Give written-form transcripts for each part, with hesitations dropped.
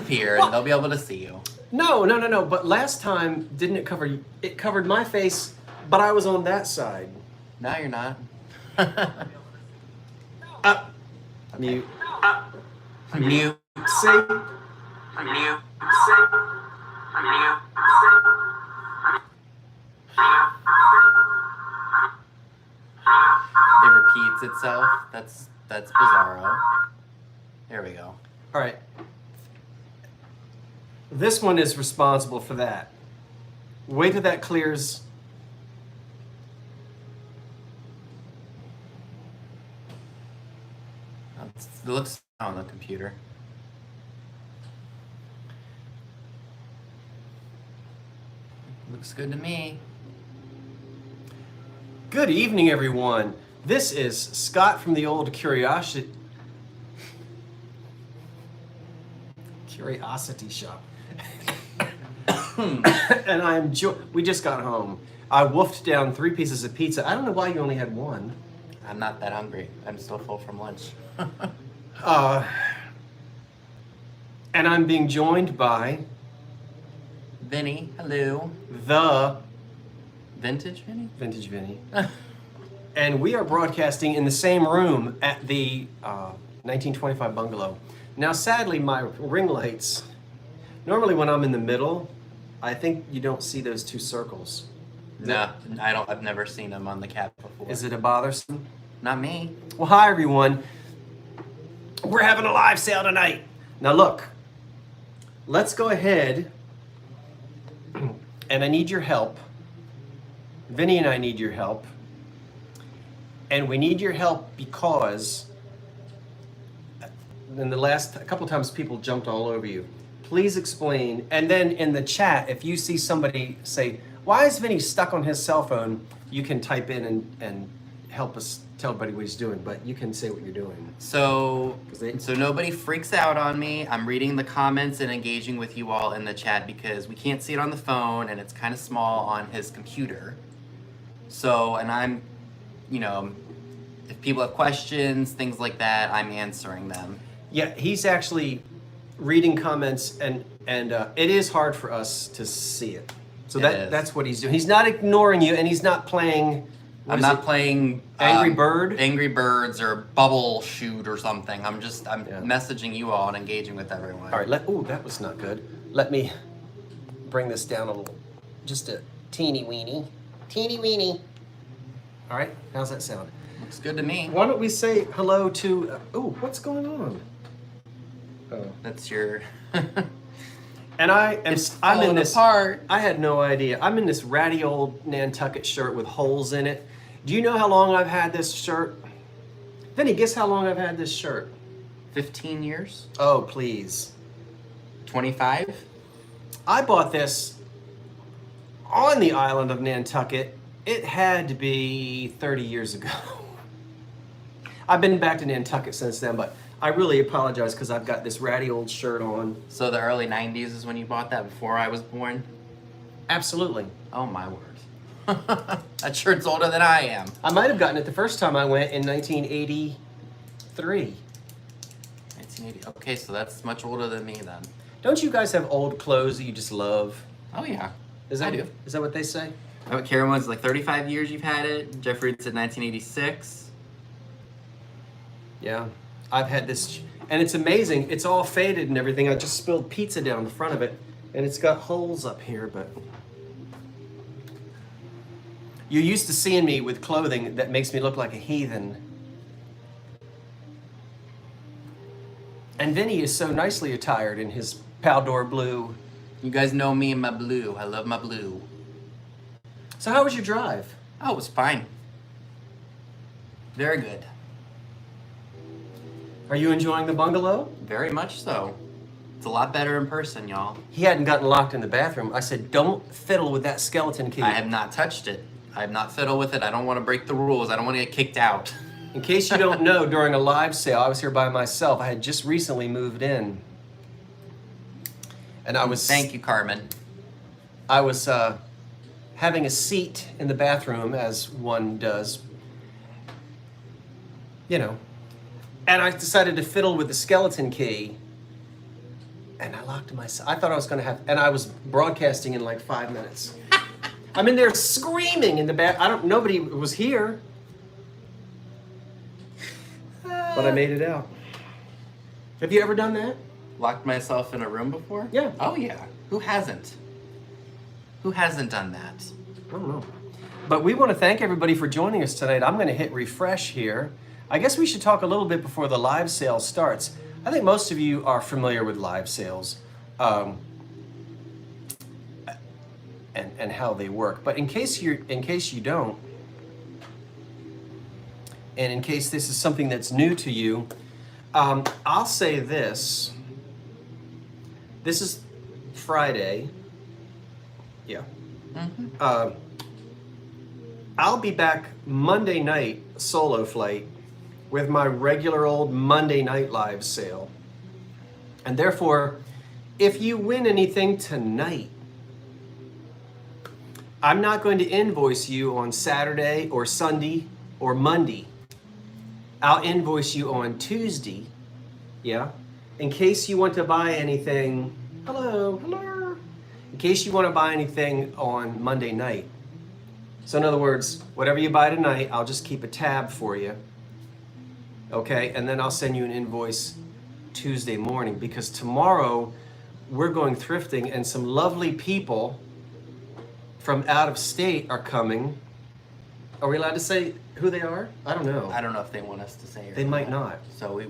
disappear and they'll be able to see you. No. But last time, didn't it cover you? It covered my face, but I was on that side. No, you're not. Mute. Mute. See? Mute. It repeats itself. That's bizarro. There we go. All right. This one is responsible for that. Wait till that clears. It looks on the computer. Looks good to me. Good evening, everyone. This is Scott from the old Curiosity Shop. And we just got home. I wolfed down 3 pieces of pizza. I don't know why you only had 1. I'm not that hungry. I'm still full from lunch. And I'm being joined by Vinny, hello. the Vintage Vinny? Vintage Vinny. And we are broadcasting in the same room at the 1925 Bungalow. Now, sadly, my ring lights, normally when I'm in the middle, I think you don't see those 2 circles. No, I don't. I've never seen them on the cap before. Is it a bothersome? Not me. Well, hi, everyone. We're having a live sale tonight. Now, look, let's go ahead, and I need your help. Vinny and I need your help. And we need your help because in the last a couple times people jumped all over you. Please explain. And then in the chat, if you see somebody say, why is Vinny stuck on his cell phone? You can type in and help us tell everybody what he's doing, but you can say what you're doing. So nobody freaks out on me. I'm reading the comments and engaging with you all in the chat because we can't see it on the phone and it's kind of small on his computer. So, and I'm, if people have questions, things like that, I'm answering them. Yeah, he's actually reading comments and it is hard for us to see it. So that's what he's doing. He's not ignoring you and he's not playing... I'm not playing Angry Bird? Angry Birds or Bubble Shoot or something. I'm messaging you all and engaging with everyone. All right, that was not good. Let me bring this down a little. Just a teeny weeny. Teeny weeny. All right, how's that sound? Looks good to me. Why don't we say hello to, what's going on? Oh. That's your... And I'm in this apart. I had no idea. I'm in this ratty old Nantucket shirt with holes in it. Do you know how long I've had this shirt? Vinny, guess how long I've had this shirt? 15 years? Oh, please. 25? I bought this on the island of Nantucket. It had to be 30 years ago. I've been back to Nantucket since then, but I really apologize because I've got this ratty old shirt on. So the early 90s is when you bought that, before I was born? Absolutely. Oh my word. That shirt's older than I am. I might have gotten it the first time I went in 1983. 1980. Okay, so that's much older than me then. Don't you guys have old clothes that you just love? Oh yeah, I do. Is that what they say? Oh, Karen was like 35 years you've had it. Jeffrey said 1986. Yeah. I've had this, and it's amazing. It's all faded and everything. I just spilled pizza down the front of it, and it's got holes up here, but... You're used to seeing me with clothing that makes me look like a heathen. And Vinny is so nicely attired in his Paldor blue. You guys know me and my blue. I love my blue. So how was your drive? Oh, it was fine. Very good. Are you enjoying the bungalow? Very much so. It's a lot better in person, y'all. He hadn't gotten locked in the bathroom. I said, don't fiddle with that skeleton key. I have not touched it. I have not fiddled with it. I don't want to break the rules. I don't want to get kicked out. In case you don't know, during a live sale, I was here by myself. I had just recently moved in. And I was... Thank you, Carmen. I was having a seat in the bathroom, as one does. And I decided to fiddle with the skeleton key. and I locked myself. I thought I was going to have, and I was broadcasting in like 5 minutes. I'm in there screaming in the back. Nobody was here. But I made it out. Have you ever done that? Locked myself in a room before? Yeah. Oh yeah. Who hasn't? Who hasn't done that? I don't know. But we want to thank everybody for joining us tonight. I'm going to hit refresh here. I guess we should talk a little bit before the live sale starts. I think most of you are familiar with live sales and how they work. But in case you don't, and in case this is something that's new to you, I'll say this. This is Friday. Yeah. Mm-hmm. I'll be back Monday night, solo flight, with my regular old Monday night live sale. And therefore, if you win anything tonight, I'm not going to invoice you on Saturday or Sunday or Monday. I'll invoice you on Tuesday, yeah? In case you want to buy anything, hello. In case you want to buy anything on Monday night. So in other words, whatever you buy tonight, I'll just keep a tab for you. Okay, and then I'll send you an invoice Tuesday morning, because tomorrow we're going thrifting and some lovely people from out of state are coming. Are we allowed to say who they are? I don't know. I don't know if they want us to say it. They might not. So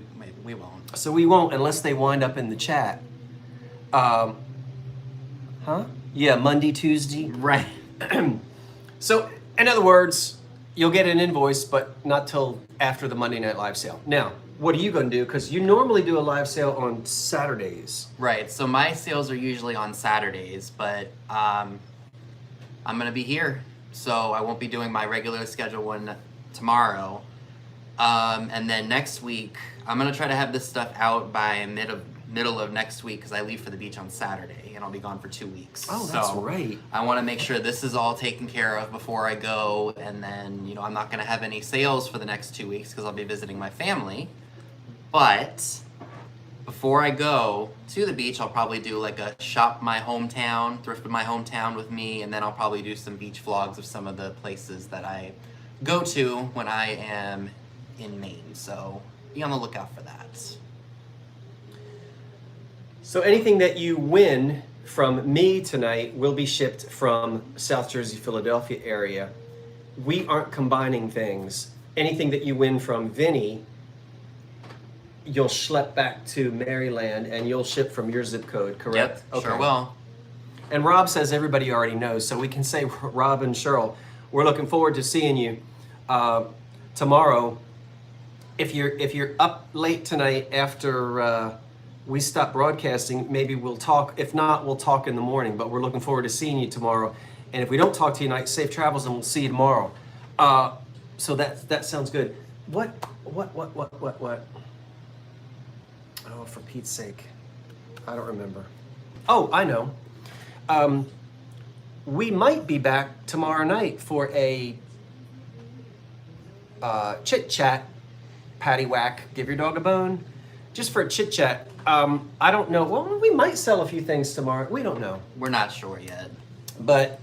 we won't. So we won't unless they wind up in the chat. Huh? Yeah, Monday, Tuesday. Right. So, in other words, you'll get an invoice, but not till after the Monday Night Live sale. Now, what are you going to do? Because you normally do a live sale on Saturdays. Right. So my sales are usually on Saturdays, but I'm going to be here. So I won't be doing my regular schedule one tomorrow. And then next week, I'm going to try to have this stuff out by middle of next week, because I leave for the beach on Saturday and I'll be gone for 2 weeks. Oh, that's right. I want to make sure this is all taken care of before I go, and then, I'm not going to have any sales for the next 2 weeks because I'll be visiting my family. But before I go to the beach, I'll probably do like a shop my hometown, thrift of my hometown with me, and then I'll probably do some beach vlogs of some of the places that I go to when I am in Maine. So be on the lookout for that. So anything that you win from me tonight will be shipped from South Jersey, Philadelphia area. We aren't combining things. Anything that you win from Vinny, you'll schlep back to Maryland and you'll ship from your zip code, correct? Yep, sure will. And Rob says everybody already knows, so we can say, Rob and Cheryl, we're looking forward to seeing you tomorrow. If you're up late tonight after we stop broadcasting, maybe we'll talk. If not, we'll talk in the morning, but we're looking forward to seeing you tomorrow. And if we don't talk to you tonight, safe travels, and we'll see you tomorrow. So that sounds good. What? Oh, for Pete's sake. I don't remember. Oh, I know. We might be back tomorrow night for a chit-chat, patty whack, give your dog a bone, just for a chit-chat. I don't know. Well, we might sell a few things tomorrow. We don't know. We're not sure yet. But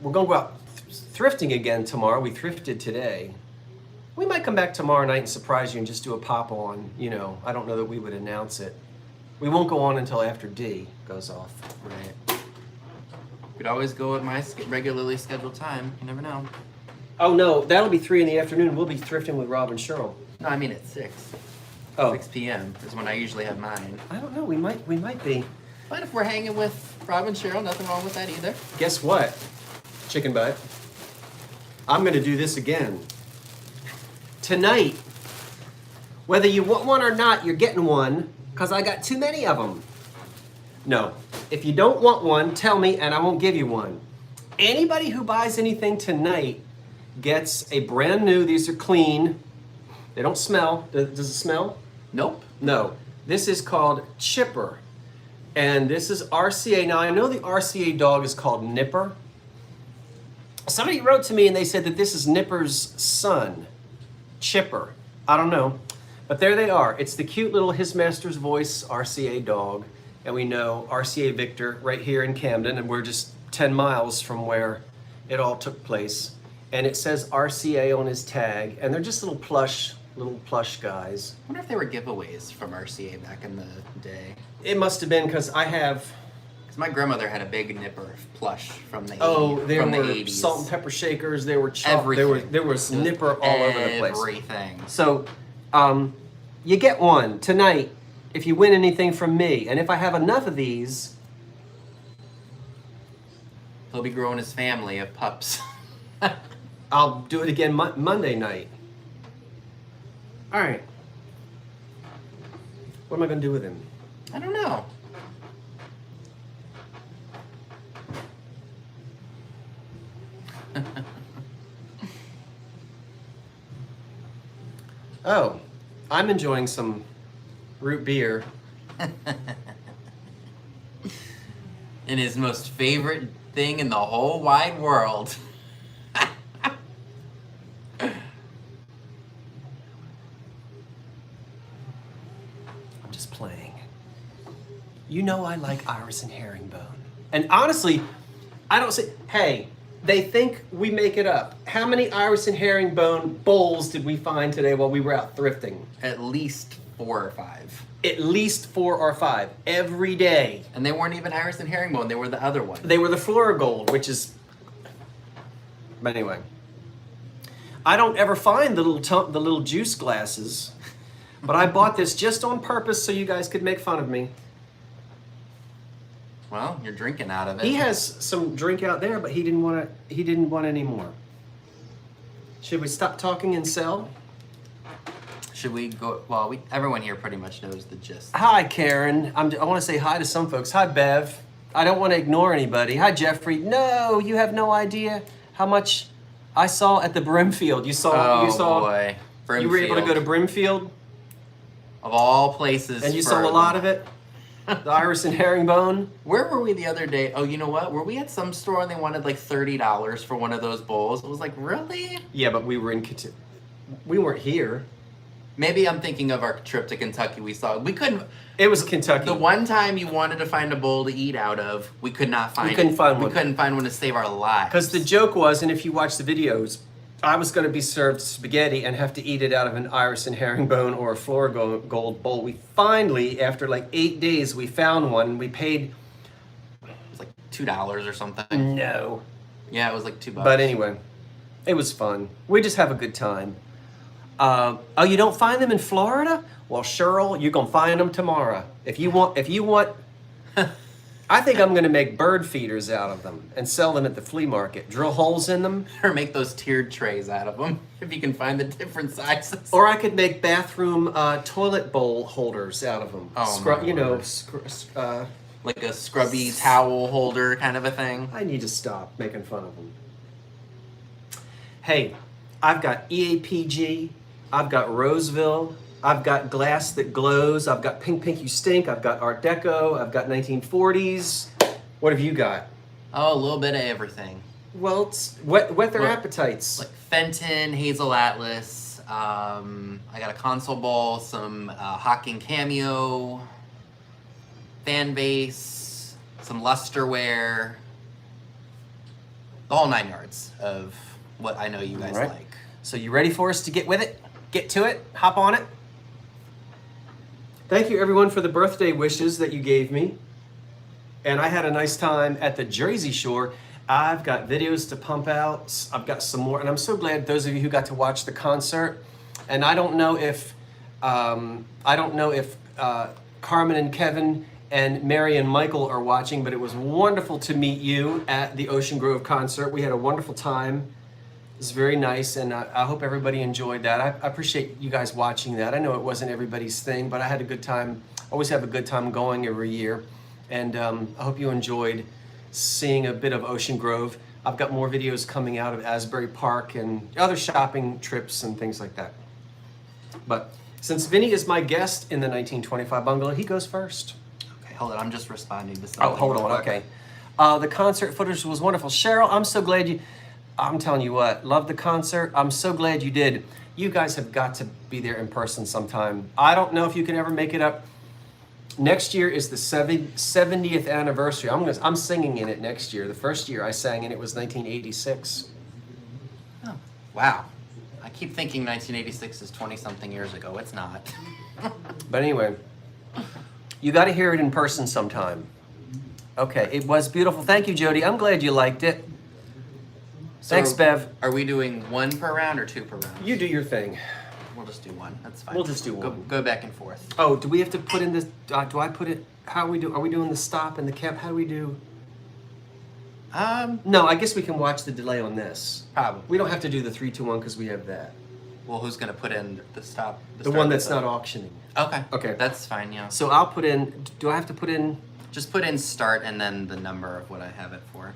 we're going to go out thrifting again tomorrow. We thrifted today. We might come back tomorrow night and surprise you and just do a pop-on. I don't know that we would announce it. We won't go on until after D goes off. Right. Could always go at my regularly scheduled time. You never know. Oh, no. That'll be 3 in the afternoon. We'll be thrifting with Rob and Cheryl. No, I mean at 6. Oh. 6 p.m. is when I usually have mine. I don't know. We might be. But if we're hanging with Rob and Cheryl, nothing wrong with that either. Guess what? Chicken butt. I'm going to do this again. Tonight, whether you want one or not, you're getting one, because I got too many of them. No. If you don't want one, tell me, and I won't give you one. Anybody who buys anything tonight gets a brand new, these are clean. They don't smell. Does it smell? Nope. No. This is called Chipper. And this is RCA. Now, I know the RCA dog is called Nipper. Somebody wrote to me and they said that this is Nipper's son, Chipper. I don't know. But there they are. It's the cute little His Master's Voice RCA dog. and we know RCA Victor right here in Camden, and we're just 10 miles from where it all took place. And it says RCA on his tag, and they're just little plush guys. I wonder if they were giveaways from RCA back in the day. It must have been, because I have... Because my grandmother had a big nipper plush from the 80s. Oh, there from were the 80s. salt and pepper shakers, there were Everything. there was nipper all over the place. Everything. So, you get one tonight if you win anything from me. And if I have enough of these... He'll be growing his family of pups. I'll do it again Monday night. All right. What am I going to do with him? I don't know. Oh, I'm enjoying some root beer. And his most favorite thing in the whole wide world. I'm just playing. You know I like iris and herringbone. And honestly, I don't say, hey, they think we make it up. How many iris and herringbone bowls did we find today while we were out thrifting? At least 4 or 5. At least 4 or 5 every day. And they weren't even iris and herringbone, they were the other one. They were the floral gold, which is... But anyway. I don't ever find the little juice glasses, but I bought this just on purpose so you guys could make fun of me. Well, you're drinking out of it. He has some drink out there, but he didn't want any more. Should we stop talking and sell? Should we go? Well, everyone here pretty much knows the gist. Hi, Karen. I want to say hi to some folks. Hi, Bev. I don't want to ignore anybody. Hi, Jeffrey. No, you have no idea how much I saw at the Brimfield. You saw. Boy. Brimfield. You were able to go to Brimfield? Of all places. And you saw a lot of it? The iris and herringbone? Where were we the other day? Oh, you know what? Were we at some store and they wanted like $30 for one of those bowls? It was like, really? Yeah, but we were in Kentucky. We weren't here. Maybe I'm thinking of our trip to Kentucky. We couldn't. It was Kentucky. The one time you wanted to find a bowl to eat out of, we could not find. We couldn't find one. We couldn't find one to save our lives. Because the joke was, and if you watch the videos, I was going to be served spaghetti and have to eat it out of an iris and herringbone or a floral gold bowl. We finally, after like 8 days, we found one. We paid. It was like $2 or something. No. Yeah, it was like $2. But anyway, it was fun. We just have a good time. Oh, you don't find them in Florida? Well, Cheryl, you're gonna find them tomorrow. If you want, I think I'm gonna make bird feeders out of them and sell them at the flea market. Drill holes in them, or make those tiered trays out of them if you can find the different sizes. or I could make bathroom toilet bowl holders out of them. Oh, like a scrubby towel holder kind of a thing. I need to stop making fun of them. Hey, I've got EAPG. I've got Roseville, I've got glass that glows, I've got Pink Pink You Stink, I've got Art Deco, I've got 1940s. What have you got? Oh, a little bit of everything. Well, it's whet their appetites. Like Fenton, Hazel Atlas, I got a console bowl, some Hawking Cameo, fan base, some lusterware, the whole 9 yards of what I know you guys like. So you ready for us to get with it? Get to it? Hop on it? Thank you everyone for the birthday wishes that you gave me. And I had a nice time at the Jersey Shore. I've got videos to pump out. I've got some more. And I'm so glad those of you who got to watch the concert. And I don't know if Carmen and Kevin and Mary and Michael are watching, but it was wonderful to meet you at the Ocean Grove concert. We had a wonderful time. It was very nice, and I hope everybody enjoyed that. I appreciate you guys watching that. I know it wasn't everybody's thing, but I had a good time. Always have a good time going every year. And I hope you enjoyed seeing a bit of Ocean Grove. I've got more videos coming out of Asbury Park and other shopping trips and things like that. But since Vinny is my guest in the 1925 Bungalow, he goes first. Okay, hold on. I'm just responding to something. Oh, hold on. Okay. The concert footage was wonderful. Cheryl, I'm so glad you... I'm telling you what, love the concert. I'm so glad you did. You guys have got to be there in person sometime. I don't know if you can ever make it up Next year is the 70th anniversary. I'm singing in it next year. The first year I sang in it was 1986. Oh, wow. I keep thinking 1986 is 20-something years ago. It's not. But anyway, you got to hear it in person sometime. Okay, it was beautiful. Thank you, Jody. I'm glad you liked it. So Thanks, Bev. Are we doing 1 per round or 2 per round? You do your thing. We'll just do 1. That's fine. We'll just do 1. Go back and forth. Oh, do we have to put in this? Do I put it? How are we do? Are we doing the stop and the cap? How do we do? No, I guess we can watch the delay on this. Probably. We don't have to do the 3, 2, 1 because we have that. Well, who's gonna put in the stop? The one that's not auctioning. Okay. Okay. That's fine. Yeah. So I'll put in. Do I have to put in Just put in start and then the number of what I have it for.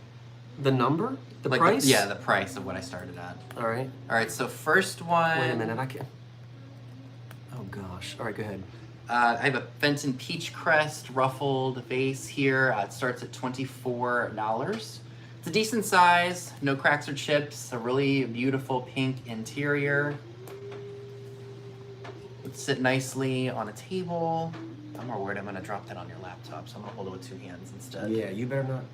the number, the Like price? yeah, the price of what I started at. All right. All right. So first one. Wait a minute. I can't. Oh gosh. All right. Go ahead. I have a Fenton Peach Crest ruffled vase here. It starts at $24. It's a decent size, no cracks or chips, a really beautiful pink interior. Would sit nicely on a table. I'm more worried I'm gonna drop that on your laptop, so I'm gonna hold it with 2 hands instead. Yeah, you better not.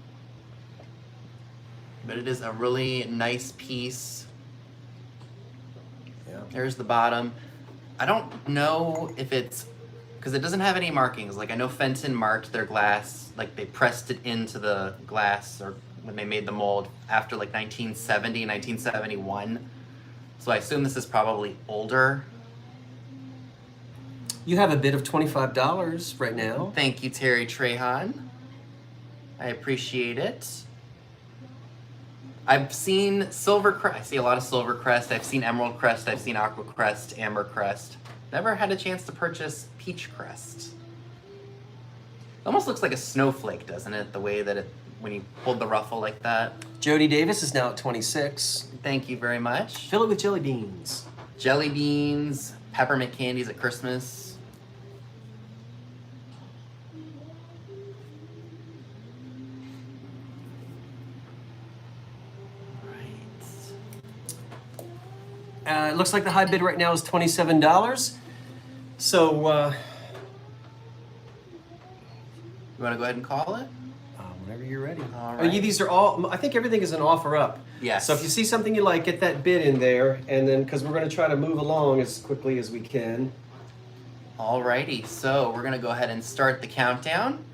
But it is a really nice piece. Yeah. There's the bottom. I don't know if it's, because it doesn't have any markings. Like I know Fenton marked their glass, like they pressed it into the glass or when they made the mold after like 1970, 1971. So I assume this is probably older. You have a bid of $25 right now. Thank you, Terry Trehan. I appreciate it. I've seen silver crest. I see a lot of silver crest. I've seen emerald crest. I've seen aqua crest, amber crest. Never had a chance to purchase peach crest. It almost looks like a snowflake, doesn't it? The way that it, when you hold the ruffle like that. Jody Davis is now at 26. Thank you very much. Fill it with jelly beans. Jelly beans, peppermint candies at Christmas. It looks like the high bid right now is $27. So, You want to go ahead and call it? whenever you're ready. All Oh, right. these are all, I think everything is an offer up. Yes. So if you see something you like, get that bid in there, and then, because we're going to try to move along as quickly as we can. Alrighty, so we're gonna go ahead and start the countdown.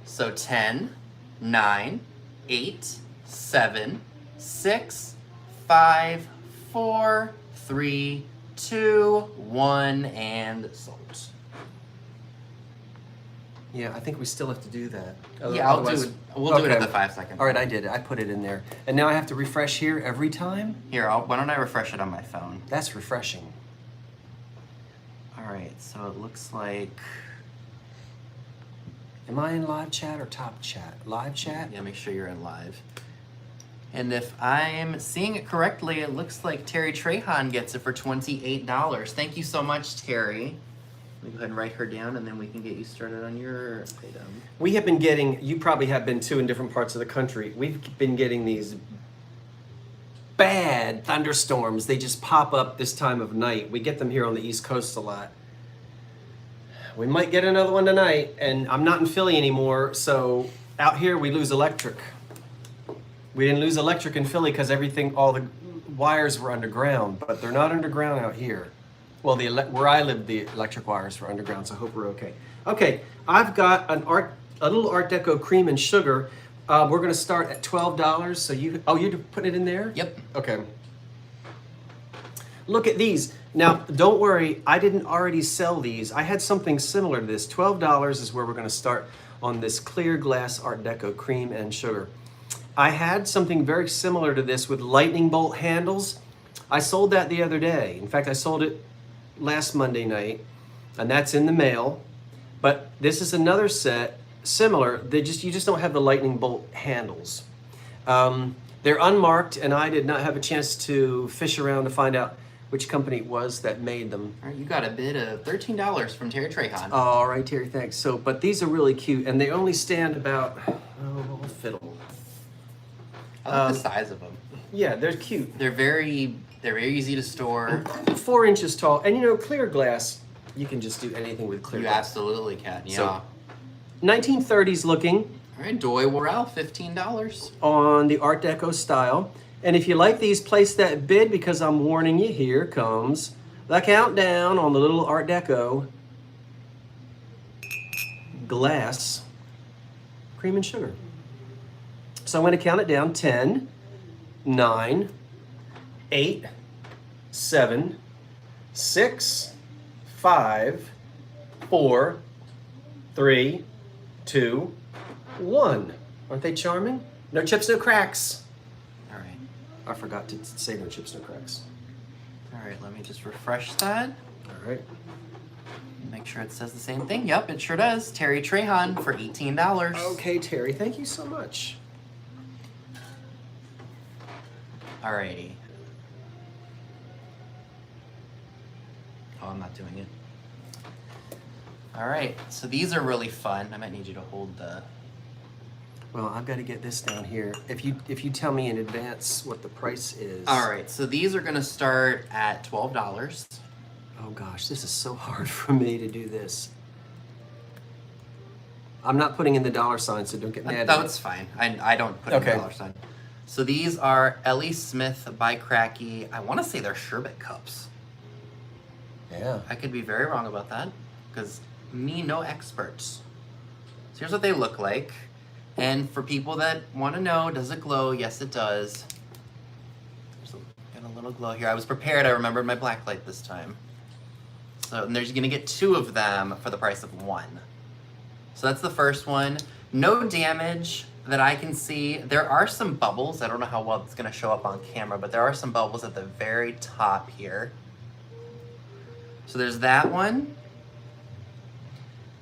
So 10, 9, 8, 7, 6, 5, 4, 3, 2, 1, and sold. Yeah, I think we still have to do that. Yeah, I'll do Otherwise- it. We'll do it at Okay. the 5-second. All right, I did it. I put it in there. And now I have to refresh here every time? Here, why don't I refresh it on my phone? That's refreshing. Alright, so it looks like... Am I in live chat or top chat? Live chat? Yeah, make sure you're in live. And if I'm seeing it correctly, it looks like Terry Trehan gets it for $28. Thank you so much, Terry. Let me go ahead and write her down, and then we can get you started on your item. We have been getting, you probably have been too in different parts of the country, we've been getting these bad thunderstorms. They just pop up this time of night. We get them here on the East Coast a lot. We might get another one tonight, and I'm not in Philly anymore, so out here we lose electric. We didn't lose electric in Philly because all the wires were underground, but they're not underground out here. Well, where I live, the electric wires were underground, so I hope we're okay. Okay, I've got a little Art Deco cream and sugar. We're gonna start at $12. So you're putting it in there? Yep. Okay. Look at these. Now, don't worry, I didn't already sell these. I had something similar to this. $12 is where we're gonna start on this clear glass Art Deco cream and sugar. I had something very similar to this with lightning bolt handles. I sold that the other day. In fact, I sold it last Monday night, and that's in the mail. But this is another set, similar. You just don't have the lightning bolt handles. They're unmarked, and I did not have a chance to fish around to find out which company it was that made them. All right, you got a bid of $13 from Terry Trehan. All right, Terry, thanks. So, but these are really cute, and they only stand about, fiddle. I like the size of them. Yeah, they're cute. They're very easy to store. 4 inches tall, and clear glass. You can just do anything with clear You glass. absolutely can, yeah. So, 1930s looking. All right, Doy Worrell, $15. On the Art Deco style. And if you like these, place that bid because I'm warning you, here comes the countdown on the little Art Deco glass cream and sugar. So I'm going to count it down. 10, 9, 8, 7, 6, 5, 4, 3, 2, 1. Aren't they charming? No chips, no cracks. All right. I forgot to say no chips, no cracks. All right, let me just refresh that. All right. Make sure it says the same thing. Yep, it sure does. Terry Trehan for $18. Okay, Terry, thank you so much. Alrighty. Oh, I'm not doing it. All right, so these are really fun. I might need you to hold the... Well, I've got to get this down here. If you tell me in advance what the price is. All right, so these are gonna start at $12. Oh gosh, this is so hard for me to do this. I'm not putting in the dollar sign, so don't get mad at me. That's fine. I don't put in the dollar sign. So these are Ellie Smith by Cracky. I want to say they're Sherbet cups. Yeah. I could be very wrong about that, because me no experts. So here's what they look like. And for people that want to know, does it glow? Yes, it does. Got a little glow here. I was prepared. I remembered my black light this time. So and there's going to get 2 of them for the price of 1. So that's the first one. No damage that I can see. There are some bubbles. I don't know how well it's going to show up on camera, but there are some bubbles at the very top here. So there's that one.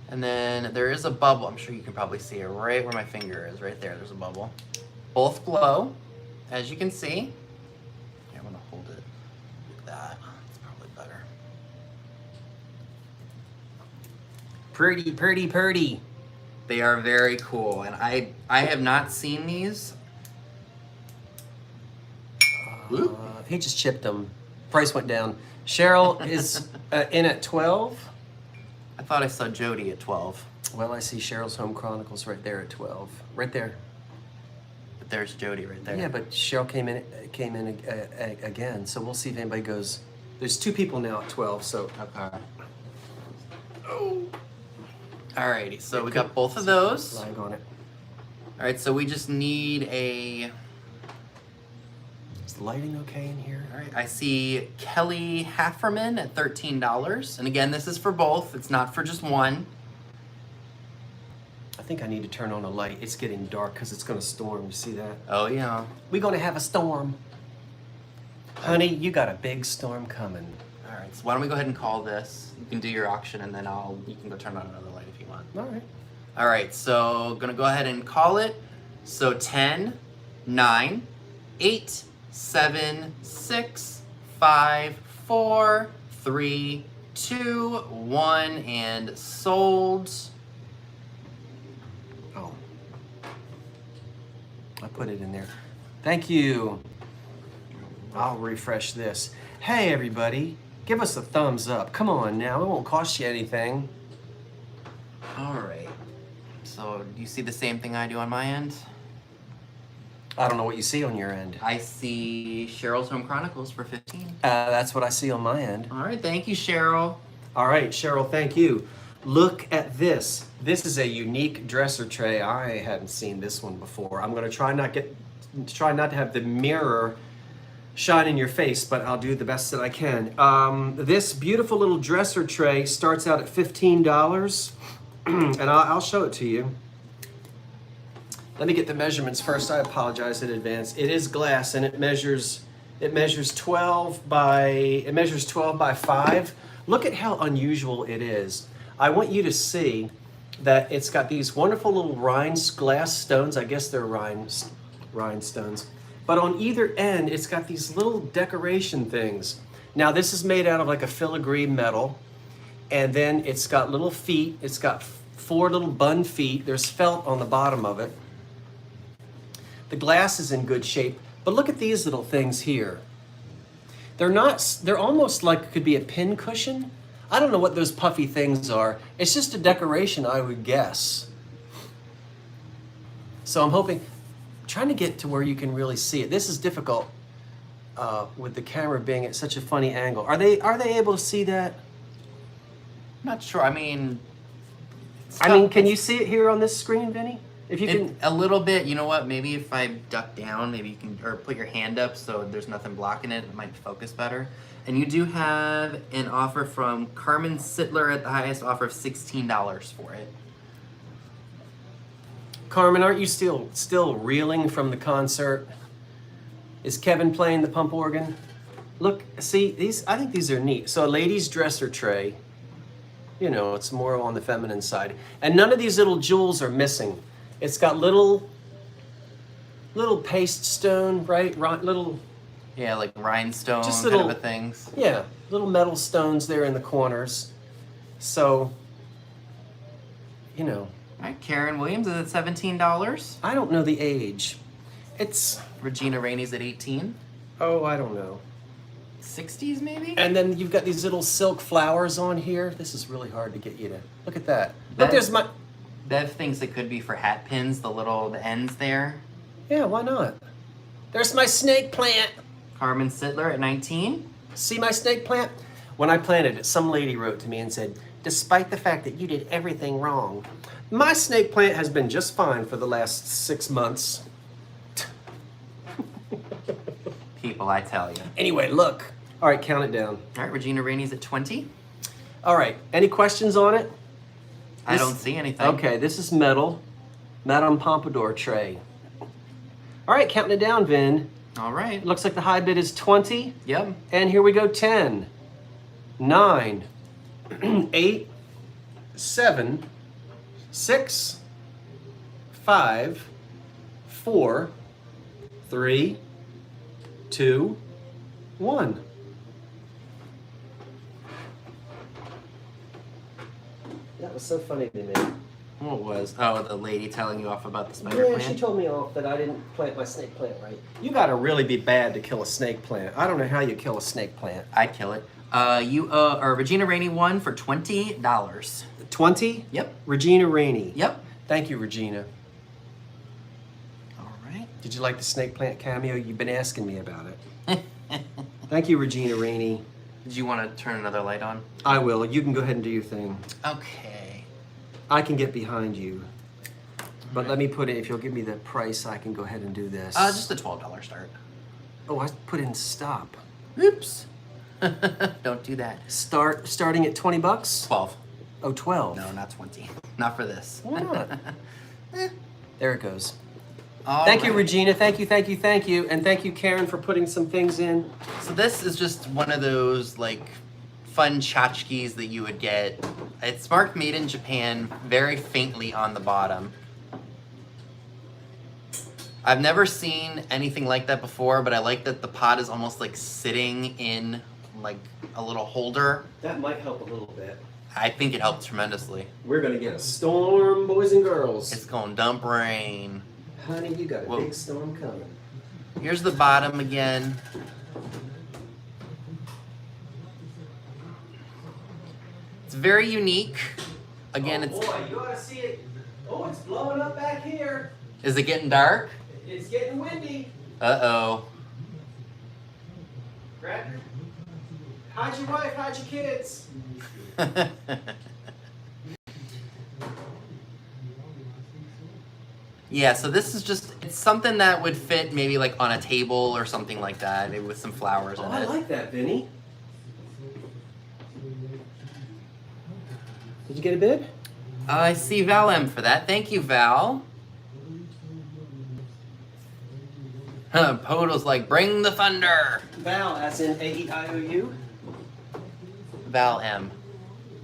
And then there is a bubble. I'm sure you can probably see it right where my finger is. Right there, there's a bubble. Both glow, as you can see. I'm gonna hold it like that. It's probably better. Pretty, pretty, pretty. They are very cool, and I have not seen these. He just chipped them. Price went down. Cheryl is in at 12. I thought I saw Jody at 12. Well, I see Cheryl's Home Chronicles right there at 12. Right there. But there's Jody right there. Yeah, but Cheryl came in again, so we'll see if anybody goes. There's 2 people now at 12, so. Okay. Oh. Alrighty, so we got both of those. Lying on it. Alright, so we just need a... Is the lighting okay in here? Alright, I see Kelly Hafferman at $13. And again, this is for both. It's not for just one. I think I need to turn on a light. It's getting dark because it's going to storm. You see that? Oh, yeah. We're going to have a storm. Honey, you got a big storm coming. Alright, so why don't we go ahead and call this. You can do your auction and then you can go turn on another light if you want. All right. Alright, so gonna go ahead and call it. So 10, 9, 8, 7, 6, 5, 4, 3, 2, 1, and sold. Oh. I put it in there. Thank you. I'll refresh this. Hey, everybody. Give us a thumbs up. Come on now. It won't cost you anything. Alright. So, do you see the same thing I do on my end? I don't know what you see on your end. I see Cheryl's Home Chronicles for 15. That's what I see on my end. Alright, thank you, Cheryl. All right, Cheryl, thank you. Look at this. This is a unique dresser tray. I hadn't seen this one before. I'm going to try not to have the mirror shine in your face, but I'll do the best that I can. This beautiful little dresser tray starts out at $15, and I'll show it to you. Let me get the measurements first. I apologize in advance. It is glass, and it measures 12 by 5. Look at how unusual it is. I want you to see that it's got these wonderful little glass stones. I guess they're rhinestones. But on either end, it's got these little decoration things. Now, this is made out of like a filigree metal. And then it's got little feet. It's got 4 little bun feet. There's felt on the bottom of it. The glass is in good shape. But look at these little things here. They're almost like it could be a pin cushion. I don't know what those puffy things are. It's just a decoration, I would guess. So I'm hoping, trying to get to where you can really see it. This is difficult with the camera being at such a funny angle. Are they able to see that? I'm not sure. I mean, Can you see it here on this screen, Vinny? If you can, a little bit. You know what? Maybe if I duck down, maybe you can, or put your hand up so there's nothing blocking it. It might focus better. And you do have an offer from Carmen Sittler at the highest offer of $16 for it. Carmen, aren't you still reeling from the concert? Is Kevin playing the pump organ? Look, see these. I think these are neat. So a lady's dresser tray. You know, it's more on the feminine side, and none of these little jewels are missing. It's got little paste stone, right? Little. Yeah, like rhinestone Just kind little- of a things. Yeah, little metal stones there in the corners. So, you know, All right, Karen Williams is at $17. I don't know the age. It's, Regina Rainey's at 18. oh, I don't know. 60s maybe? And then you've got these little silk flowers on here. This is really hard to get you to, look at that. Look, there's my, Bev thinks it could be for hat pins, the ends there. yeah, why not? There's my snake plant. Carmen Sittler at 19. See my snake plant? When I planted it, some lady wrote to me and said, despite the fact that you did everything wrong, my snake plant has been just fine for the last 6 months. People, I tell you. Anyway, look. All right, count it down. All right, Regina Rainey's at 20. All right, any questions on it? I don't see anything. Okay, this is metal. Madame Pompadour tray. All right, counting it down, Vin. All right. It looks like the high bid is 20. Yep. And here we go, 10, 9, 8, 7, 6, 5, 4, 3, 2, 1. That was so funny to me. What was? Oh, the lady telling you off about the spider Yeah, plant? she told me off that I didn't plant my snake plant right. You gotta really be bad to kill a snake plant. I don't know how you kill a snake plant. I'd kill it. Or Regina Rainey won for $20. 20? Yep. Regina Rainey. Yep. Thank you, Regina. All right. Did you like the snake plant cameo? You've been asking me about it. Thank you, Regina Rainey. Did you want to turn another light on? I will. You can go ahead and do your thing. Okay. I can get behind you. But let me put it, if you'll give me the price, I can go ahead and do this. Just a $12 start. Oh, I put in stop. Oops. Don't do that. Starting at 20 bucks? 12. Oh, 12. No, not 20. Not for this. Why not? There it goes. All Thank you, right. Regina. Thank you. And thank you, Karen, for putting some things in. So this is just one of those like fun tchotchkes that you would get. It's marked made in Japan very faintly on the bottom. I've never seen anything like that before, but I like that the pot is almost like sitting in like a little holder. That might help a little bit. I think it helped tremendously. We're going to get a storm, boys and girls. It's going to dump rain. Honey, you got a Whoa. big storm coming. Here's the bottom again. It's very unique. Again, oh, boy, you ought to see it. Oh, it's blowing up back here. Is it getting dark? It's getting windy. Uh-oh. Grab your... Hide your wife, hide your kids. Yeah, so this is just, it's something that would fit maybe like on a table or something like that, maybe with some flowers Oh, in I it. like that, Vinny. Did you get a bid? I see Val M for that. Thank you, Val. Podal's like, bring the thunder. Val, as in A-E-I-O-U? Val M.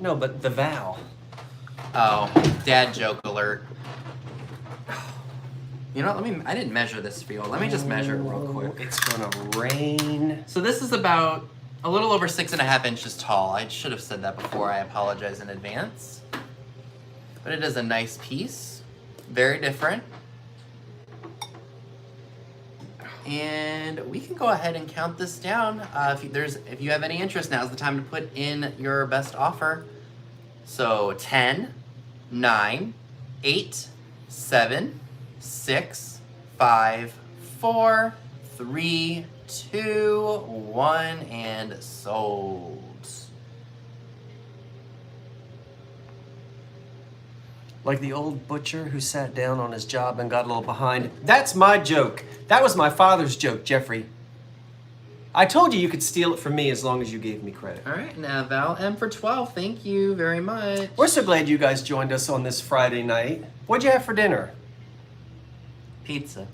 No, but the Val. Oh, dad joke alert. You know, I didn't measure this for you. Let me just measure it real quick. It's gonna rain. So this is about a little over 6.5 inches tall. I should have said that before. I apologize in advance. But it is a nice piece. Very different. And we can go ahead and count this down. If you have any interest, now's the time to put in your best offer. So 10, 9, 8, 7, 6, 5, 4, 3, 2, 1, and sold. Like the old butcher who sat down on his job and got a little behind. That's my joke. That was my father's joke, Jeffrey. I told you could steal it from me as long as you gave me credit. All right, now Val M for 12. Thank you very much. We're so glad you guys joined us on this Friday night. What'd you have for dinner? Pizza.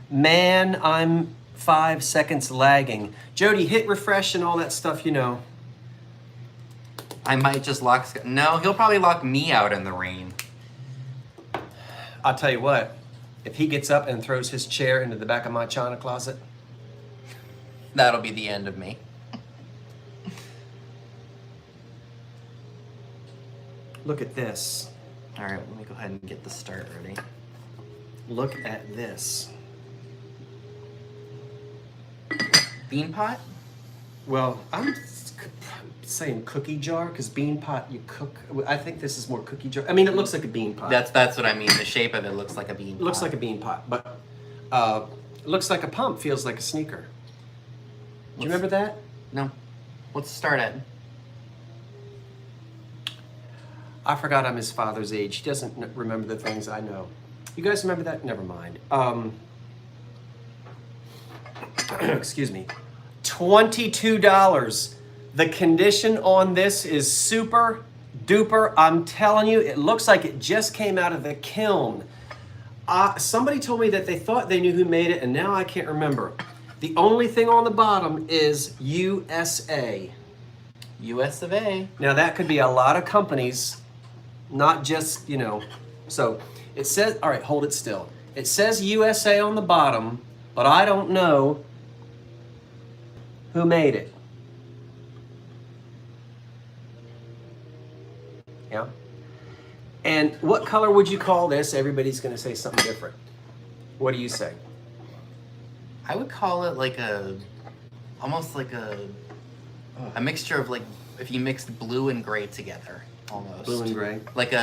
Man, I'm 5 seconds lagging. Jody, hit refresh and all that stuff, you know. I might just lock... No, he'll probably lock me out in the rain. I'll tell you what, if he gets up and throws his chair into the back of my china closet, That'll be the end of me. look at this. All right, let me go ahead and get the start ready. Look at this. Bean pot? Well, I'm saying cookie jar because bean pot you cook. I think this is more cookie jar. I mean, it looks like a bean pot. That's what I mean. The shape of it looks like a bean pot. It looks like a bean pot, but it looks like a pump. Feels like a sneaker. Do you remember that? No. What's the start at? I forgot I'm his father's age. He doesn't remember the things I know. You guys remember that? Never mind. Excuse me. $22. The condition on this is super duper. I'm telling you, it looks like it just came out of the kiln. Somebody told me that they thought they knew who made it, and now I can't remember. The only thing on the bottom is USA. US of A. Now that could be a lot of companies, not just, you know. So it says, all right, hold it still. It says USA on the bottom, but I don't know who made it. Yeah. And what color would you call this? Everybody's going to say something different. What do you say? I would call it like almost like a mixture of like if you mixed blue and gray together, almost. Blue and gray. Like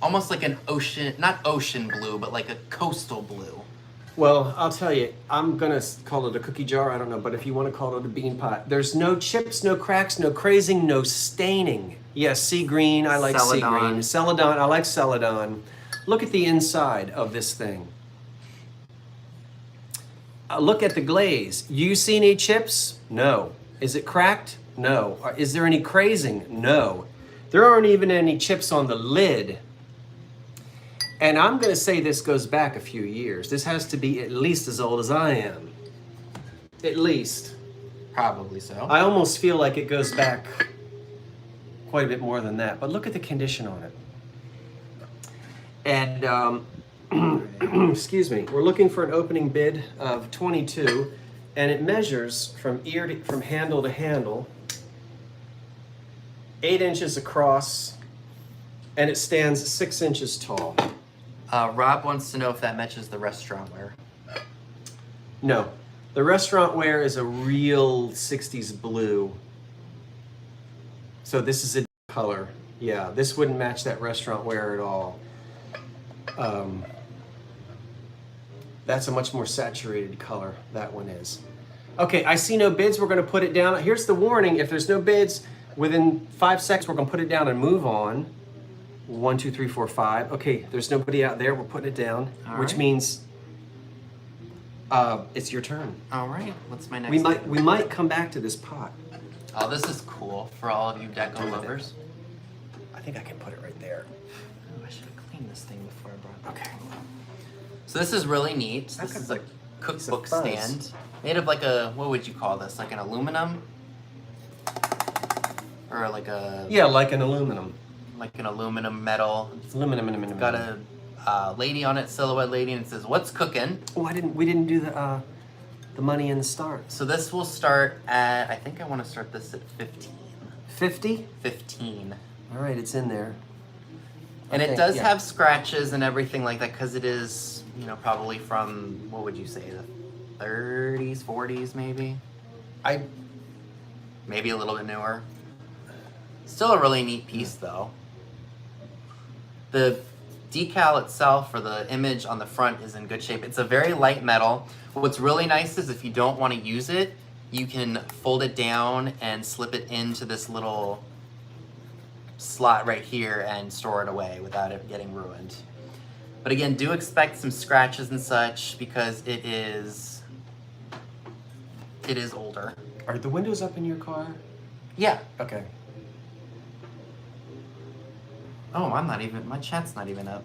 almost like an ocean, not ocean blue, but like a coastal blue. Well, I'll tell you, I'm going to call it a cookie jar. I don't know, but if you want to call it a bean pot. There's no chips, no cracks, no crazing, no staining. Yes, sea green. I like sea green. Celadon. I like celadon. Look at the inside of this thing. Look at the glaze. You see any chips? No. Is it cracked? No. Is there any crazing? No. There aren't even any chips on the lid. And I'm going to say this goes back a few years. This has to be at least as old as I am. At least. Probably so. I almost feel like it goes back quite a bit more than that. But look at the condition on it. And, excuse me, we're looking for an opening bid of 22. And it measures from handle to handle, 8 inches across, and it stands 6 inches tall. Rob wants to know if that matches the restaurant wear. No. The restaurant wear is a real 60s blue. So this is a color. Yeah, this wouldn't match that restaurant wear at all. That's a much more saturated color, that one is. Okay, I see no bids. We're going to put it down. Here's the warning. If there's no bids, within 5 seconds, we're going to put it down and move on. 1, 2, 3, 4, 5. Okay, there's nobody out there. We're putting it down, which means it's your turn. All right, what's my next We might come back to this pot. Oh, this is cool for all of you Deco lovers. I think I can put it right there. Oh, I should have cleaned this thing before I brought it. Okay. So this is really neat. This is a cookbook stand made of like a, what would you call this? Like an aluminum? Or like a... Yeah, like an aluminum. Like an aluminum metal. It's aluminum. It's got a lady on it, silhouette lady, and it says, "What's cooking?" Oh, we didn't do the money in the start. So this will start at, I think I want to start this at 15. 50? 15. All right, it's in there. And it does have scratches and everything like that because it is, you know, probably from, what would you say, the 30s, 40s maybe? Maybe a little bit newer. Still a really neat piece though. The decal itself, or the image on the front, is in good shape. It's a very light metal. What's really nice is if you don't want to use it, you can fold it down and slip it into this little slot right here and store it away without it getting ruined. But again, do expect some scratches and such because it is older. Are the windows up in your car? Yeah. Okay. Oh, my chat's not even up.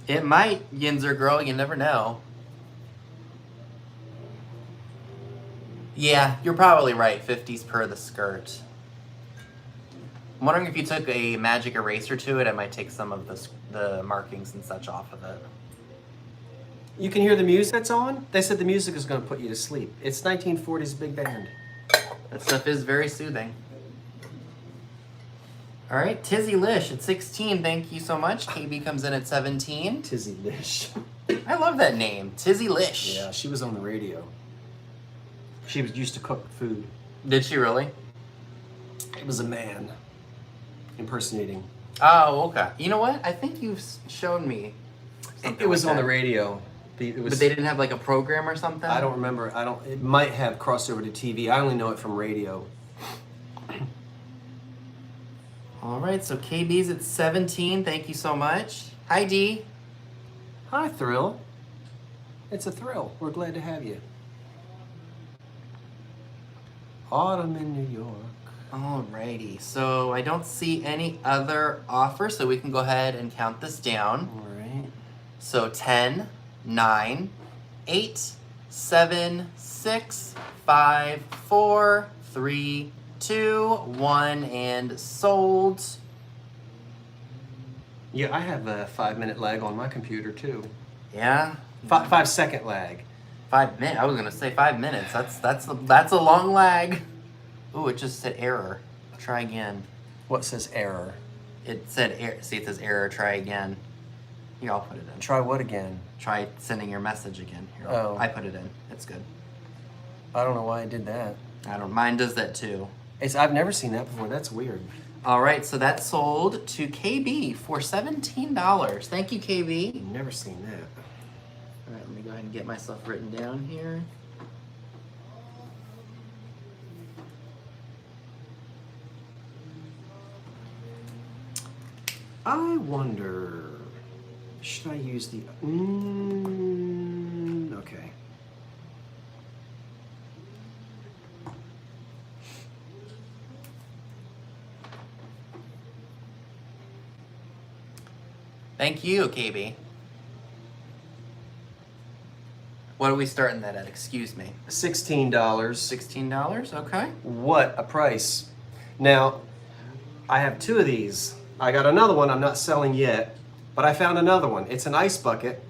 It might, Yinzer girl, you never know. Yeah, you're probably right, 50s per the skirt. I'm wondering if you took a magic eraser to it, it might take some of the markings and such off of it. You can hear the music that's on? They said the music is going to put you to sleep. It's 1940s big band. That stuff is very soothing. All right, Tizzy Lish at 16, thank you so much. KB comes in at 17. Tizzy Lish. I love that name, Tizzy Lish. Yeah, she was on the radio. She used to cook food. Did she really? It was a man impersonating. Oh, okay. You know what? I think you've shown me something It was like on the that. radio. But they didn't have like a program or something? I don't remember. It might have crossed over to TV. I only know it from radio. All right, so KB's at 17. Thank you so much. Hi, D. Hi, Thrill. It's a thrill. We're glad to have you. Autumn in New York. Alrighty, so I don't see any other offers, so we can go ahead and count this down. All right. So 10, 9, 8, 7, 6, 5, 4, 3, 2, 1, and sold. Yeah, I have a 5-minute lag on my computer too. Yeah. 5-second lag. 5 minutes. I was gonna say 5 minutes. That's a long lag. Ooh, it just said error. Try again. What says error? It said error. See, it says error. Try again. Here, I'll put it in. Try what again? Try sending your message again. Here, Oh. I put it in. It's good. I don't know why I did that. Mine does that too. I've never seen that before. That's weird. All right, so that sold to KB for $17. Thank you, KB. Never seen that. All right, let me go ahead and get myself written down here. I wonder, should I use the, okay. Thank you, KB. What are we starting that at? Excuse me. $16. $16? Okay. What a price. Now, I have 2 of these. I got another one I'm not selling yet, but I found another one. It's an ice bucket,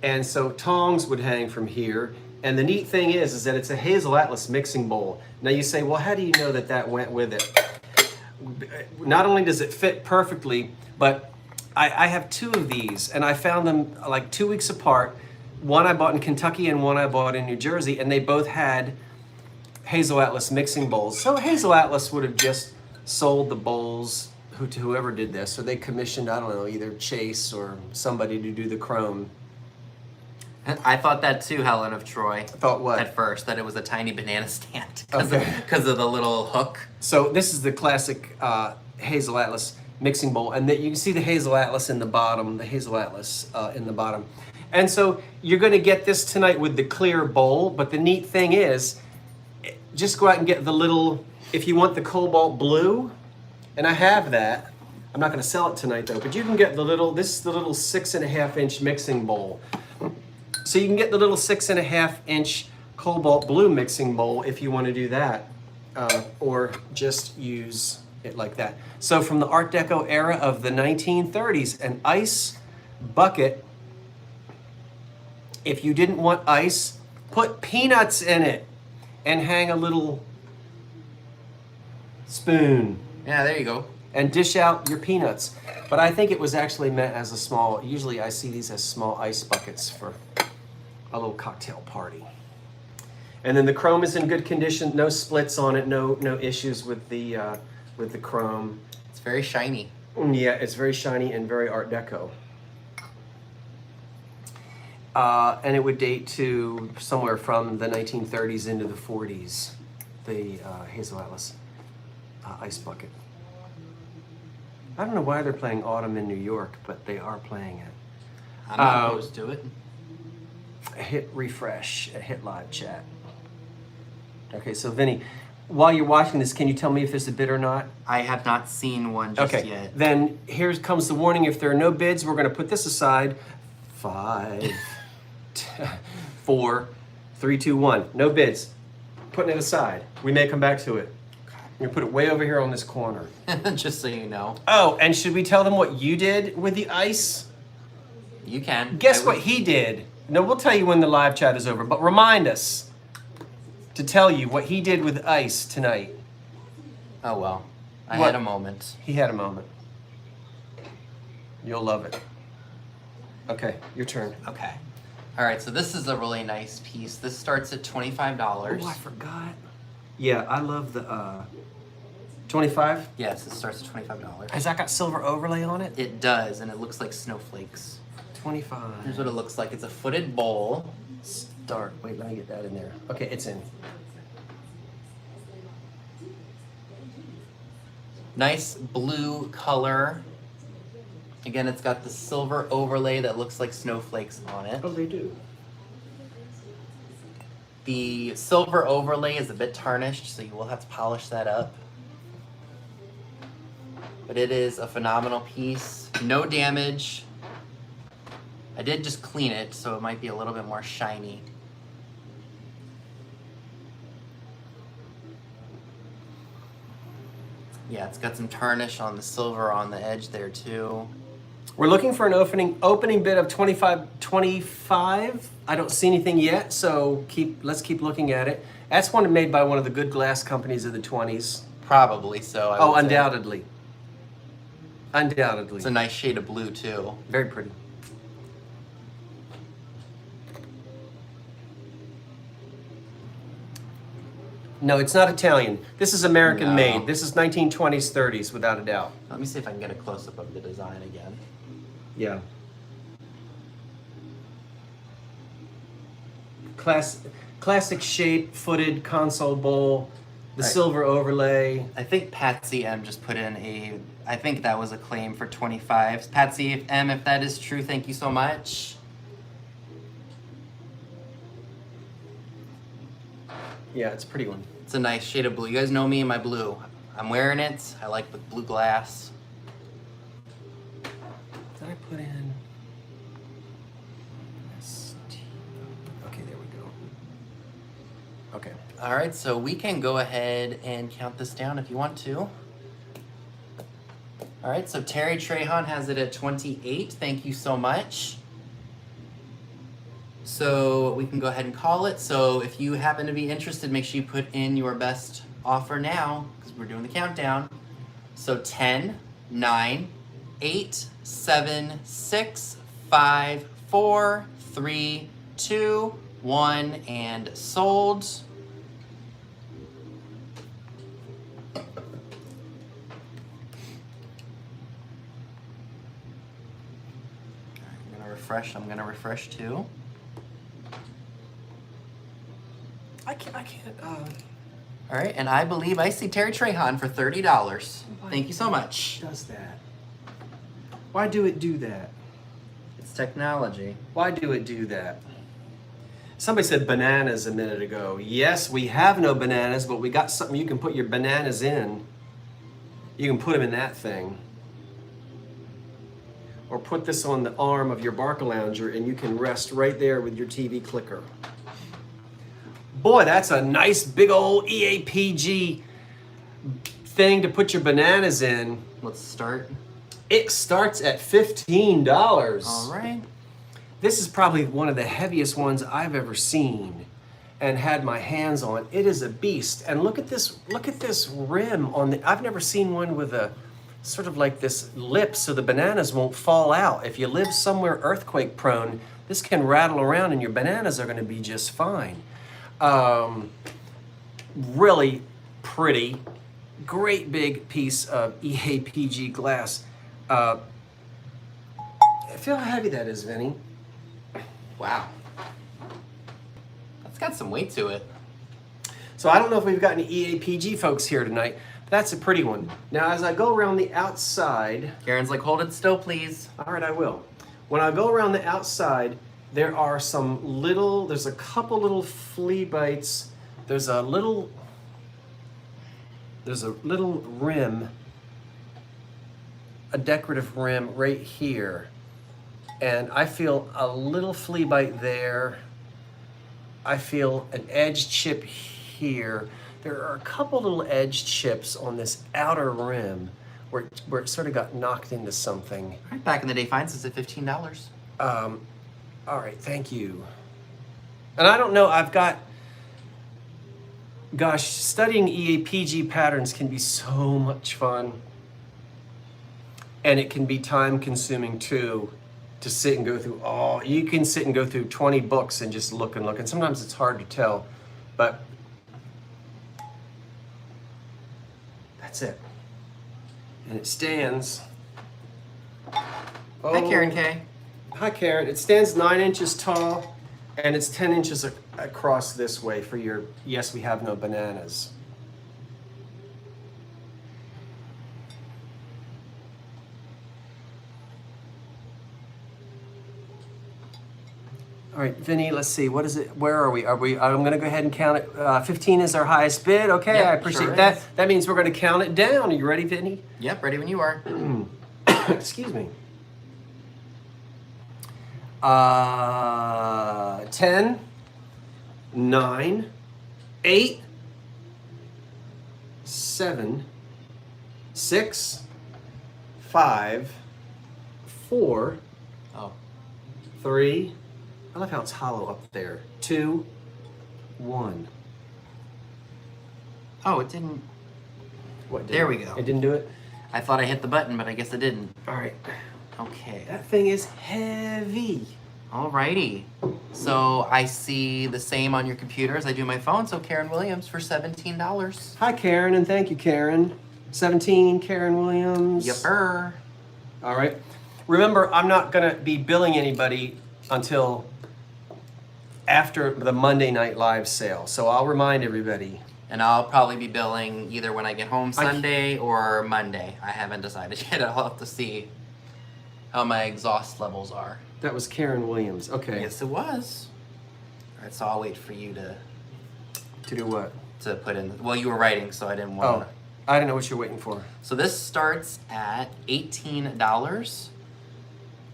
and so tongs would hang from here. And the neat thing is that it's a Hazel Atlas mixing bowl. Now you say, well, how do you know that that went with it? Not only does it fit perfectly, but I have 2 of these, and I found them like 2 weeks apart. One I bought in Kentucky and one I bought in New Jersey, and they both had Hazel Atlas mixing bowls. So Hazel Atlas would have just sold the bowls to whoever did this, or they commissioned, I don't know, either Chase or somebody to do the chrome. I thought that too, Helen of Troy. Thought what? At first, that it was a tiny banana stand Okay. because of the little hook. So this is the classic Hazel Atlas mixing bowl, and that you can see the Hazel Atlas in the bottom, in the bottom. And so you're going to get this tonight with the clear bowl, but the neat thing is, just go out and get the little, if you want the cobalt blue, and I have that. I'm not going to sell it tonight though, but you can get the little, this is the little 6.5-inch mixing bowl. So you can get the little 6.5-inch cobalt blue mixing bowl if you want to do that, or just use it like that. So from the Art Deco era of the 1930s, an ice bucket. If you didn't want ice, put peanuts in it and hang a little spoon Yeah, there you go. and dish out your peanuts. But I think it was actually meant as a small, usually I see these as small ice buckets for a little cocktail party. And then the chrome is in good condition. No splits on it. No issues with the chrome. It's very shiny. Yeah, it's very shiny and very Art Deco. And it would date to somewhere from the 1930s into the 40s. The Hazel Atlas ice bucket. I don't know why they're playing Autumn in New York, but they are playing it. I'm not opposed to it. Hit refresh, hit live chat. Okay, so Vinny, while you're watching this, can you tell me if there's a bid or not? I have not seen one just yet. Then here comes the warning. If there are no bids, we're going to put this aside. 5, 4, 3, 2, 1. No bids. Putting it aside. We may come back to it. I'm going to put it way over here on this corner. Just so you know. Oh, and should we tell them what you did with the ice? You can. Guess what he did? No, we'll tell you when the live chat is over, but remind us to tell you what he did with ice tonight. Oh, well. I had a moment. He had a moment. You'll love it. Okay, your turn. Okay. All right, so this is a really nice piece. This starts at $25. Oh, I forgot. Yeah, I love the 25? Yes, it starts at $25. Has that got silver overlay on it? It does, and it looks like snowflakes. 25. Here's what it looks like. It's a footed bowl. Start. Wait, let me get that in there. Okay, it's in. Nice blue color. Again, it's got the silver overlay that looks like snowflakes on it. Oh, they do. The silver overlay is a bit tarnished, so you will have to polish that up. But it is a phenomenal piece. No damage. I did just clean it, so it might be a little bit more shiny. Yeah, it's got some tarnish on the silver on the edge there too. We're looking for an opening bid of 25. I don't see anything yet, so let's keep looking at it. That's one made by one of the good glass companies of the 20s. Probably so. I would say. Undoubtedly. Undoubtedly. It's a nice shade of blue too. Very pretty. No, it's not Italian. This is American made. This is 1920s, 30s, without a doubt. Let me see if I can get a close-up of the design again. Yeah. Classic shape, footed console bowl, the silver overlay. I think Patsy M just put in I think that was a claim for 25. Patsy M, if that is true, thank you so much. Yeah, it's a pretty one. It's a nice shade of blue. You guys know me and my blue. I'm wearing it. I like the blue glass. Did I put in? Okay, there we go. Okay. All right, so we can go ahead and count this down if you want to. All right, so Terry Trehan has it at 28. Thank you so much. So we can go ahead and call it. So if you happen to be interested, make sure you put in your best offer now because we're doing the countdown. So 10, 9, 8, 7, 6, 5, 4, 3, 2, 1, and sold. I'm gonna refresh. I'm gonna refresh too. I can't. All right, and I believe I see Terry Trehan for $30. Thank you so much. Does that? Why do it do that? It's technology. Why do it do that? Somebody said bananas a minute ago. Yes, we have no bananas, but we got something you can put your bananas in. You can put them in that thing. Or put this on the arm of your Barcalounger and you can rest right there with your TV clicker. Boy, that's a nice big old EAPG thing to put your bananas in. Let's start. It starts at $15. All right. This is probably one of the heaviest ones I've ever seen and had my hands on. It is a beast. And look at this rim on the, I've never seen one with a sort of like this lip so the bananas won't fall out. If you live somewhere earthquake prone, this can rattle around and your bananas are going to be just fine. Really pretty, great big piece of EAPG glass. Feel how heavy that is, Vinny. Wow. That's got some weight to it. So I don't know if we've got any EAPG folks here tonight. But that's a pretty one. Now, as I go around the outside... Karen's like, hold it still, please. All right, I will. When I go around the outside, there's a couple little flea bites. There's a little rim, a decorative rim right here. And I feel a little flea bite there. I feel an edge chip here. There are a couple little edge chips on this outer rim where it sort of got knocked into something. All right, back in the day, fines is at $15. All right, thank you. And I don't know, gosh, studying EAPG patterns can be so much fun. And it can be time consuming too. To sit and go through you can sit and go through 20 books and just look and look, and sometimes it's hard to tell, but that's it. And it stands. Hi, Karen K. Hi, Karen. It stands 9 inches tall, and it's 10 inches across this way for your yes, we have no bananas. All right, Vinny, let's see. What is it? Where are we? I'm going to go ahead and count it. 15 is our highest bid. Okay, Yep, I appreciate sure that. is. That means we're going to count it down. Are you ready, Vinny? Yep, ready when you are. Excuse me. 10, 9, 8, 7, 6, 5, 4, Oh. 3. I love how it's hollow up there. 2, 1. Oh, it didn't. What? There we go. It didn't do it? I thought I hit the button, but I guess I didn't. All right. Okay. That thing is heavy. Alrighty. So I see the same on your computer as I do my phone. So Karen Williams for $17. Hi, Karen, and thank you, Karen. 17, Karen Williams. Yepper. All right. Remember, I'm not going to be billing anybody until after the Monday Night Live sale. So I'll remind everybody. And I'll probably be billing either when I get home Sunday or Monday. I haven't decided yet. I'll have to see how my exhaust levels are. That was Karen Williams. Okay. Yes, it was. All right, so I'll wait for you To do what? to put in. Well, you were writing, so I didn't want Oh, I didn't know what you're waiting for. So this starts at $18.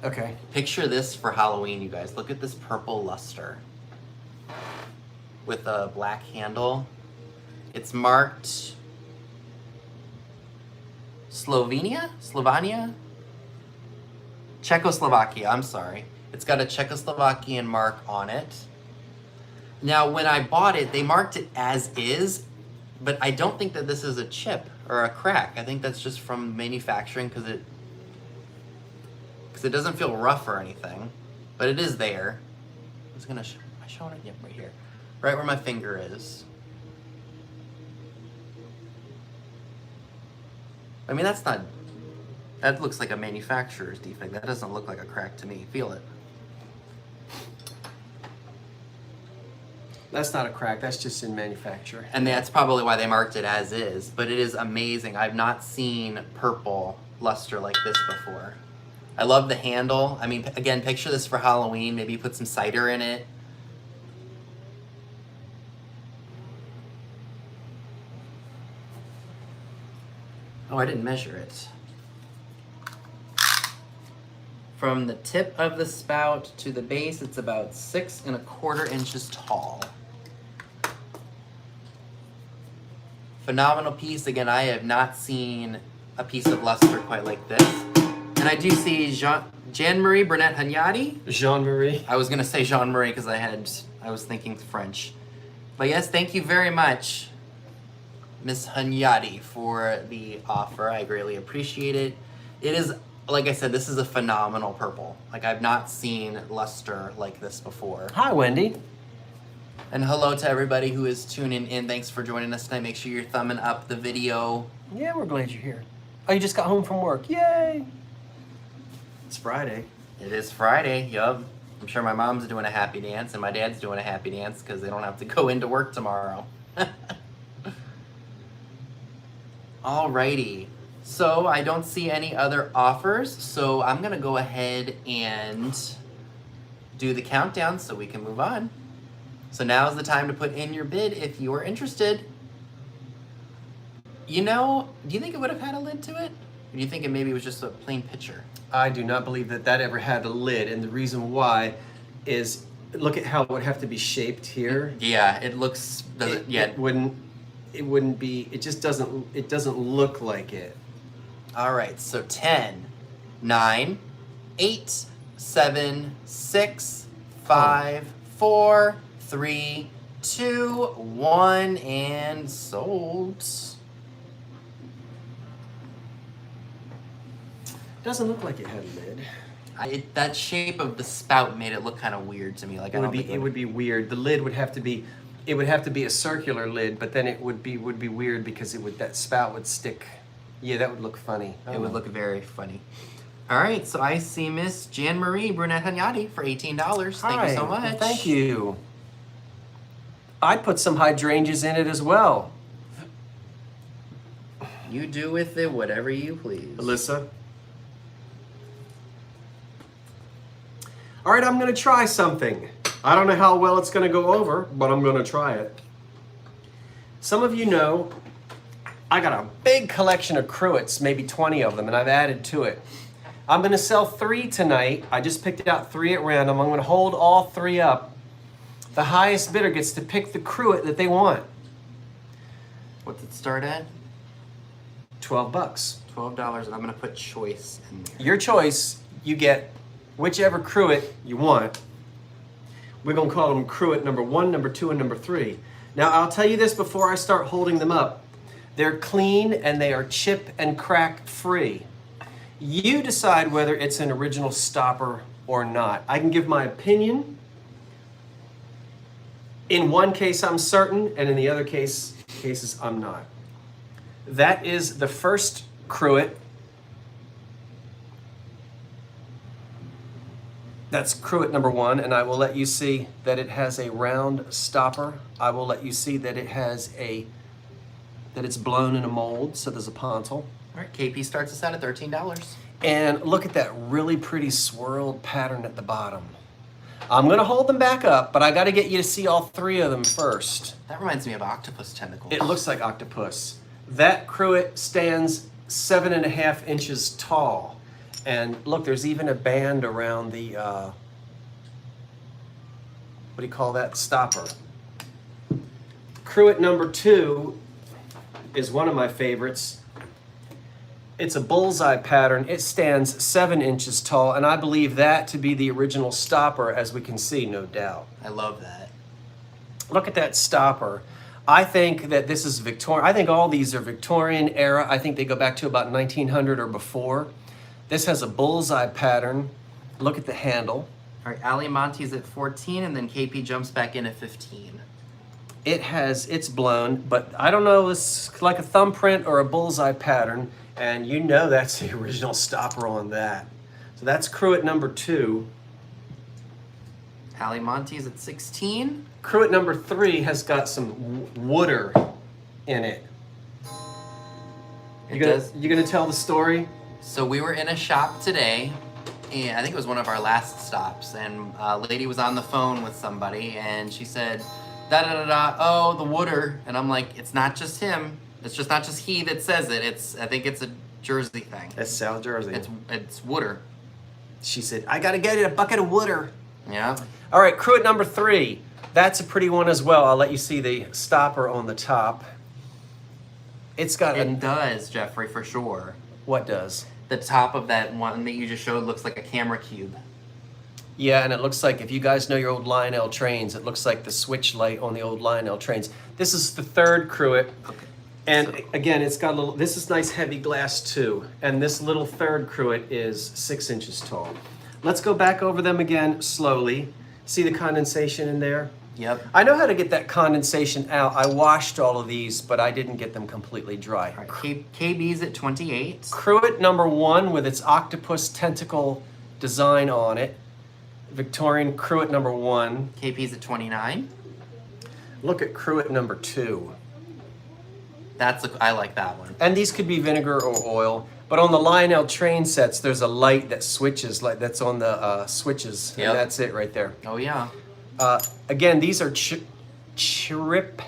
Okay. Picture this for Halloween, you guys. Look at this purple luster with a black handle. It's marked Slovenia? Czechoslovakia, I'm sorry. It's got a Czechoslovakian mark on it. Now, when I bought it, they marked it as is, but I don't think that this is a chip or a crack. I think that's just from manufacturing because it doesn't feel rough or anything, but it is there. I was gonna am I showing it? Yep, right here. Right where my finger is. I mean, that looks like a manufacturer's defect. That doesn't look like a crack to me. Feel it. That's not a crack. That's just in manufacture. And that's probably why they marked it as is, but it is amazing. I've not seen purple luster like this before. I love the handle. I mean, again, picture this for Halloween. Maybe put some cider in it. Oh, I didn't measure it. From the tip of the spout to the base, it's about 6 1/4 inches tall. Phenomenal piece. Again, I have not seen a piece of luster quite like this. And I do see Jean-Marie Burnett Hunyadi. Jean-Marie. I was gonna say Jean-Marie because I was thinking French. But yes, thank you very much, Miss Hunyadi, for the offer. I greatly appreciate it. It is, like I said, this is a phenomenal purple. Like, I've not seen luster like this before. Hi, Wendy. And hello to everybody who is tuning in. Thanks for joining us tonight. Make sure you're thumbing up the video. Yeah, we're glad you're here. Oh, you just got home from work. Yay! It's Friday. It is Friday, yup. I'm sure my mom's doing a happy dance and my dad's doing a happy dance because they don't have to go into work tomorrow. Alrighty. So I don't see any other offers, so I'm gonna go ahead and do the countdown so we can move on. So now's the time to put in your bid if you are interested. You know, do you think it would have had a lid to it? Or do you think it maybe was just a plain pitcher? I do not believe that that ever had a lid, and the reason why is look at how it would have to be shaped here. Yeah, it looks. It wouldn't be. It just doesn't. It doesn't look like it. All right, so 10, 9, 8, 7, 6, 5, 4, 3, 2, 1, and sold. Doesn't look like it had a lid. That shape of the spout made it look kind of weird to me. Like It would be weird. The lid would have to be. It would have to be a circular lid, but then it would be weird because that spout would stick. Yeah, that would look funny. It would look very funny. All right, so I see Miss Jan Marie Brunette Hanyadi for $18. Thank you so much. Well, thank you. I'd put some hydrangeas in it as well. You do with it whatever you please. Alyssa. All right, I'm going to try something. I don't know how well it's going to go over, but I'm going to try it. Some of you know I got a big collection of Cruets, maybe 20 of them, and I've added to it. I'm going to sell 3 tonight. I just picked out 3 at random. I'm going to hold all 3 up. The highest bidder gets to pick the Cruet that they want. What's it start at? $12. $12, and I'm going to put choice in there. Your choice, you get whichever Cruet you want. We're going to call them Cruet number 1, number 2, and number 3. Now, I'll tell you this before I start holding them up. They're clean and they are chip and crack free. You decide whether it's an original stopper or not. I can give my opinion. In one case, I'm certain, and in the other cases, I'm not. That is the first Cruet. That's Cruet number 1, and I will let you see that it has a round stopper. I will let you see that it has that it's blown in a mold, so there's a pontil. All right, KP starts us out at $13. And look at that really pretty swirled pattern at the bottom. I'm gonna hold them back up, but I gotta get you to see all 3 of them first. That reminds me of octopus tentacles. It looks like octopus. That Cruet stands 7.5 inches tall. And look, there's even a band around the, what do you call that, stopper. Cruet number 2 is one of my favorites. It's a bullseye pattern. It stands 7 inches tall, and I believe that to be the original stopper, as we can see, no doubt. I love that. Look at that stopper. I think that this is Victorian. I think all these are Victorian era. I think they go back to about 1900 or before. This has a bullseye pattern. Look at the handle. All right, Ali Monte's at 14, and then KP jumps back in at 15. It's blown, but I don't know, it's like a thumbprint or a bullseye pattern, and you know that's the original stopper on that. So that's Cruet number 2. Ali Monte's at 16. Cruet number 3 has got some wooder in it. You gonna tell the story? So we were in a shop today, and I think it was one of our last stops, and a lady was on the phone with somebody, and she said, da-da-da-da, oh, the wooder. And I'm like, it's not just him. It's just not just he that says it. I think it's a Jersey thing. It's South Jersey. It's wooder. She said, I gotta get it, a bucket of wooder. Yeah. All right, Cruet number 3. That's a pretty one as well. I'll let you see the stopper on the top. It does, Jeffrey, for sure. What does? The top of that one that you just showed looks like a camera cube. Yeah, and it looks like, if you guys know your old Lionel trains, it looks like the switch light on the old Lionel trains. This is the 3rd Cruet. Okay. And again, it's got a little, this is nice heavy glass too. And this little 3rd Cruet is 6 inches tall. Let's go back over them again slowly. See the condensation in there? Yep. I know how to get that condensation out. I washed all of these, but I didn't get them completely dry. All right, KB's at 28. Cruet number 1 with its octopus tentacle design on it. Victorian Cruet number 1. KP's at 29. Look at Cruet number 2. I like that one. And these could be vinegar or oil. But on the Lionel train sets, there's a light that switches, like that's on the switches. Yep. And that's it right there. Oh yeah. Again, these are chip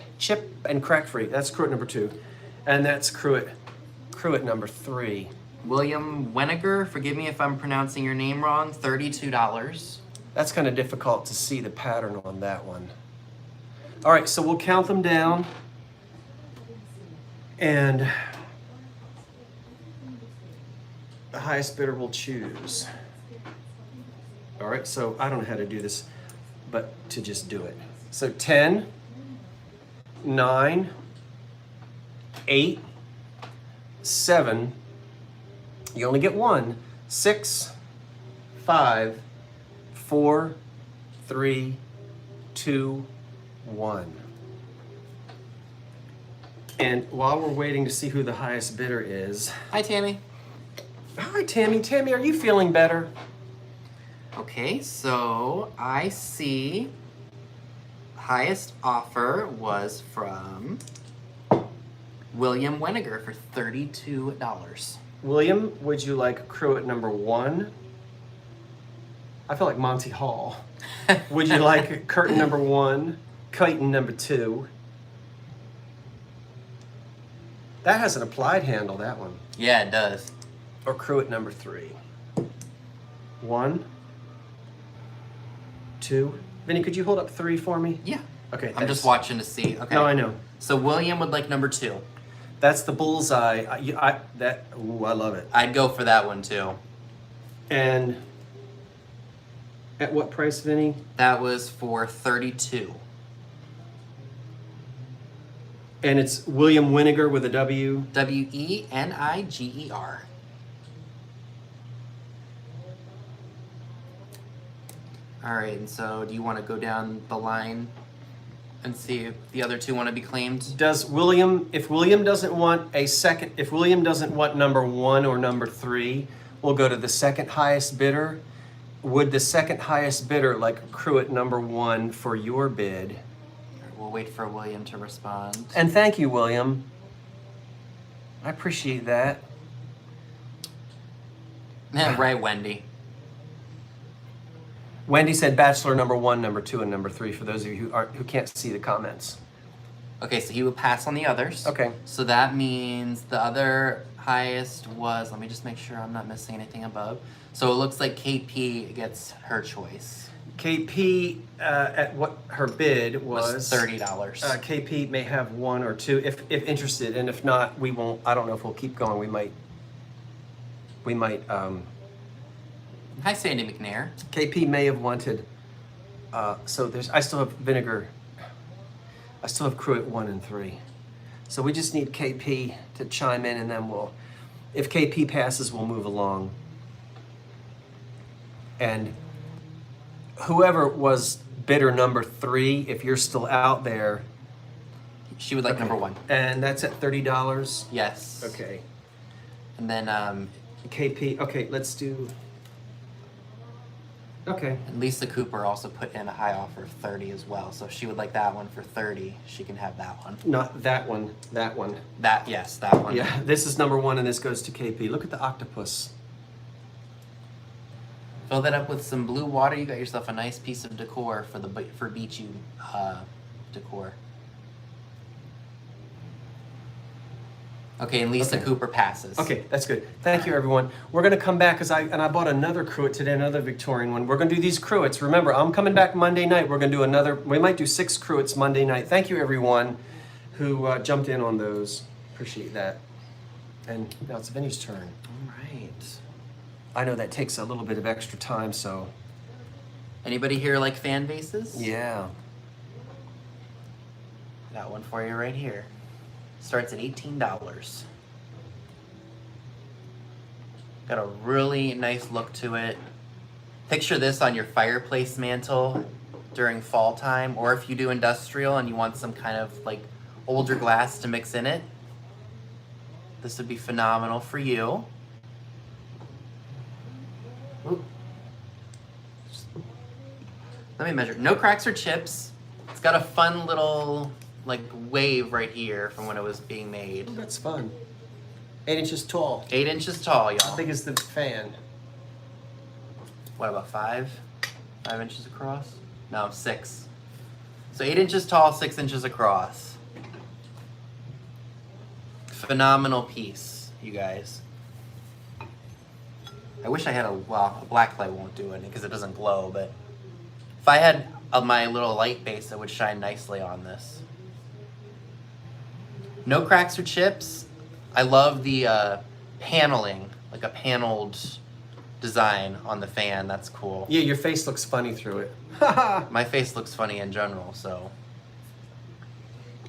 and crack free. That's Cruet number 2. And that's Cruet number 3. William Weniger, forgive me if I'm pronouncing your name wrong, $32. That's kind of difficult to see the pattern on that one. All right, so we'll count them down. And the highest bidder will choose. All right, so I don't know how to do this, but to just do it. So 10, 9, 8, 7, you only get 1, 6, 5, 4, 3, 2, 1. And while we're waiting to see who the highest bidder is. Hi, Tammy. Hi, Tammy. Tammy, are you feeling better? Okay, so I see highest offer was from William Weniger for $32. William, would you like Cruet number 1? I feel like Monty Hall. Would you like curtain number 1, chitin number 2? That has an applied handle, that one. Yeah, it does. Or Cruet number 3. 1, 2. Vinny, could you hold up 3 for me? Yeah. Okay, I'm thanks. just watching to see. Okay. No, I know. So William would like number 2. That's the bullseye. I love it. I'd go for that one too. And at what price, Vinny? That was for $32. And it's William Weniger with a W. Weniger. All right, and so do you want to go down the line and see if the other 2 want to be claimed? Does William, if William doesn't want if William doesn't want number 1 or number 3, we'll go to the second highest bidder. Would the second highest bidder like Cruet number 1 for your bid? We'll wait for William to respond. And thank you, William. I appreciate that. Right, Wendy. Wendy said bachelor number 1, number 2, and number 3 for those of you who can't see the comments. Okay, so he would pass on the others. Okay. So that means the other highest was, let me just make sure I'm not missing anything above. So it looks like KP gets her choice. KP, at what her bid was $30. KP may have 1 or 2 if interested, and if not, we won't. I don't know if we'll keep going. We might. Hi, Sandy McNair. KP may have wanted. So I still have vinegar. I still have Cruet 1 and 3. So we just need KP to chime in, and then if KP passes, we'll move along. And whoever was bidder number 3, if you're still out there. She would like number 1. And that's at $30? Yes. Okay. And then KP, okay, let's do. Okay. and Lisa Cooper also put in a high offer of 30 as well. So if she would like that one for 30, she can have that one. Not that one, that one. Yes, that one. Yeah, this is number 1 and this goes to KP. Look at the octopus. Fill that up with some blue water. You got yourself a nice piece of decor for beachy decor. Okay, and Lisa Okay. Cooper passes. Okay, that's good. Thank you, everyone. We're going to come back because I bought another Cruet today, another Victorian one. We're going to do these Cruets. Remember, I'm coming back Monday night. We're going to do we might do 6 Cruets Monday night. Thank you, everyone who jumped in on those. Appreciate that. And now it's Vinny's turn. All right. I know that takes a little bit of extra time, so. Anybody here like fan vases? Yeah. Got one for you right here. Starts at $18. Got a really nice look to it. Picture this on your fireplace mantle during fall time, or if you do industrial and you want some kind of like older glass to mix in it, this would be phenomenal for you. Ooh. Let me measure. No cracks or chips. It's got a fun little like wave right here from when it was being made. Oh, that's fun. 8 inches tall. 8 inches tall, y'all. How big is the fan? What, about 5? 5 inches across? No, 6. So 8 inches tall, 6 inches across. Phenomenal piece, you guys. I wish I had a black light won't do it because it doesn't glow, but if I had my little light base, it would shine nicely on this. No cracks or chips. I love the paneling, like a paneled design on the fan. That's cool. Yeah, your face looks funny through it. My face looks funny in general, so.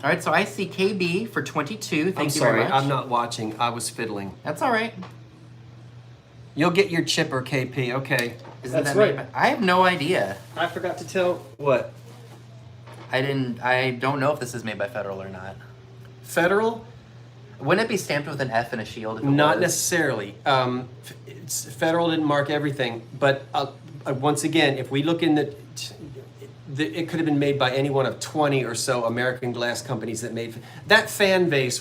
All right, so I see KB for 22. Thank you very much. I'm not watching. I was fiddling. That's all right. You'll get your chipper, KP. Okay. Isn't that right? I have no idea. I forgot to tell what. I don't know if this is made by Federal or not. Federal? Wouldn't it be stamped with an F and a shield? If it Not was? necessarily. Federal didn't mark everything, but once again, if we look in it could have been made by any one of 20 or so American glass companies that made that fan vase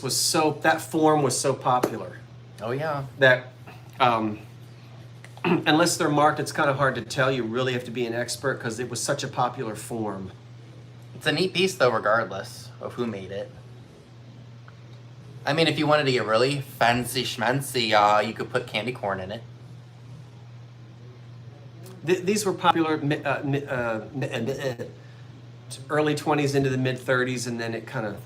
that form was so popular. Oh yeah. That unless they're marked, it's kind of hard to tell. You really have to be an expert because it was such a popular form. It's a neat piece though, regardless of who made it. I mean, if you wanted to get really fancy schmancy, you could put candy corn in it. These were popular early 20s into the mid 30s, and then it kind of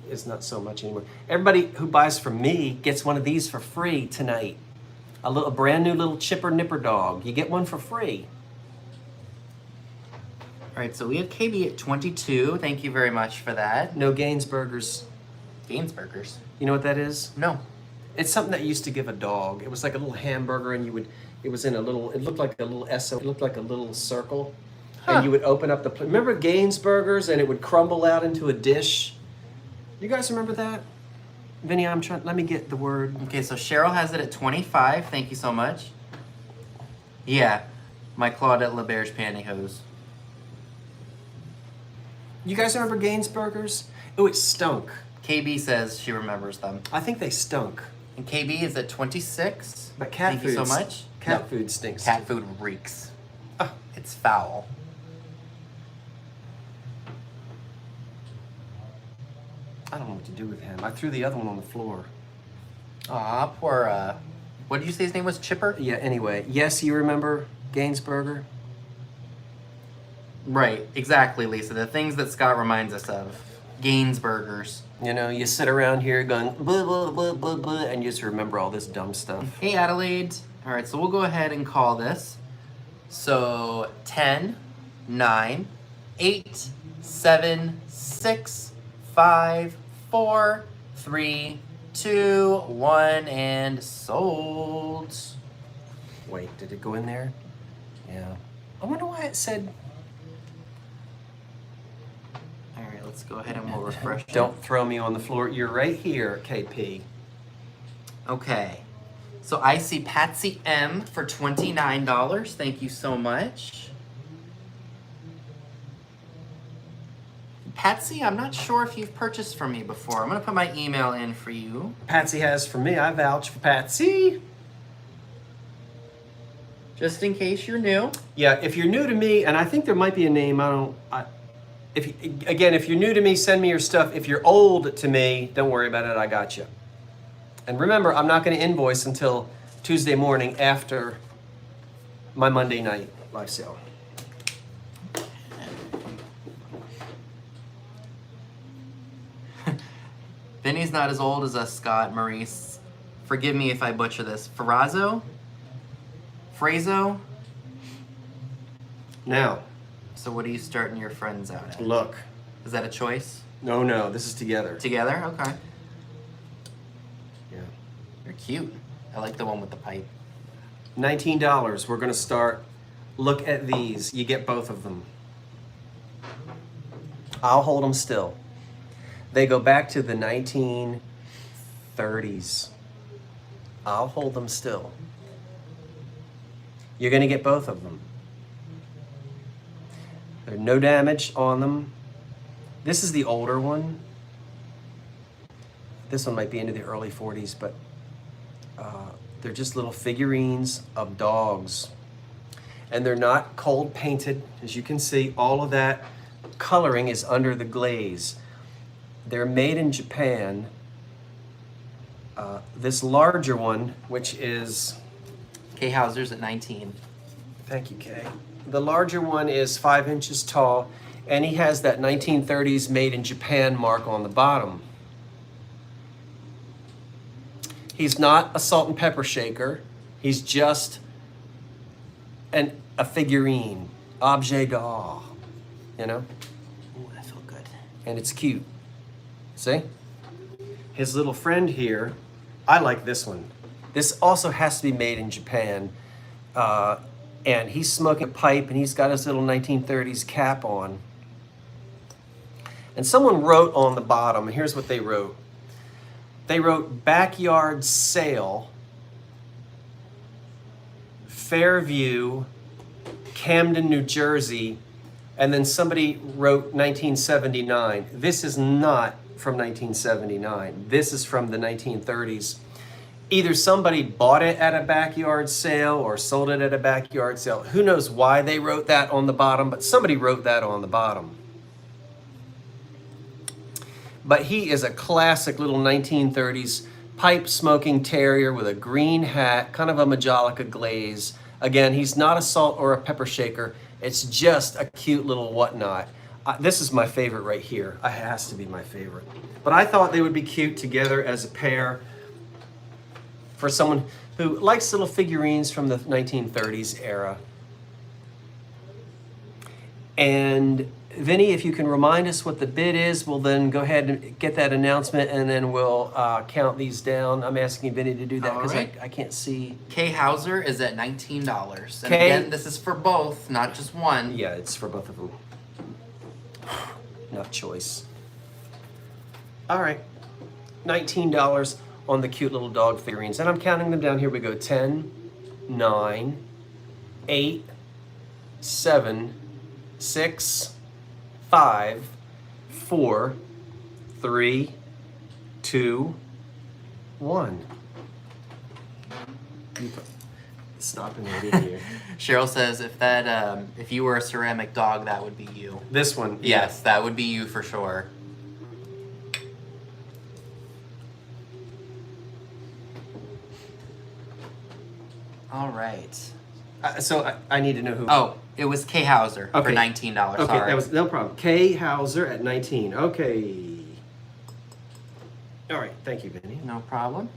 is not so much anymore. Everybody who buys from me gets one of these for free tonight. A brand new little chipper nipper dog. You get one for free. All right, so we have KB at 22. Thank you very much for that. No Gainsburgers. Gainsburgers. You know what that is? No. It's something that you used to give a dog. It was like a little hamburger, and it was in a little, it looked like a little it looked like a little circle. Huh. And you would open up remember Gainsburgers, and it would crumble out into a dish? You guys remember that? Vinny, let me get the word. Okay, so Cheryl has it at 25. Thank you so much. Yeah, my Claudette LeBerge pantyhose. You guys remember Gainsburgers? Oh, it stunk. KB says she remembers them. I think they stunk. And KB is at 26. But cat Thank food. you so much. Cat food stinks. Cat food reeks. It's foul. I don't know what to do with him. I threw the other one on the floor. Aw, poor, what did you say his name was? Chipper? Yeah, anyway. Yes, you remember Gainsburger? Right, exactly, Lisa. The things that Scott reminds us of. Gainsburgers. You know, you sit around here going, blah, blah, blah, blah, blah, and you just remember all this dumb stuff. Hey, Adelaide. All right, so we'll go ahead and call this. So 10, 9, 8, 7, 6, 5, 4, 3, 2, 1, and sold. Wait, did it go in there? Yeah. I wonder why it said... All right, let's go ahead and we'll refresh it. Don't throw me on the floor. You're right here, KP. Okay. So I see Patsy M for $29. Thank you so much. Patsy, I'm not sure if you've purchased from me before. I'm going to put my email in for you. Patsy has for me. I vouch for Patsy. Just in case you're new. Yeah, if you're new to me, and I think there might be a name, if you're new to me, send me your stuff. If you're old to me, don't worry about it, I got you. And remember, I'm not going to invoice until Tuesday morning after my Monday night live sale. Vinny's not as old as us, Scott, Maurice. Forgive me if I butcher this. Frazo? Now. So what are you starting your friends out at? Look. Is that a choice? No, this is together. Together? Okay. Yeah. You're cute. I like the one with the pipe. $19. We're going to start. Look at these. You get both of them. I'll hold them still. They go back to the 1930s. I'll hold them still. You're going to get both of them. There's no damage on them. This is the older one. This one might be into the early 40s, but they're just little figurines of dogs. And they're not cold painted. As you can see, all of that coloring is under the glaze. They're made in Japan. This larger one, which is... Kay Hauser's at 19. Thank you, Kay. The larger one is 5 inches tall, and he has that 1930s made in Japan mark on the bottom. He's not a salt and pepper shaker. He's just a figurine, objet d'art, you know? Ooh, that felt good. And it's cute. See? His little friend here, I like this one. This also has to be made in Japan. And he's smoking a pipe, and he's got his little 1930s cap on. And someone wrote on the bottom, and here's what they wrote. They wrote backyard sale, Fairview, Camden, New Jersey, and then somebody wrote 1979. This is not from 1979. This is from the 1930s. Either somebody bought it at a backyard sale or sold it at a backyard sale. Who knows why they wrote that on the bottom, but somebody wrote that on the bottom. But he is a classic little 1930s pipe smoking terrier with a green hat, kind of a Majolica glaze. Again, he's not a salt or a pepper shaker. It's just a cute little whatnot. This is my favorite right here. It has to be my favorite. But I thought they would be cute together as a pair for someone who likes little figurines from the 1930s era. And Vinny, if you can remind us what the bid is, we'll then go ahead and get that announcement, and then we'll count these down. I'm asking Vinny to do that because I can't see. Kay Hauser is at $19. And Kay, again, this is for both, not just one. Yeah, it's for both of them. Not choice. All right, $19 on the cute little dog figurines. And I'm counting them down. Here we go. 10, 9, 8, 7, 6, 5, 4, 3, 2, 1. Stop and wait here. Cheryl says if you were a ceramic dog, that would be you. This one. Yes, that would be you for sure. All right. So I need to know who. Oh, it was Kay Hauser for $19. Okay, Sorry. that was no problem. Kay Hauser at 19. Okay. All right. Thank you, Vinny. No problem.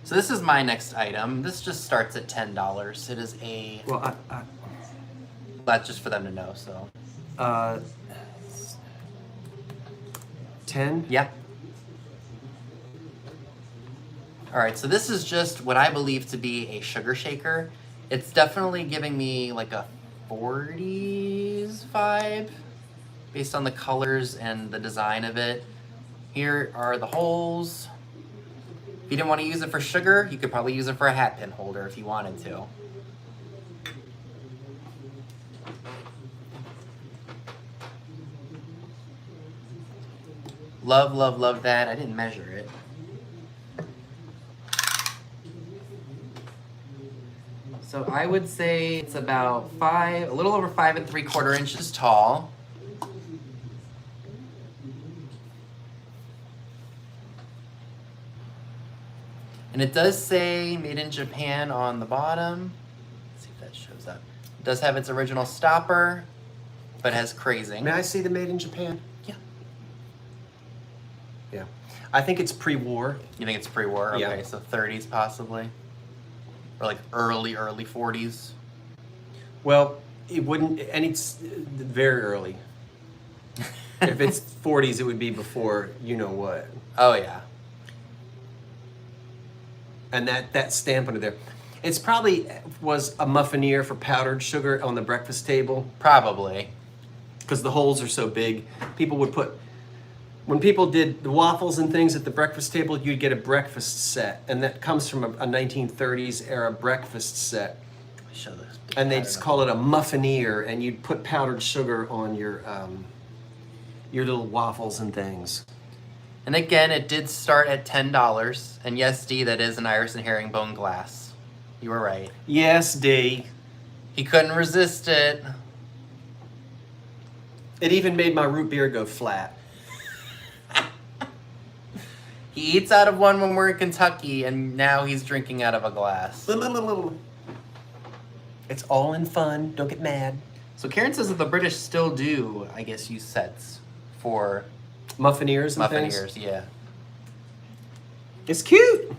So this is my next item. This just starts at $10. It is a. Well, That's just for them to know. So. 10. Yeah. All right, so this is just what I believe to be a sugar shaker. It's definitely giving me like a 40s vibe based on the colors and the design of it. Here are the holes. If you didn't want to use it for sugar, you could probably use it for a hat pin holder if you wanted to. Love, love, love that. I didn't measure it. So I would say it's about a little over 5 3/4 inches tall. And it does say made in Japan on the bottom. Let's see if that shows up. It does have its original stopper, but has crazing. May I see the made in Japan? Yeah. Yeah. I think it's pre-war. You think it's pre-war? Okay, Yeah. so 30s possibly. Or like early 40s. Well, it wouldn't, and it's very early. If it's 40s, it would be before you know what. Oh yeah. And that stamp under there. It's probably was a Muffaneer for powdered sugar on the breakfast table. Probably. because the holes are so big. People would put, when people did the waffles and things at the breakfast table, you'd get a breakfast set, and that comes from a 1930s era breakfast set. Show this. And they just call it a Muffaneer, and you'd put powdered sugar on your little waffles and things. And again, it did start at $10. And yes, D, that is an iris and herringbone glass. You were right. Yes, D. He couldn't resist it. It even made my root beer go flat. He eats out of one when we're in Kentucky, and now he's drinking out of a glass. It's all in fun. Don't get mad. So Karen says that the British still do, I guess, use sets for Muffaneers and things? Muffaneers, yeah. It's cute.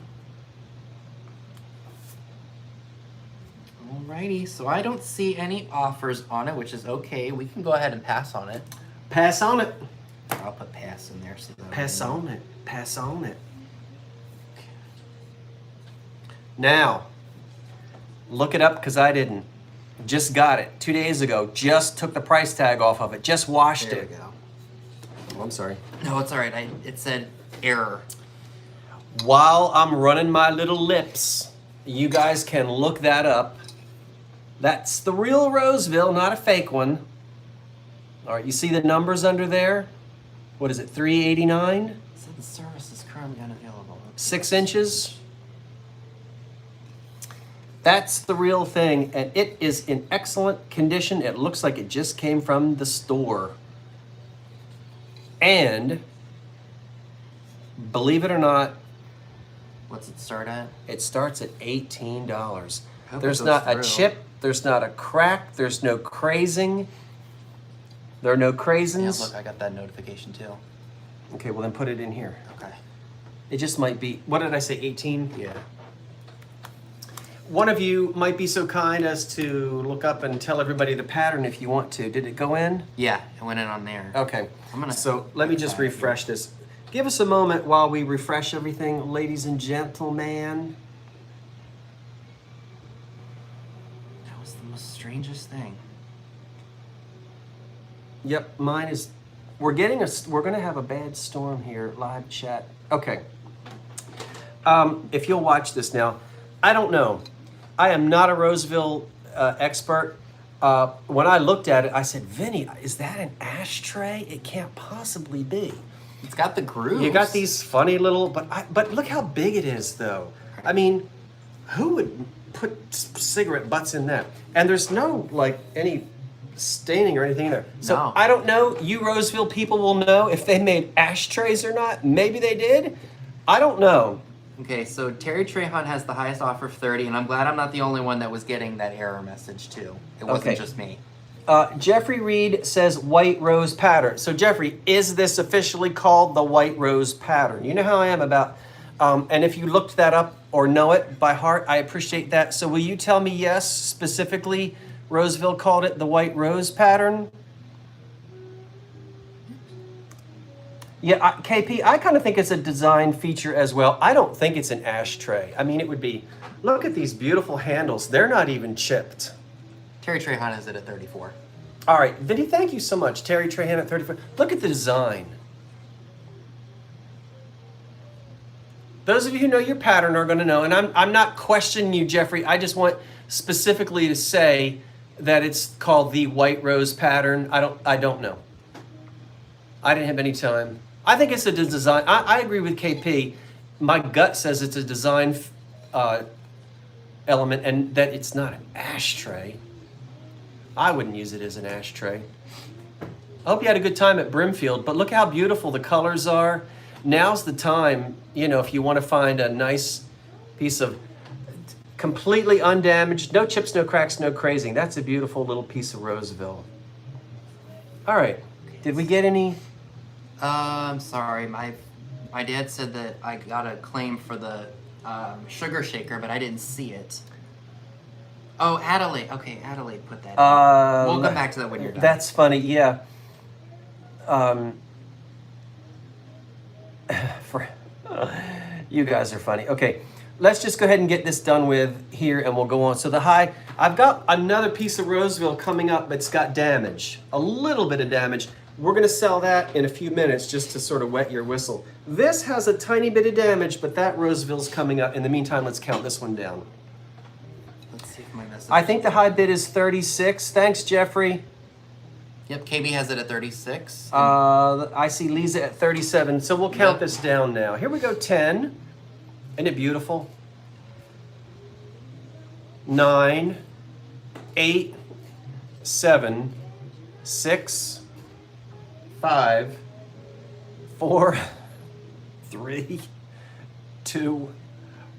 Alrighty, so I don't see any offers on it, which is okay. We can go ahead and pass on it. Pass on it. I'll put pass in there. So that Pass on it. Pass on it. Now, look it up because I didn't. Just got it 2 days ago. Just took the price tag off of it. Just washed There it. we go. Oh, I'm sorry. No, it's alright. It said error. While I'm running my little lips, you guys can look that up. That's the real Roseville, not a fake one. All right, you see the numbers under there? What is it, 389? It said the service is currently unavailable. 6 inches. That's the real thing, and it is in excellent condition. It looks like it just came from the store. And, believe it or not, What's it start at? it starts at $18. Hope There's it not goes a through. chip, there's not a crack, there's no crazing. There are no Yeah, crazins. look, I got that notification too. Okay, well then put it in here. Okay. It just might be, what did I say, 18? Yeah. One of you might be so kind as to look up and tell everybody the pattern if you want to. Did it go in? Yeah, it went in on there. Okay. I'm So let me just refresh this. Give us a moment while we refresh everything, ladies and gentlemen. That was the most strangest thing. Yep, mine is. We're gonna have a bad storm here. Live chat. Okay. If you'll watch this now, I don't know. I am not a Roseville expert. When I looked at it, I said, Vinny, is that an ashtray? It can't possibly be. It's got the grooves. You got these funny little, but look how big it is, though. I mean, who would put cigarette butts in that? And there's no like any staining or anything in there. So No. I don't know. You Roseville people will know if they made ashtrays or not. Maybe they did. I don't know. Okay, so Terry Trehan has the highest offer of 30, and I'm glad I'm not the only one that was getting that error message too. It wasn't Okay. just me. Jeffrey Reed says white rose pattern. So Jeffrey, is this officially called the white rose pattern? You know how I am about, and if you looked that up or know it by heart, I appreciate that. So will you tell me yes, specifically Roseville called it the white rose pattern? Yeah, KP, I kind of think it's a design feature as well. I don't think it's an ashtray. I mean, it would be, look at these beautiful handles. They're not even chipped. Terry Trehan is it at 34. All right, Vinny, thank you so much. Terry Trehan at 34. Look at the design. Those of you who know your pattern are going to know, and I'm not questioning you, Jeffrey. I just want specifically to say that it's called the white rose pattern. I don't know. I didn't have any time. I think it's a design. I agree with KP. My gut says it's a design element, and that it's not an ashtray. I wouldn't use it as an ashtray. I hope you had a good time at Brimfield, but look how beautiful the colors are. Now's the time, you know, if you want to find a nice piece of completely undamaged, no chips, no cracks, no crazing. That's a beautiful little piece of Roseville. All right, did we get any? I'm sorry, my dad said that I got a claim for the sugar shaker, but I didn't see it. Oh, Adelaide. Okay, Adelaide put that in. We'll come back to that when you're done. That's funny, yeah. You guys are funny. Okay, let's just go ahead and get this done with here and we'll go on. So the high, I've got another piece of Roseville coming up that's got damage, a little bit of damage. We're gonna sell that in a few minutes just to sort of wet your whistle. This has a tiny bit of damage, but that Roseville's coming up. In the meantime, let's count this one down. Let's see if my message. I think the high bid is 36. Thanks, Jeffrey. Yep, KB has it at 36. I see Lisa at 37, so we'll count this down now. Here we go, 10. Isn't it beautiful? 9, 8, 7, 6, 5, 4, 3, 2,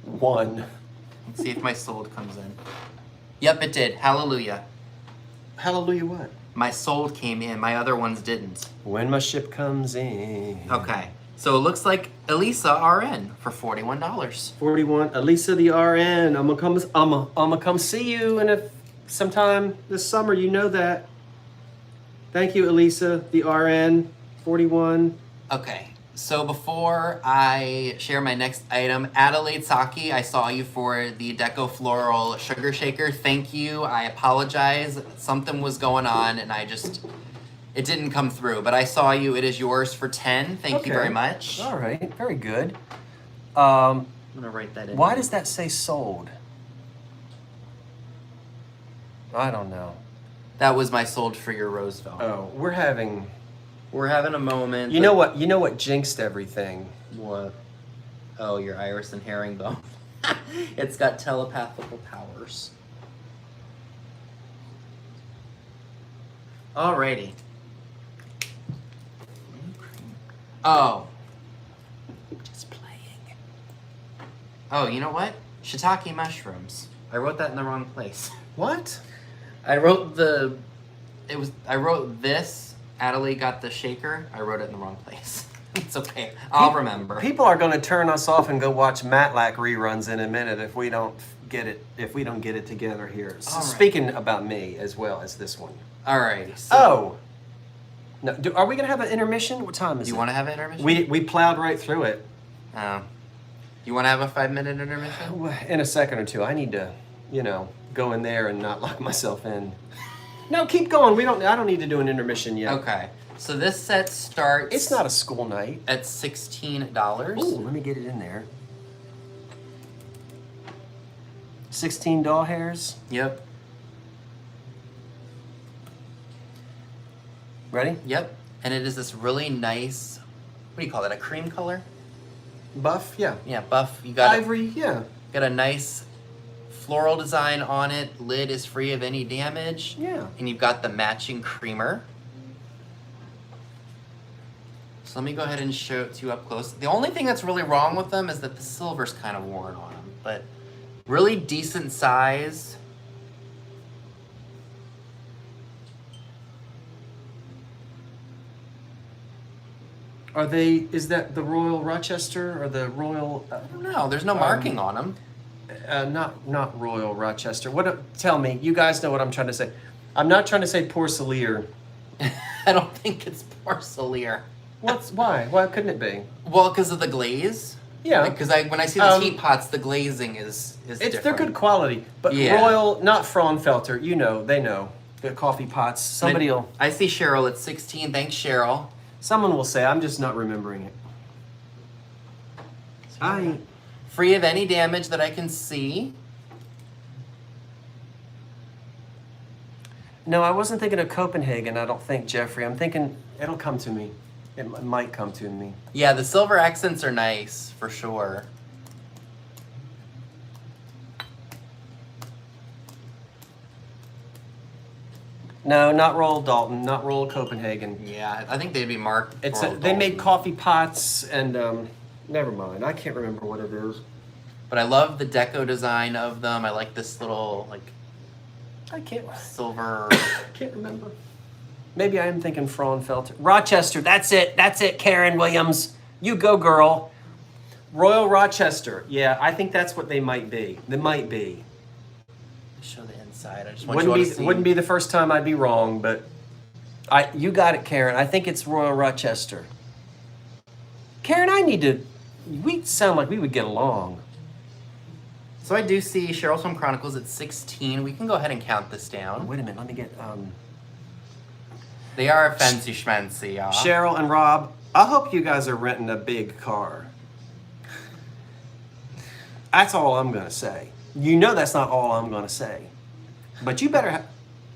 1. Let's see if my sold comes in. Yep, it did. Hallelujah. Hallelujah what? My sold came in. My other ones didn't. When my ship comes in. Okay. So it looks like Elisa RN for $41. 41. Elisa the RN. I'm gonna come see you in sometime this summer. You know that. Thank you, Elisa the RN. 41. Okay. So before I share my next item, Adelaide Saki, I saw you for the Deco Floral Sugar Shaker. Thank you. I apologize. Something was going on and it didn't come through. But I saw you. It is yours for 10. Thank you very much. All right. Very good. I'm going to write that in. Why does that say sold? I don't know. That was my sold for your Roseville. Oh, we're having a moment. You know what jinxed everything? What? Oh, your iris and herringbone. It's got telepathical powers. Alrighty. Oh. Just playing. Oh, you know what? Shiitake mushrooms. I wrote that in the wrong place. What? I wrote this. Adelaide got the shaker. I wrote it in the wrong place. It's okay. I'll remember. People are going to turn us off and go watch Matlack reruns in a minute if we don't get it together here. So All right. Speaking about me as well as this one. Alrighty. So Oh. No, are we going to have an intermission? What time is it? you want to have an intermission? We plowed right through it. You want to have a 5-minute intermission? In a second or two. I need to, go in there and not lock myself in. No, keep going. I don't need to do an intermission yet. Okay. So this set starts. It's not a school night. At $16. Ooh, let me get it in there. 16 doll hairs. Yep. Ready? Yep. And it is this really nice. What do you call it? A cream color? Buff, yeah. Yeah, buff. You got Ivory, yeah. Got a nice floral design on it. Lid is free of any damage. Yeah. And you've got the matching creamer. So let me go ahead and show it to you up close. The only thing that's really wrong with them is that the silver's kind of worn on them, but really decent size. Is that the Royal Rochester or the Royal? I don't know. There's no marking on them. Not Royal Rochester. Tell me. You guys know what I'm trying to say. I'm not trying to say porcelain. I don't think it's porcelain. Why? Why couldn't it be? Well, because of the glaze. Yeah. Because when I see the teapots, the glazing is different. They're good quality, but Yeah. Royal, not Fraunfelter. They know the coffee pots. I see Cheryl at 16. Thanks, Cheryl. Someone will say, I'm just not remembering it. Free of any damage that I can see. No, I wasn't thinking of Copenhagen, I don't think, Jeffrey. I'm thinking it'll come to me. It might come to me. Yeah, the silver accents are nice, for sure. No, not Royal Dalton, not Royal Copenhagen. Yeah, I think they'd be marked. They made coffee pots and never mind. I can't remember what it is. But I love the deco design of them. I like this little I can't silver. can't remember. Maybe I am thinking Fraunfelter. Rochester, that's it, Karen Williams. You go, girl. Royal Rochester. Yeah, I think that's what they might be. They might be. Show the inside. I just want you all to see. Wouldn't be the first time I'd be wrong, but you got it, Karen. I think it's Royal Rochester. Karen, we sound like we would get along. So I do see Cheryl's Home Chronicles at 16. We can go ahead and count this down. Wait a minute, let me get They are fancy schmancy, y'all. Cheryl and Rob, I hope you guys are renting a big car. That's all I'm gonna say. You know that's not all I'm gonna say. But you better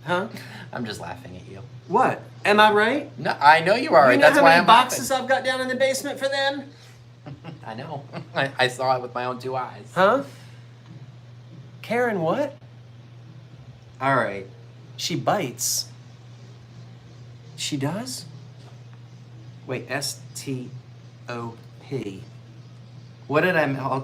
huh? I'm just laughing at you. What? Am I right? No, I know you are right. You know That's how why many I'm boxes laughing. I've got down in the basement for them? I know. I saw it with my own 2 eyes. Huh? Karen, what? All right. She bites. She does? Wait, STOP. What did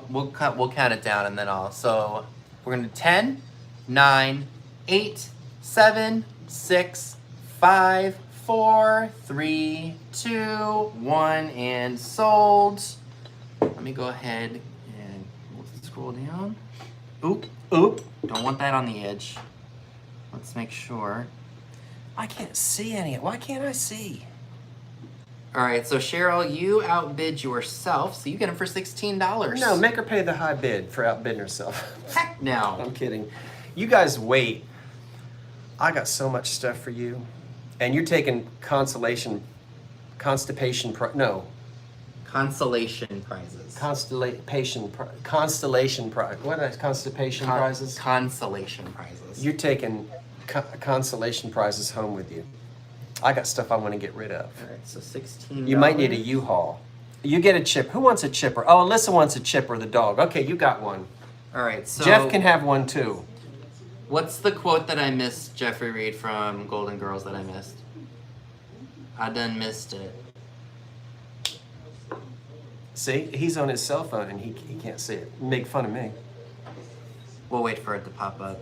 we'll count it down and then So we're gonna 10, 9, 8, 7, 6, 5, 4, 3, 2, 1, and sold. Let me go ahead and scroll down. Oop. Don't want that on the edge. Let's make sure. I can't see any. Why can't I see? All right, so Cheryl, you outbid yourself, so you get them for $16. No, make her pay the high bid for outbidding herself. Heck no. I'm kidding. You guys wait. I got so much stuff for you. And you're taking constipation Constellation prizes. Consolation prizes. You're taking consolation prizes home with you. I got stuff I want to get rid of. All right, so $16. You might need a U-Haul. You get a chip. Who wants a chipper? Oh, Alyssa wants a chipper, the dog. Okay, you got one. All right, so Jeff can have one too. What's the quote that I missed, Jeffrey Reed from Golden Girls that I missed? I done missed it. See, he's on his cell phone and he can't see it. Make fun of me. We'll wait for it to pop up.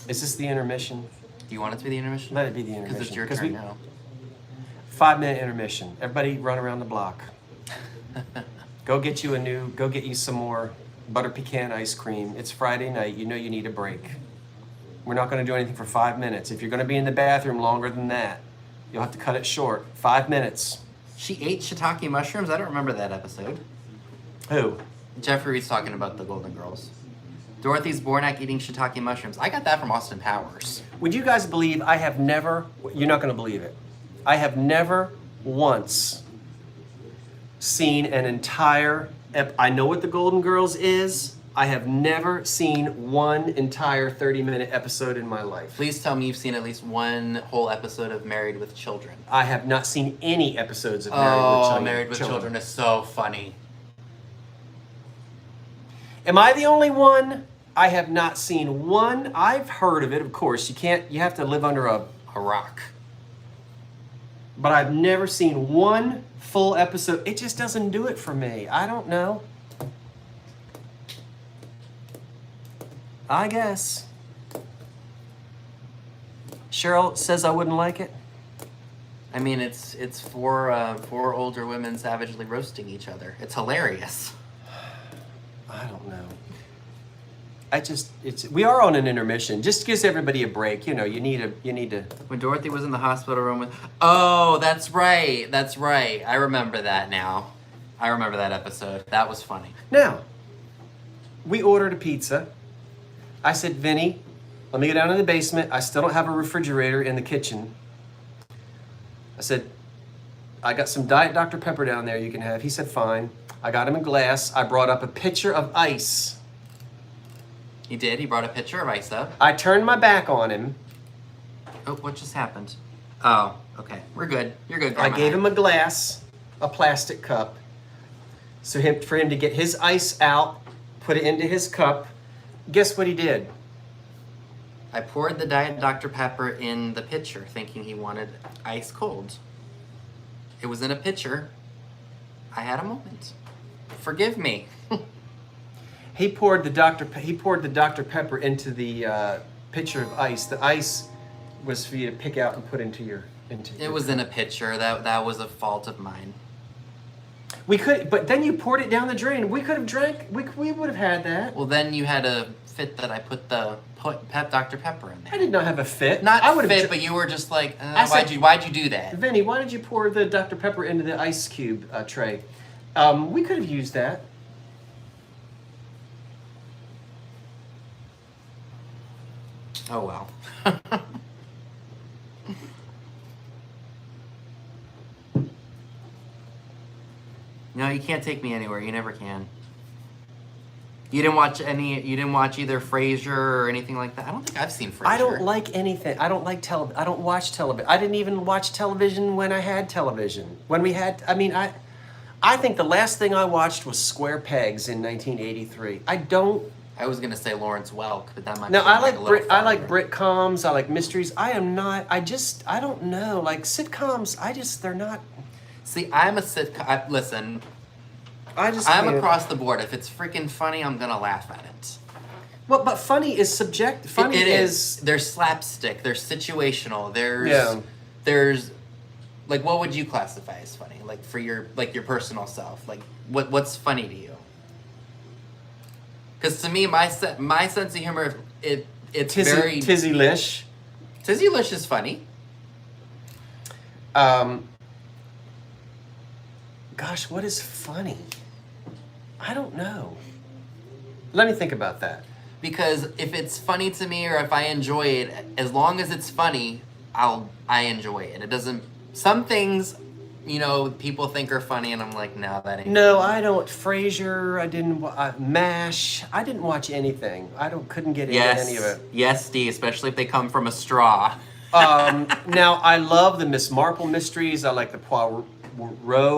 Is this the intermission? Do you want it to be the intermission? Let it be the intermission. Because it's your turn now. 5-minute intermission. Everybody run around the block. Go get you some more butter pecan ice cream. It's Friday night. You know you need a break. We're not going to do anything for 5 minutes. If you're going to be in the bathroom longer than that, you'll have to cut it short. 5 minutes. She ate shiitake mushrooms? I don't remember that episode. Who? Jeffrey Reed's talking about the Golden Girls. Dorothy's Bornak eating shiitake mushrooms. I got that from Austin Powers. Would you guys believe I have never, you're not going to believe it, I have never once seen an entire, I know what the Golden Girls is, I have never seen one entire 30-minute episode in my life. Please tell me you've seen at least one whole episode of Married with Children. I have not seen any episodes of Married with Children is so funny. Am I the only one? I have not seen one. I've heard of it, of course. You have to live under a rock. But I've never seen one full episode. It just doesn't do it for me. I don't know. I guess. Cheryl says I wouldn't like it. I mean, it's four older women savagely roasting each other. It's hilarious. I don't know. We are on an intermission. Just gives everybody a break. You know, you need to. When Dorothy was in the hospital room with, oh, that's right. I remember that now. I remember that episode. That was funny. Now, we ordered a pizza. I said, Vinny, let me go down in the basement. I still don't have a refrigerator in the kitchen. I said, I got some Diet Dr. Pepper down there you can have. He said, fine. I got him a glass. I brought up a pitcher of ice. He did. He brought a pitcher of ice up. I turned my back on him. Oh, what just happened? Oh, okay. We're good. You're good, Grandma. I gave him a glass, a plastic cup, for him to get his ice out, put it into his cup. Guess what he did? I poured the Diet Dr. Pepper in the pitcher, thinking he wanted ice cold. It was in a pitcher. I had a moment. Forgive me. He poured the Dr. Pepper into the pitcher of ice. The ice was for you to pick out and put into your. It was in a pitcher. That was a fault of mine. We could, but then you poured it down the drain. We could have drank. We would have had that. Well, then you had a fit that I put Dr. Pepper in there. I did not have a fit. Not fit, but you were just like, why'd you do that? Vinny, why did you pour the Dr. Pepper into the ice cube tray? We could have used that. Oh well. No, you can't take me anywhere. You never can. You didn't watch any. You didn't watch either Frasier or anything like that. I don't think I've seen Frasier. I don't like anything. I don't like I don't watch television. I didn't even watch television when I had television. When we had. I mean, I think the last thing I watched was Square Pegs in 1983. I don't. I was gonna say Lawrence Welk, but that might. No, be I like a little I like farther. Britcoms. I like mysteries. I am not. I don't know. Like sitcoms. They're not. See, I'm a sitcom. Listen, I'm I'm across the board. If it's freaking funny, I'm gonna laugh at it. Well, but funny is subjective. Funny It is. There's slapstick. There's situational. Yeah. There's like, what would you classify as funny? Like for your personal self. Like what's funny to you? Because to me, my sense of humor, it's very Tizzy-lish. Tizzy-lish is funny. Gosh, what is funny? I don't know. Let me think about that. Because if it's funny to me or if I enjoy it, as long as it's funny, I enjoy it. It doesn't. Some things, people think are funny, and I'm like, no, that ain't. No, I don't. Frasier. I didn't. MASH. I didn't watch anything. couldn't get into any of it. Yes, D. Especially if they come from a straw. Now I love the Miss Marple mysteries. I like the Poirot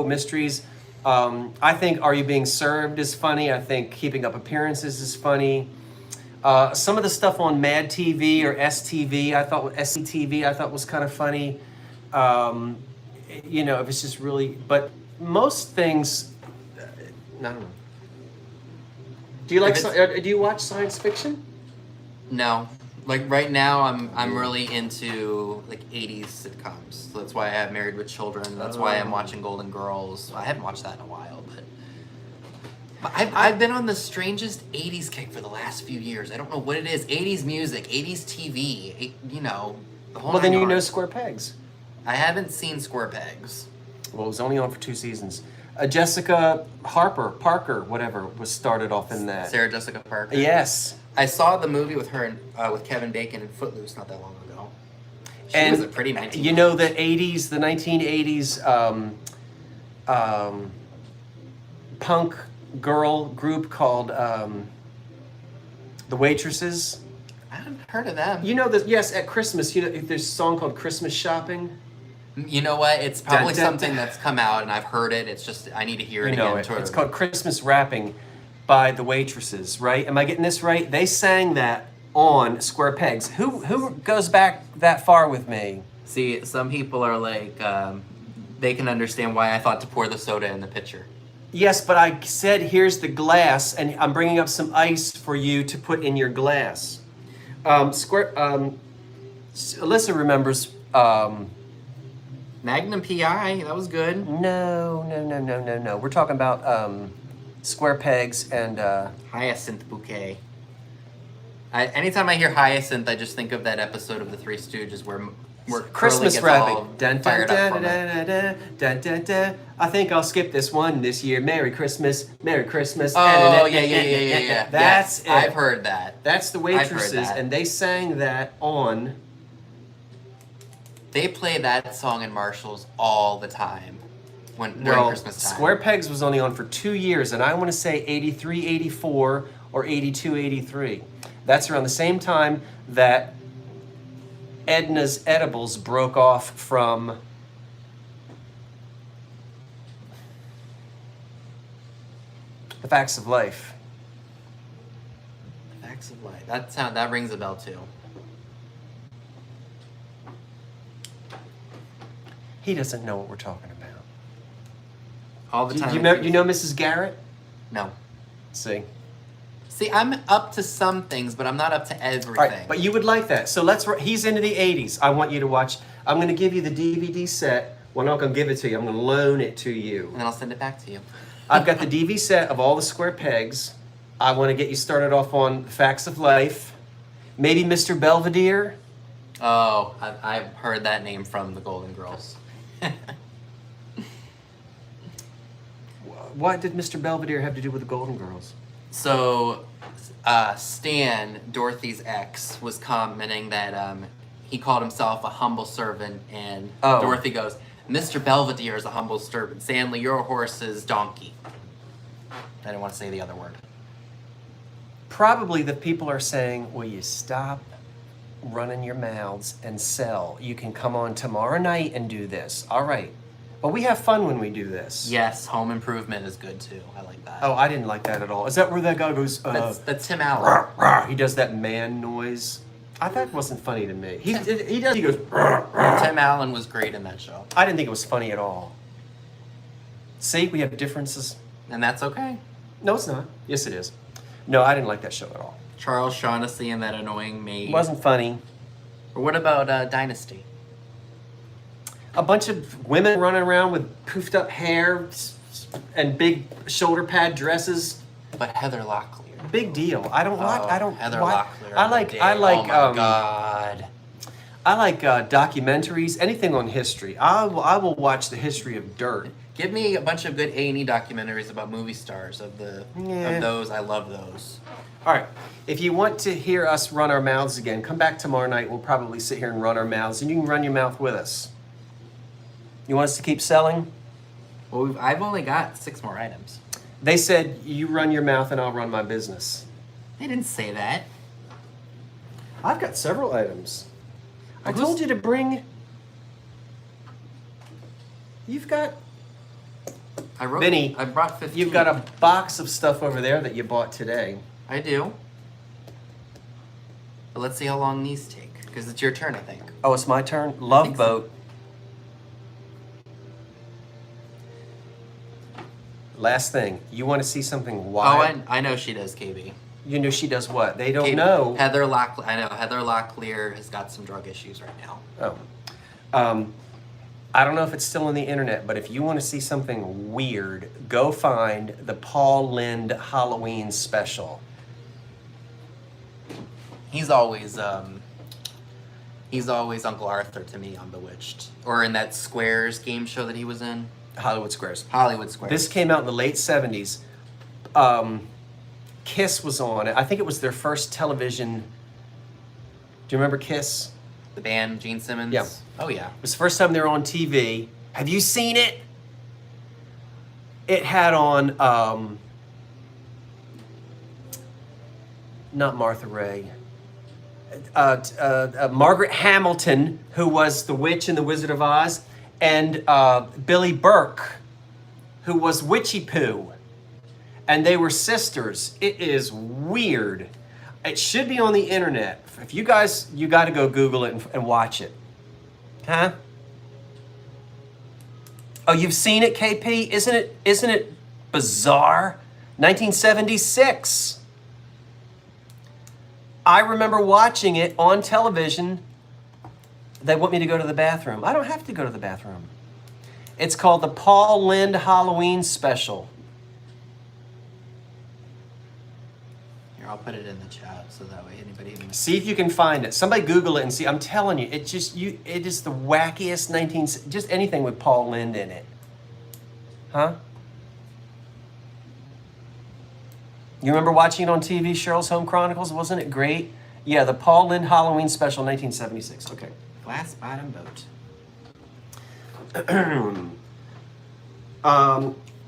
mysteries. I think Are You Being Served is funny. I think Keeping Up Appearances is funny. Some of the stuff on Mad TV or STV, SCTV, I thought was kind of funny. If it's just really, but most things, I don't know. Do you watch science fiction? No. Like right now, I'm really into like 80s sitcoms. So that's why I have Married with Children. That's why I'm watching Golden Girls. I haven't watched that in a while, but I've been on the strangest 80s kick for the last few years. I don't know what it is. 80s music, 80s TV. The whole. Well, then nine you know yards. Square Pegs. I haven't seen Square Pegs. Well, it was only on for 2 seasons. Jessica Parker, whatever, was started off in that. Sarah Jessica Parker. Yes. I saw the movie with her and with Kevin Bacon in Footloose not that long ago. She was a pretty 19. You know the 1980s punk girl group called The Waitresses? I haven't heard of them. You know yes, at Christmas, there's a song called Christmas Shopping. You know what? It's probably Dun, dun, something dun. that's come out and I've heard it. It's just I need to hear it again. It's called Christmas Wrapping by The Waitresses, right? Am I getting this right? They sang that on Square Pegs. Who goes back that far with me? See, some people are like, they can understand why I thought to pour the soda in the pitcher. Yes, but I said here's the glass, and I'm bringing up some ice for you to put in your glass. Alyssa remembers. Magnum PI, that was good. No. We're talking about Square Pegs and. Hyacinth Bouquet. Anytime I hear Hyacinth, I just think of that episode of The Three Stooges where Christmas Curly gets wrapping. all Dun, fired up from it. dun, dun, dun. I think I'll skip this one this year. Merry Christmas. Oh, yeah. That's yes, it. I've heard that. That's The I've heard Waitresses, that. and they sang that on. They play that song in Marshalls all the time during Christmas time. Square Pegs was only on for 2 years, and I want to say 83, 84, or 82, 83. That's around the same time that Edna's Edibles broke off from The Facts of Life. Facts of Life. That rings a bell too. He doesn't know what we're talking about. All the time. You know Mrs. Garrett? No. See. See, I'm up to some things, but I'm not up to everything. All right, but you would like that. So he's into the 80s. I want you to watch. I'm going to give you the DVD set. Well, I'm not going to give it to you. I'm going to loan it to you. And then I'll send it back to you. I've got the DV set of all the Square Pegs. I want to get you started off on Facts of Life. Maybe Mr. Belvedere. Oh, I've heard that name from the Golden Girls. What did Mr. Belvedere have to do with the Golden Girls? So, Stan, Dorothy's ex, was commenting that he called himself a humble servant, and Dorothy goes, Mr. Belvedere is a humble servant. Stanley, your horse is donkey. I didn't want to say the other word. Probably the people are saying, will you stop running your mouths and sell? You can come on tomorrow night and do this. All right. But we have fun when we do this. Yes, Home Improvement is good too. I like that. Oh, I didn't like that at all. Is that where that guy goes? That's Tim Allen. Rah, rah. He does that man noise. I thought it wasn't funny to me. He does. He goes. Rah, rah. Tim Allen was great in that show. I didn't think it was funny at all. See, we have differences. And that's okay. No, it's not. Yes, it is. No, I didn't like that show at all. Charles Shaughnessy and that annoying maid. It wasn't funny. Or what about Dynasty? A bunch of women running around with poofed up hair and big shoulder pad dresses. But Heather Locklear. Big deal. I don't watch. I don't. Heather watch. Locklear. I like. Oh my God. I like documentaries. Anything on history. I will watch the history of dirt. Give me a bunch of good A&E documentaries about movie stars of those. I love those. All right. If you want to hear us run our mouths again, come back tomorrow night. We'll probably sit here and run our mouths, and you can run your mouth with us. You want us to keep selling? Well, I've only got 6 more items. They said you run your mouth and I'll run my business. They didn't say that. I've got several items. I told you to bring. You've got. Vinny, I brought 15. You've got a box of stuff over there that you bought today. I do. But let's see how long these take, because it's your turn, I think. Oh, it's my turn? Love Boat. Last thing. You want to see something wild? Oh, I know she does, KB. You know she does what? They don't KB. know. Heather Locklear has got some drug issues right now. Oh. I don't know if it's still on the internet, but if you want to see something weird, go find the Paul Lynde Halloween special. He's always Uncle Arthur to me on Bewitched, or in that Squares game show that he was in. Hollywood Squares. Hollywood Squares. This came out in the late 70s. Kiss was on it. I think it was their first television. Do you remember Kiss? The band, Gene Simmons? Yeah. Oh, yeah. It was the first time they were on TV. Have you seen it? It had on, not Martha Ray, Margaret Hamilton, who was the witch in The Wizard of Oz, and Billy Burke, who was Witchy Poo. And they were sisters. It is weird. It should be on the internet. If you guys, you got to go Google it and watch it. Huh? Oh, you've seen it, KP? Isn't it bizarre? 1976. I remember watching it on television. They want me to go to the bathroom. I don't have to go to the bathroom. It's called the Paul Lynde Halloween Special. I'll put it in the chat so that way anybody can see if you can find it. Somebody Google it and see. I'm telling you, it is the wackiest just anything with Paul Lynde in it. Huh? You remember watching it on TV, Cheryl's Home Chronicles? Wasn't it great? Yeah, the Paul Lynde Halloween Special, 1976. Okay. Glass Bottom Boat.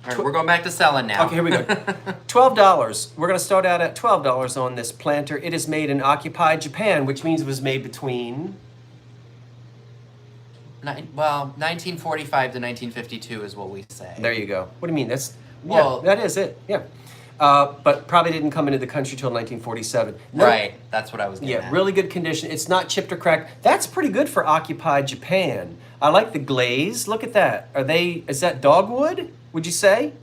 All right, we're going back to selling now. Okay, here we go. $12. We're going to start out at $12 on this planter. It is made in occupied Japan, which means it was made between... 1945 to 1952 is what we say. There you go. What do you mean? That is it. Yeah. But probably didn't come into the country till 1947. No, right, that's what I was getting at. Really good condition. It's not chipped or cracked. That's pretty good for occupied Japan. I like the glaze. Look at that. Is that dogwood? Would you say?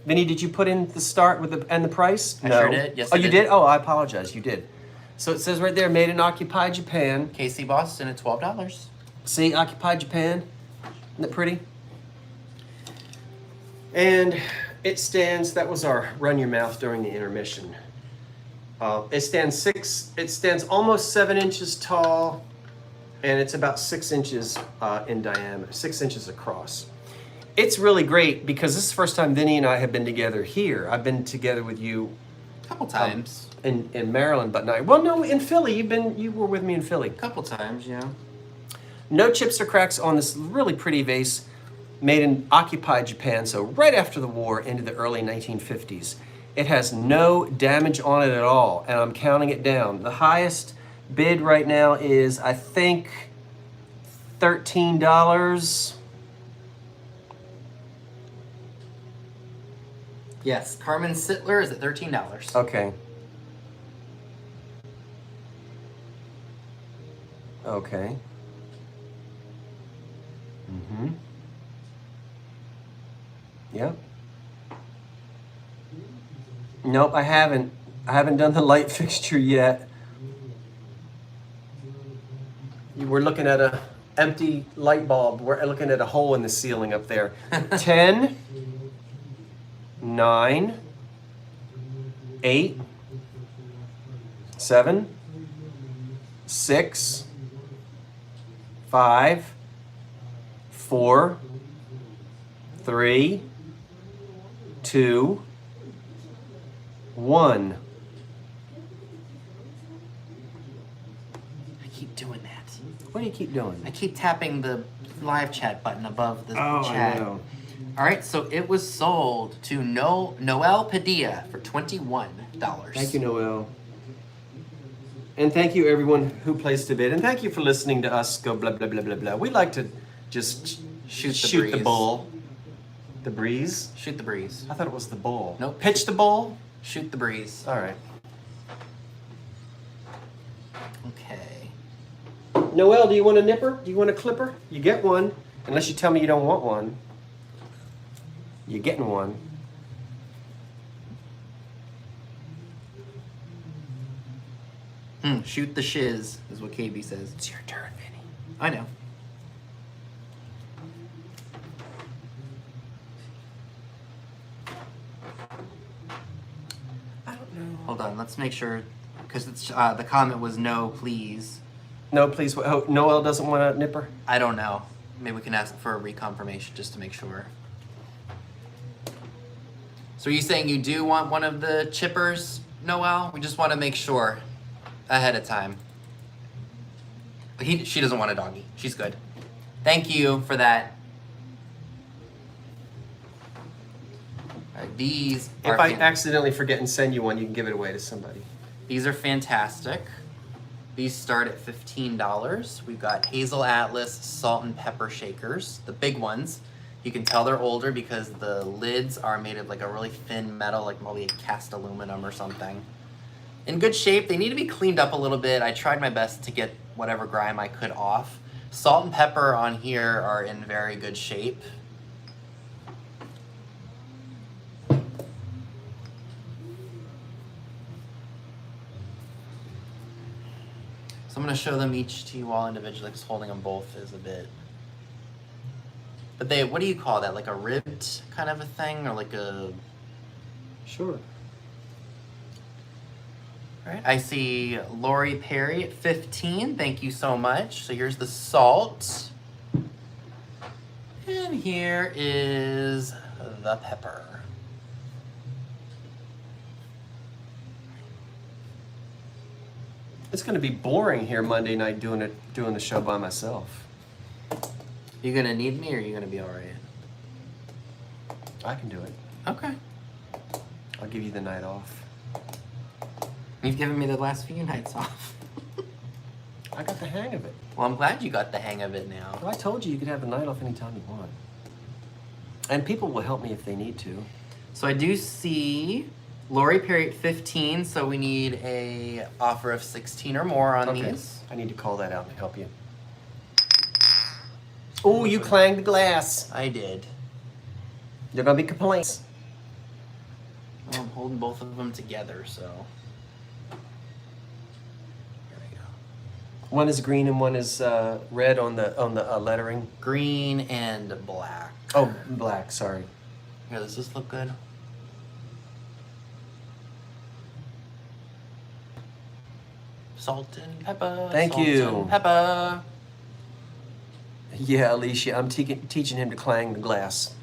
Vinny, did you put in the start with the price? I sure did. Yes, I did. You did? Oh, I apologize. You did. So it says right there, made in occupied Japan. KC Boston at $12. See, occupied Japan. Isn't that pretty? And it stands. That was our run your mouth during the intermission. It stands almost 7 inches tall, and it's about 6 inches in diameter, 6 inches across. It's really great because this is the first time Vinny and I have been together here. I've been together with you Couple times. In Maryland, but not. Well, no, in Philly. You were with me in Philly. Couple times, yeah. No chips or cracks on this really pretty vase made in occupied Japan, so right after the war into the early 1950s. It has no damage on it at all, and I'm counting it down. The highest bid right now is, I think, $13. Yes, Carmen Sittler is at $13. Okay. Okay. Mm-hmm. Yep. Nope, I haven't. I haven't done the light fixture yet. We're looking at a empty light bulb. We're looking at a hole in the ceiling up there. 10, 9, 8, 7, 6, 5, 4, 3, 2, 1. I keep doing that. What do you keep doing? I keep tapping the live chat button above the Oh, chat. I know. All right, so it was sold to Noel Padilla for $21. Thank you, Noel. And thank you, everyone who placed a bid. And thank you for listening to us go blah, blah, blah, blah, blah. We like to just Shoot the the breeze. bull. The breeze? Shoot the breeze. I thought it was the bull. Nope. Pitch the bull? Shoot the breeze. All right. Okay. Noel, do you want a nipper? Do you want a clipper? You get one, unless you tell me you don't want one. You're getting one. Shoot the shiz is what KB says. It's your turn, Vinny. I know. I don't know. Hold on, let's make sure, because it's the comment was no, please. No, please. Oh, Noel doesn't want a nipper? I don't know. Maybe we can ask for a reconfirmation just to make sure. So are you saying you do want one of the chippers, Noel? We just want to make sure ahead of time. She doesn't want a doggy. She's good. Thank you for that. All right, these If are I accidentally forget and send you one, you can give it away to somebody. These are fantastic. These start at $15. We've got Hazel Atlas salt and pepper shakers, the big ones. You can tell they're older because the lids are made of like a really thin metal, like maybe cast aluminum or something. In good shape. They need to be cleaned up a little bit. I tried my best to get whatever grime I could off. Salt and pepper on here are in very good shape. So I'm going to show them each to you all individually because holding them both is a bit... But they, what do you call that? Like a ribbed kind of a thing, or like a... Sure. All right, I see Lori Perry at 15. Thank you so much. So here's the salt. And here is the pepper. It's going to be boring here Monday night doing the show by myself. You gonna need me, or are you gonna be all right? I can do it. Okay. I'll give you the night off. You've given me the last few nights off. I got the hang of it. Well, I'm glad you got the hang of it now. Well, I told you could have the night off anytime you want. And people will help me if they need to. So I do see Lori Perry at 15, so we need a offer of 16 or more on these. I need to call that out and help you. Oh, you clanged the glass. I did. There are gonna be complaints. Well, I'm holding both of them together, so. Here we go. One is green and one is red on the lettering. Green and black. Oh, black. Sorry. Here, does this look good? Salt and pepper. Thank salt you. And pepper. Yeah, Alicia, I'm teaching him to clang the glass.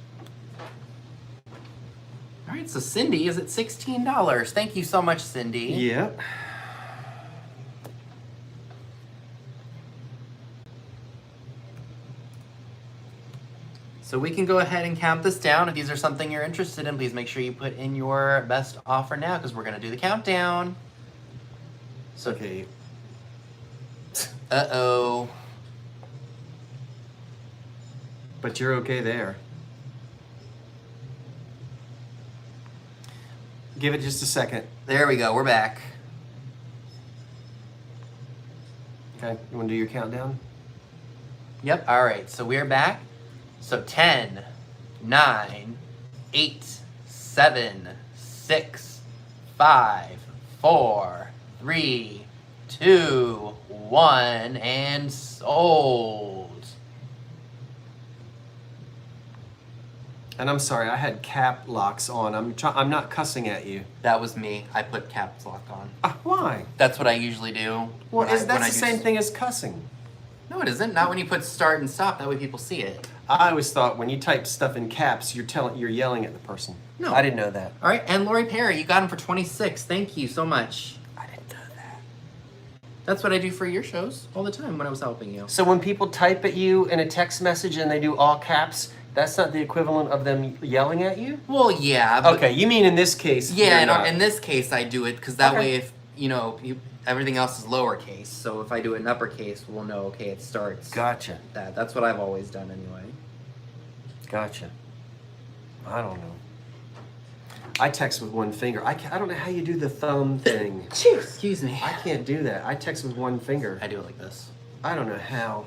All right, right, so Cindy is at $16. Thank you so much, Cindy. Yep. So we can go ahead and count this down. If these are something you're interested in, please make sure you put in your best offer now because we're going to do the countdown. So, Okay. uh-oh. But you're okay there. Give it just a second. There we go. We're back. Okay, you want to do your countdown? Yep. All right. So we're back. So 10, 9, 8, 7, 6, 5, 4, 3, 2, 1, and sold. And I'm sorry, I had cap locks on. I'm not cussing at you. That was me. I put caps lock on. Why? That's what I usually do. Well, that's the same thing as cussing. No, it isn't. Not when you put start and stop. That way people see it. I always thought when you type stuff in caps, you're yelling at the person. No. I didn't know that. All right, and Lori Perry, you got him for 26. Thank you so much. I didn't know that. That's what I do for your shows all the time when I was helping you. So when people type at you in a text message and they do all caps, that's not the equivalent of them yelling at you? Well, yeah. But Okay, you mean in this case? yeah, in this case I do it because that Okay. way if, everything else is lowercase. So if I do it in uppercase, we'll know, okay, it starts. Gotcha. That's what I've always done anyway. Gotcha. I don't know. I text with one finger. I don't know how you do the thumb thing. Excuse me. I can't do that. I text with one finger. I do it like this. I don't know how.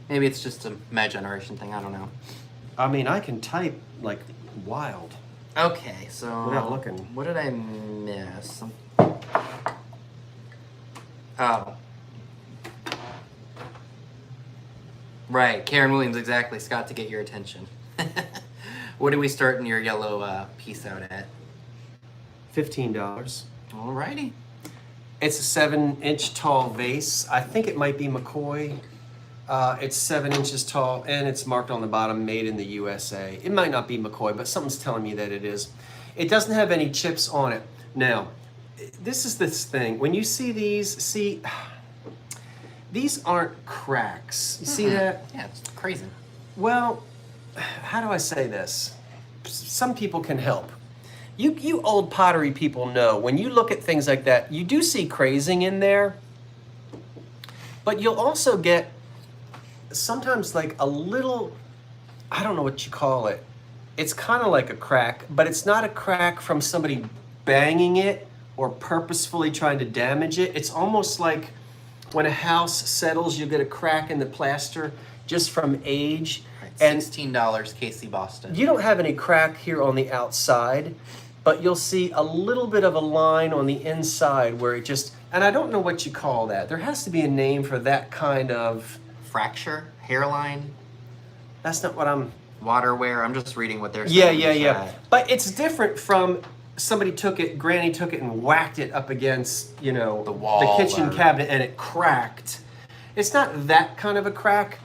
Maybe it's just a my generation thing. I don't know. I mean, I can type like wild. Okay, so Without looking. What did I miss? Oh. Right, Karen Williams, exactly. Scott, to get your attention. What do we start in your yellow piece out at? $15. Alrighty. It's a 7-inch tall vase. I think it might be McCoy. It's 7 inches tall and it's marked on the bottom, made in the USA. It might not be McCoy, but something's telling me that it is. It doesn't have any chips on it. Now, this is this thing. When you see these, these aren't cracks. You see that? Yeah, it's crazy. Well, how do I say this? Some people can help. You old pottery people know, when you look at things like that, you do see crazing in there, but you'll also get sometimes like a little, I don't know what you call it. It's kind of like a crack, but it's not a crack from somebody banging it or purposefully trying to damage it. It's almost like when a house settles, you get a crack in the plaster just from age. Right, And $16, Casey Boston. you don't have any crack here on the outside, but you'll see a little bit of a line on the inside where it just, and I don't know what you call that. There has to be a name for that kind of, Fracture, hairline, that's not what I'm, water wear. I'm just reading what they're saying. yeah. But it's different from somebody Granny took it and whacked it up against, The wall the kitchen or- cabinet and it cracked. It's not that kind of a crack.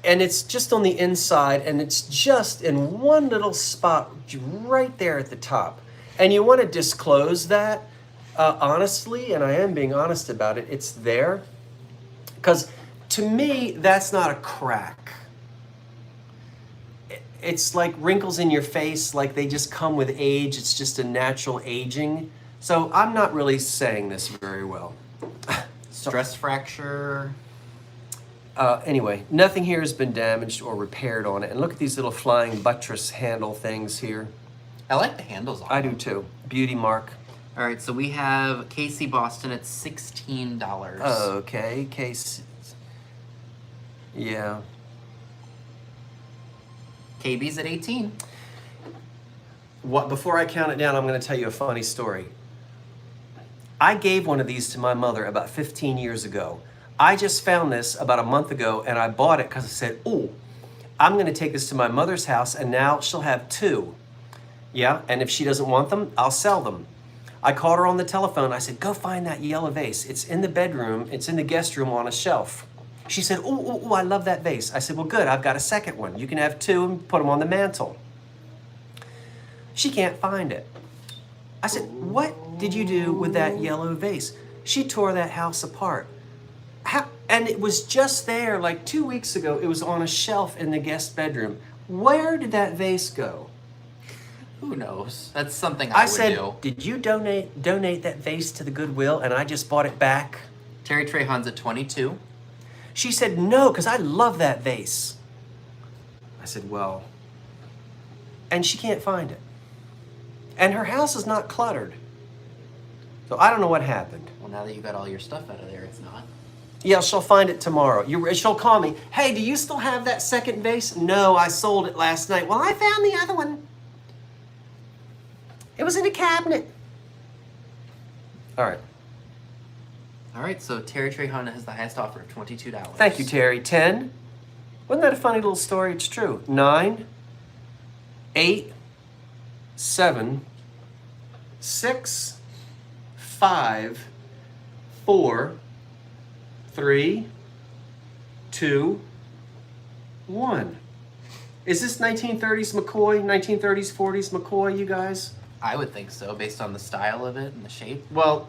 And it's just on the inside and it's just in one little spot right there at the top. And you want to disclose that, honestly, and I am being honest about it, it's there. Because to me, that's not a crack. It's like wrinkles in your face, like they just come with age. It's just a natural aging. So I'm not really saying this very well. Stress fracture. Anyway, nothing here has been damaged or repaired on it. And look at these little flying buttress handle things here. I like the handles on I them. do too. Beauty mark. All right, so we have Casey Boston at $16. Okay, case. Yeah. KB's at 18. What? Before I count it down, I'm going to tell you a funny story. I gave one of these to my mother about 15 years ago. I just found this about a month ago and I bought it because I said, oh, I'm going to take this to my mother's house and now she'll have two. Yeah, and if she doesn't want them, I'll sell them. I called her on the telephone. I said, go find that yellow vase. It's in the bedroom. It's in the guest room on a shelf. She said, oh, I love that vase. I said, well, good. I've got a second one. You can have two and put them on the mantle. She can't find it. I said, what did you do with that yellow vase? She tore that house apart. How? And it was just there like 2 weeks ago. It was on a shelf in the guest bedroom. Where did that vase go? Who knows? That's something I would said, do. did you donate that vase to the Goodwill and I just bought it back? Terry Trehan's at 22. She said, no, because I love that vase. I said, well, and she can't find it. And her house is not cluttered. So I don't know what happened. Well, now that you got all your stuff out of there, it's not. Yeah, she'll find it tomorrow. She'll call me. Hey, do you still have that second vase? No, I sold it last night. Well, I found the other one. It was in a cabinet. All right. All right, so Terry Trehan has the highest offer of $22. Thank you, Terry. 10. Wasn't that a funny little story? It's true. 9, 8, 7, 6, 5, 4, 3, 2, 1. Is this 1930s McCoy, 1930s, 40s McCoy, you guys? I would think so, based on the style of it and the shape. Well,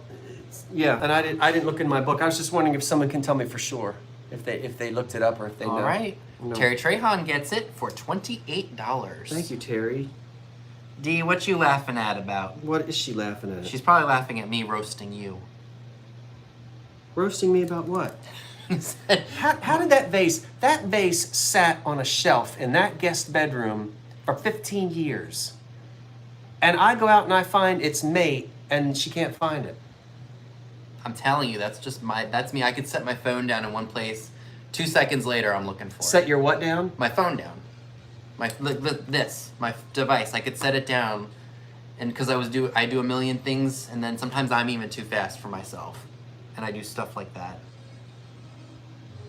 yeah, and I didn't look in my book. I was just wondering if someone can tell me for sure, if they looked it up or if they know. All right. No. Terry Trehan gets it for $28. Thank you, Terry. Dee, what you laughing at about? What is she laughing at? She's probably laughing at me roasting you. Roasting me about what? How did that vase sat on a shelf in that guest bedroom for 15 years. And I go out and I find its mate and she can't find it. I'm telling you, that's me. I could set my phone down in one place. 2 seconds later, I'm looking for it. Set your what down? My phone down. My device. I could set it down, and because I do a million things, and then sometimes I'm even too fast for myself, and I do stuff like that.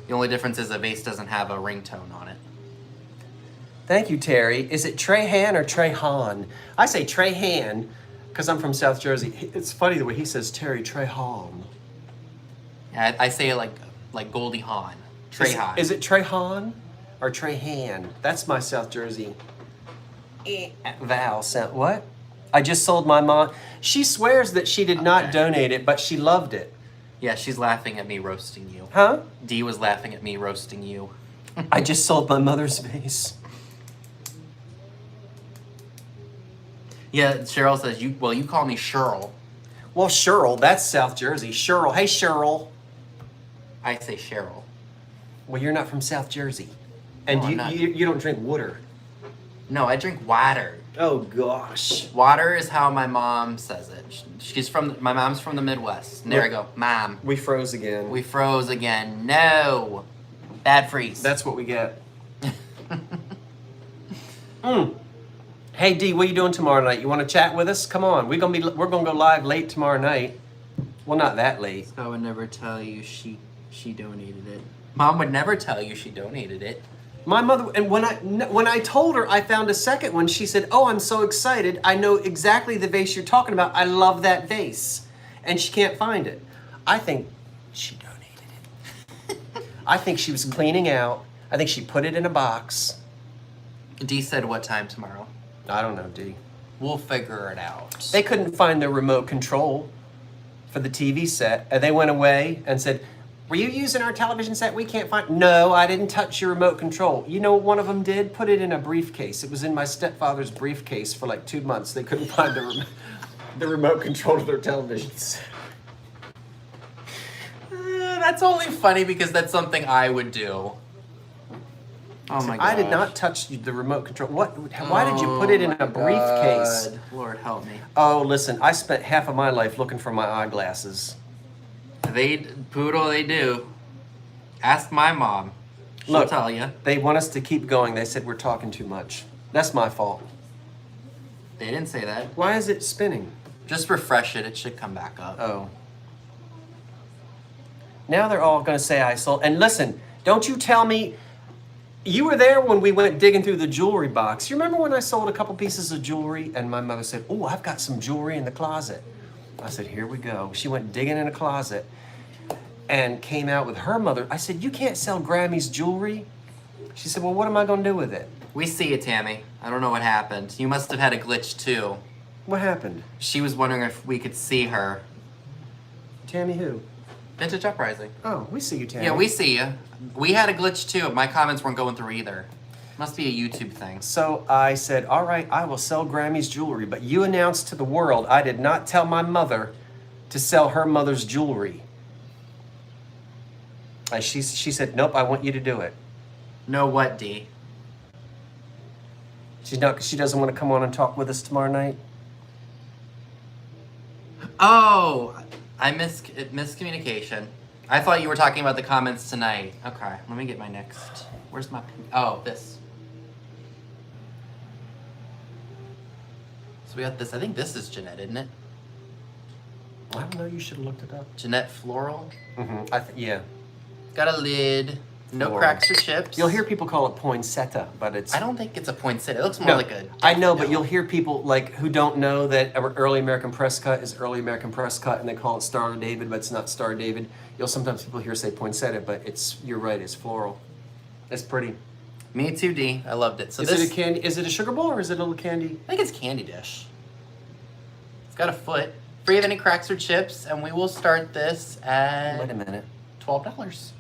The only difference is a vase doesn't have a ringtone on it. Thank you, Terry. Is it Trehan or Trehan? I say Trehan because I'm from South Jersey. It's funny the way he says Terry Trehan. Yeah, I say it like Goldie Hawn. Trehan. Is it Trehan or Trehan? That's my South Jersey vowel sound. What? I just sold my mom. She swears that she did not donate it, but she loved it. Yeah, she's laughing at me roasting you. Huh? Dee was laughing at me roasting you. I just sold my mother's vase. Yeah, Cheryl says, you call me Cheryl. Well, Cheryl, that's South Jersey. Cheryl, hey Cheryl. I say Cheryl. Well, you're not from South Jersey. And No, you don't drink water. No, I drink water. Oh, gosh. Water is how my mom says it. My mom's from the Midwest. And there I go, Mom. We froze again. We froze again. No. Bad freeze. That's what we get. Hey, Dee, what are you doing tomorrow night? You want to chat with us? Come on. We're gonna go live late tomorrow night. Well, not that late. I would never tell you she donated it. Mom would never tell you she donated it. My mother, and when I told her I found a second one, she said, "Oh, I'm so excited. I know exactly the vase you're talking about. I love that vase." And she can't find it. I think she donated it. I think she was cleaning out. I think she put it in a box. Dee said what time tomorrow? I don't know, Dee. We'll figure it out. They couldn't find the remote control for the TV set. And they went away and said, "Were you using our television set? We can't find..." "No, I didn't touch your remote control." You know what one of them did? Put it in a briefcase. It was in my stepfather's briefcase for like 2 months. They couldn't find the remote control to their television set. That's only funny because that's something I would do. Oh my god! I did not touch the remote control. What? Why did you put it in a briefcase? God. Lord help me. Oh, listen, I spent half of my life looking for my eyeglasses. They do. Ask my mom. She'll tell you. They want us to keep going. They said we're talking too much. That's my fault. They didn't say that. Why is it spinning? Just refresh it. It should come back up. Oh. Now they're all going to say I sold. And listen, don't you tell me. You were there when we went digging through the jewelry box. You remember when I sold a couple pieces of jewelry and my mother said, "Oh, I've got some jewelry in the closet." I said, "Here we go." She went digging in a closet and came out with her mother. I said, "You can't sell Grammy's jewelry." She said, well, what am I going to do with it? We see you, Tammy. I don't know what happened. You must have had a glitch too. What happened? She was wondering if we could see her. Tammy who? Vintage Uprising. Oh, we see you, Tammy. Yeah, we see you. We had a glitch too. My comments weren't going through either. Must be a YouTube thing. So I said, all right, I will sell Grammy's jewelry, but you announced to the world I did not tell my mother to sell her mother's jewelry. And she said, nope, I want you to do it. No what, D? She doesn't want to come on and talk with us tomorrow night? Oh, I miscommunication. I thought you were talking about the comments tonight. Okay, let me get my next. Where's my? Oh, this. So we got this. I think this is Jeanette, isn't it? I don't know. You should have looked it up. Jeanette floral. Mm-hmm. Yeah. Got a lid. No Floral. cracks or chips. You'll hear people call it poinsettia, but it's. I don't think it's a poinsettia. It looks more like a. I know, but you'll hear people like who don't know that early American press cut is early American press cut, and they call it Star of David, but it's not Star of David. You'll sometimes people hear say poinsettia, but it's. You're right. It's floral. It's pretty. Me too, D. I loved it. So is it a candy? Is it a sugar bowl or is it a little candy? I think it's candy dish. It's got a foot. Free of any cracks or chips, and we will start this at. Wait a minute. $12.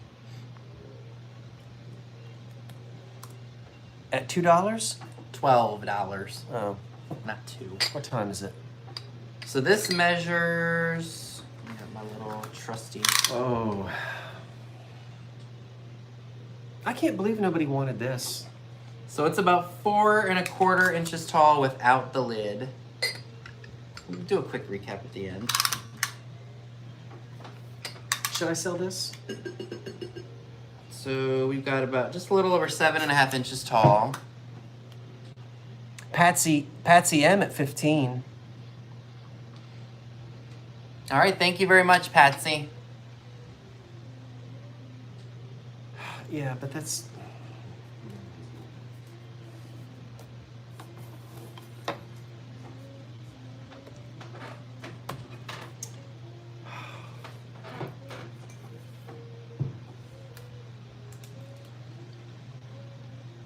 At $2? $12. Oh. Not two. What time is it? So this measures. I got my little trusty. Oh. I can't believe nobody wanted this. So it's about 4¼ inches tall without the lid. We'll do a quick recap at the end. Should I sell this? So we've got about just a little over 7½ inches tall. Patsy M at 15. All right, thank you very much, Patsy. Yeah, but that's.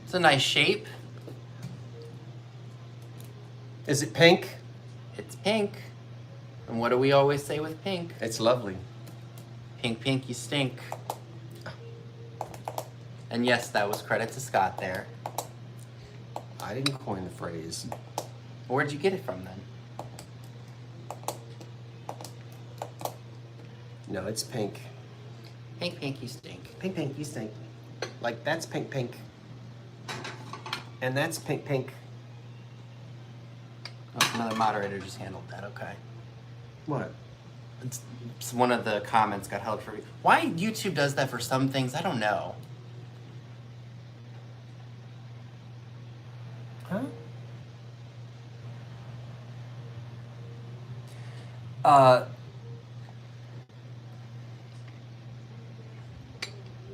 It's a nice shape. Is it pink? It's pink. And what do we always say with pink? It's lovely. Pink, pink, you stink. And yes, that was credit to Scott there. I didn't coin the phrase. Where'd you get it from then? No, it's pink. Pink, pink, you stink. Pink, pink, you stink. Like, that's pink, pink. And that's pink, pink. Oh, another moderator just handled that, okay. What? It's one of the comments got held for. Why YouTube does that for some things, I don't know. Huh?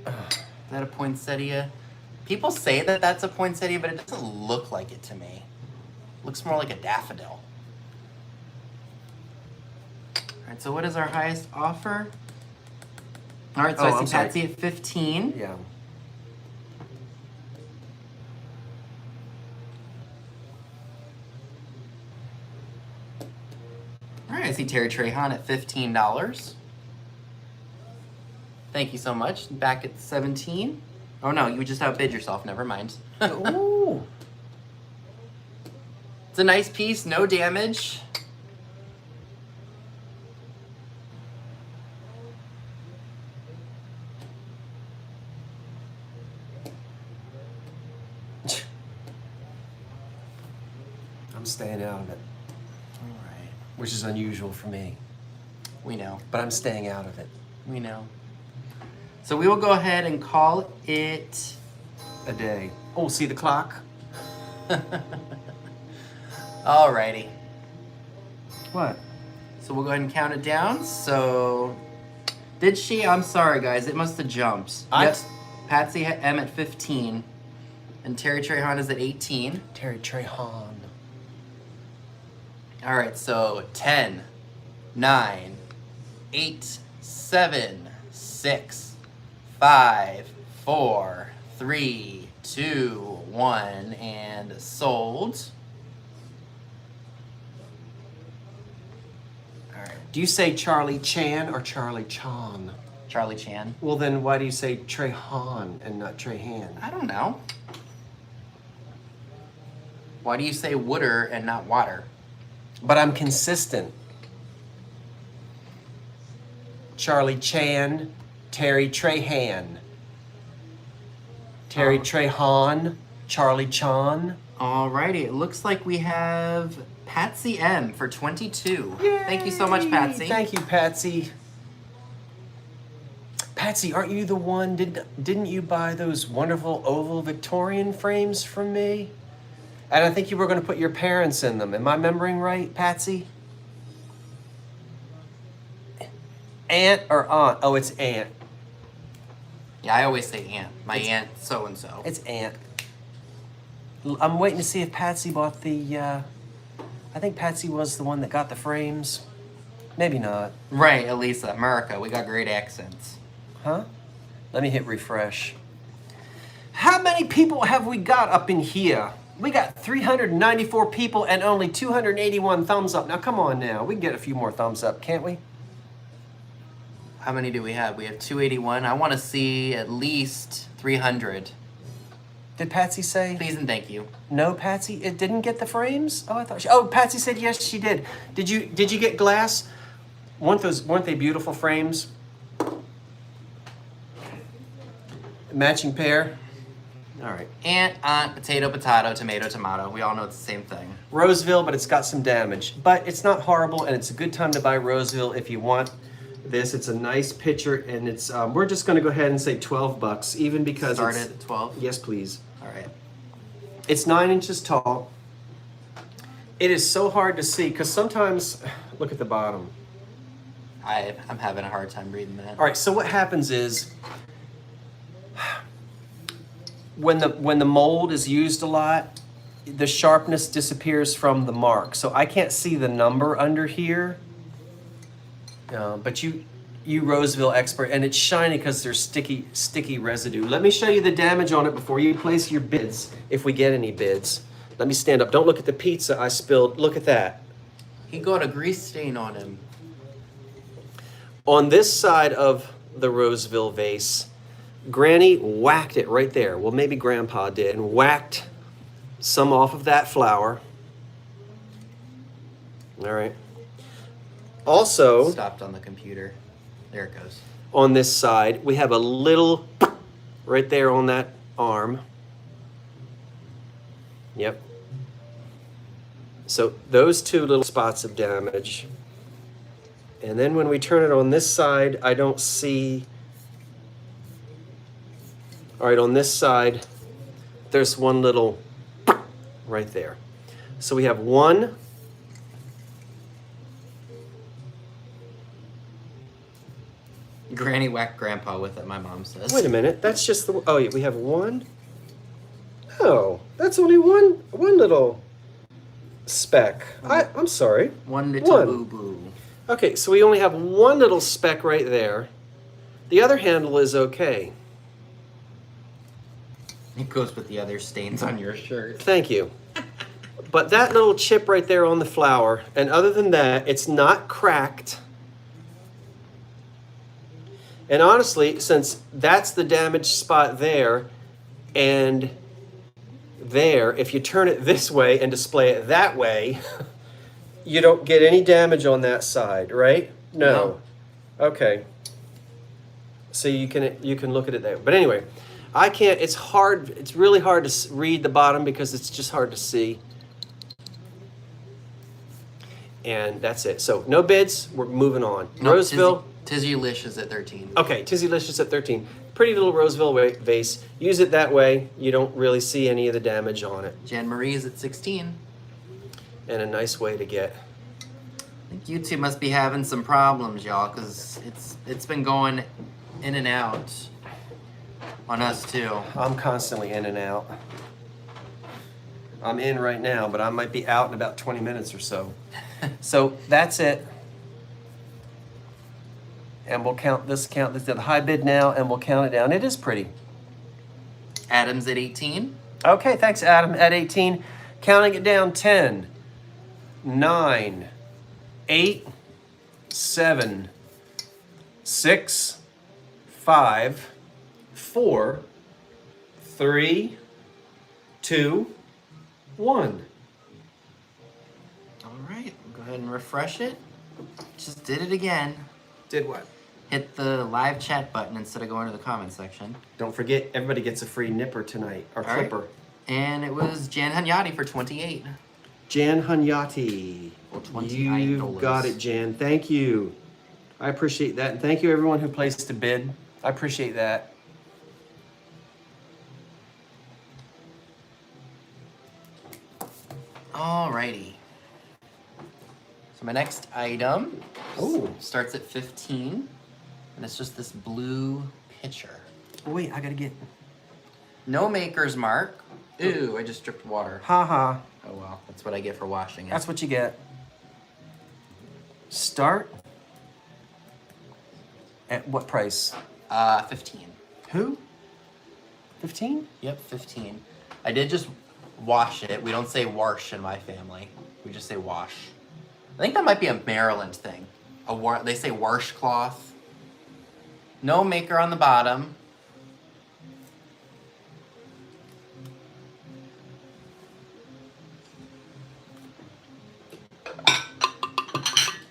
Is that a poinsettia? People say that that's a poinsettia, but it doesn't look like it to me. It looks more like a daffodil. All right, so what is our highest offer? All right, so I see Patsy at 15. Yeah. All right, I see Terry Trahan at $15. Thank you so much. Back at 17. Oh no, you just outbid yourself. Never mind. Ooh. It's a nice piece, no damage. I'm staying out of it, All right. which is unusual for me. We know. But I'm staying out of it. We know. So we will go ahead and call it A day. Oh, see the clock? Alrighty. What? So we'll go ahead and count it down. So, did she? I'm sorry, guys. It must have jumped. Yep. Patsy M at 15, and Terry Trahan is at 18. Terry Trahan. All right. So 10, 9, 8, 7, 6, 5, 4, 3, 2, 1, and sold. All right. Do you say Charlie Chan or Charlie Chan? Charlie Chan. Well, then why do you say Trehan and not Trehan? I don't know. Why do you say wooder and not water? But I'm consistent. Charlie Chan, Terry Trehan. Terry Trehan, Charlie Chan. Alrighty, it looks like we have Patsy M for 22. Yay! Thank you so much, Patsy. Thank you, Patsy. Patsy, aren't you the one, didn't you buy those wonderful oval Victorian frames from me? And I think you were going to put your parents in them. Am I remembering right, Patsy? Aunt or aunt? Oh, it's aunt. Yeah, I always say aunt. My aunt so-and-so. It's aunt. I'm waiting to see if Patsy bought the, I think Patsy was the one that got the frames. Maybe not. Right, Elisa, America, we got great accents. Huh? Let me hit refresh. How many people have we got up in here? We got 394 people and only 281 thumbs up. Now, come on now. We can get a few more thumbs up, can't we? How many do we have? We have 281. I want to see at least 300. Did Patsy say? Please and thank you. No, Patsy? It didn't get the frames? Oh, I thought she... Oh, Patsy said yes, she did. Did you get glass? Weren't they beautiful frames? Matching pair? All right. Aunt, aunt, potato, potato, tomato, tomato. We all know it's the same thing. Roseville, but it's got some damage. But it's not horrible, and it's a good time to buy Roseville if you want this. It's a nice picture, and it's we're just going to go ahead and say $12, even because Start at 12? Yes, please. All right. It's 9 inches tall. It is so hard to see, because sometimes, look at the bottom. I'm having a hard time reading that. All right, so what happens is, when the mold is used a lot, the sharpness disappears from the mark. So I can't see the number under here. But you Roseville expert, and it's shiny because there's sticky residue. Let me show you the damage on it before you place your bids, if we get any bids. Let me stand up. Don't look at the pizza I spilled. Look at that. He got a grease stain on him. On this side of the Roseville vase, Granny whacked it right there. Well, maybe Grandpa did, and whacked some off of that flower. All right. Also, Stopped on the computer. There it goes. On this side, we have a little right there on that arm. Yep. So those two little spots of damage. And then when we turn it on this side, I don't see... All right, on this side, there's one little right there. So we have one. Granny whacked Grandpa with it, my mom says. Wait a minute, that's just the... Oh, yeah, we have one. Oh, that's only one little speck. I'm sorry. One little boo-boo. Okay, so we only have one little speck right there. The other handle is okay. It goes with the other stains on your shirt. Thank you. But that little chip right there on the flower, and other than that, it's not cracked. And honestly, since that's the damaged spot there, and there, if you turn it this way and display it that way, you don't get any damage on that side, right? No. Okay. So you can look at it there. But anyway, I can't, it's hard, it's really hard to read the bottom because it's just hard to see. And that's it. So no bids, we're moving on. No, Roseville. Tizzy-lish is at 13. Okay, Tizzy-lish is at 13. Pretty little Roseville vase. Use it that way. You don't really see any of the damage on it. Jan Marie is at 16. And a nice way to get. I think you two must be having some problems, y'all, because it's been going in and out on us too. I'm constantly in and out. I'm in right now, but I might be out in about 20 minutes or so. So that's it. And we'll count this, the high bid now, and we'll count it down. It is pretty. Adam's at 18. Okay, thanks, Adam. At 18, counting it down: 10, 9, 8, 7, 6, 5, 4, 3, 2, 1. All right, go ahead and refresh it. Just did it again. Did what? Hit the live chat button instead of going to the comment section. Don't forget, everybody gets a free nipper tonight, or All right. clipper. And it was Jan Hunyadi for 28. Jan Hunyati. For 20 You got it, Jan. Thank you. I appreciate that. And thank you, everyone who placed a bid. I appreciate that. Alrighty. So my next item starts at 15. And it's just this blue pitcher. Oh, wait, I gotta get... No maker's mark. Ooh, I just dripped water. Ha ha. Oh well, that's what I get for washing it. That's what you get. Start at what price? 15. Who? 15? Yep, 15. I did just wash it. We don't say wash in my family. We just say wash. I think that might be a Maryland thing. They say washcloth. No maker on the bottom.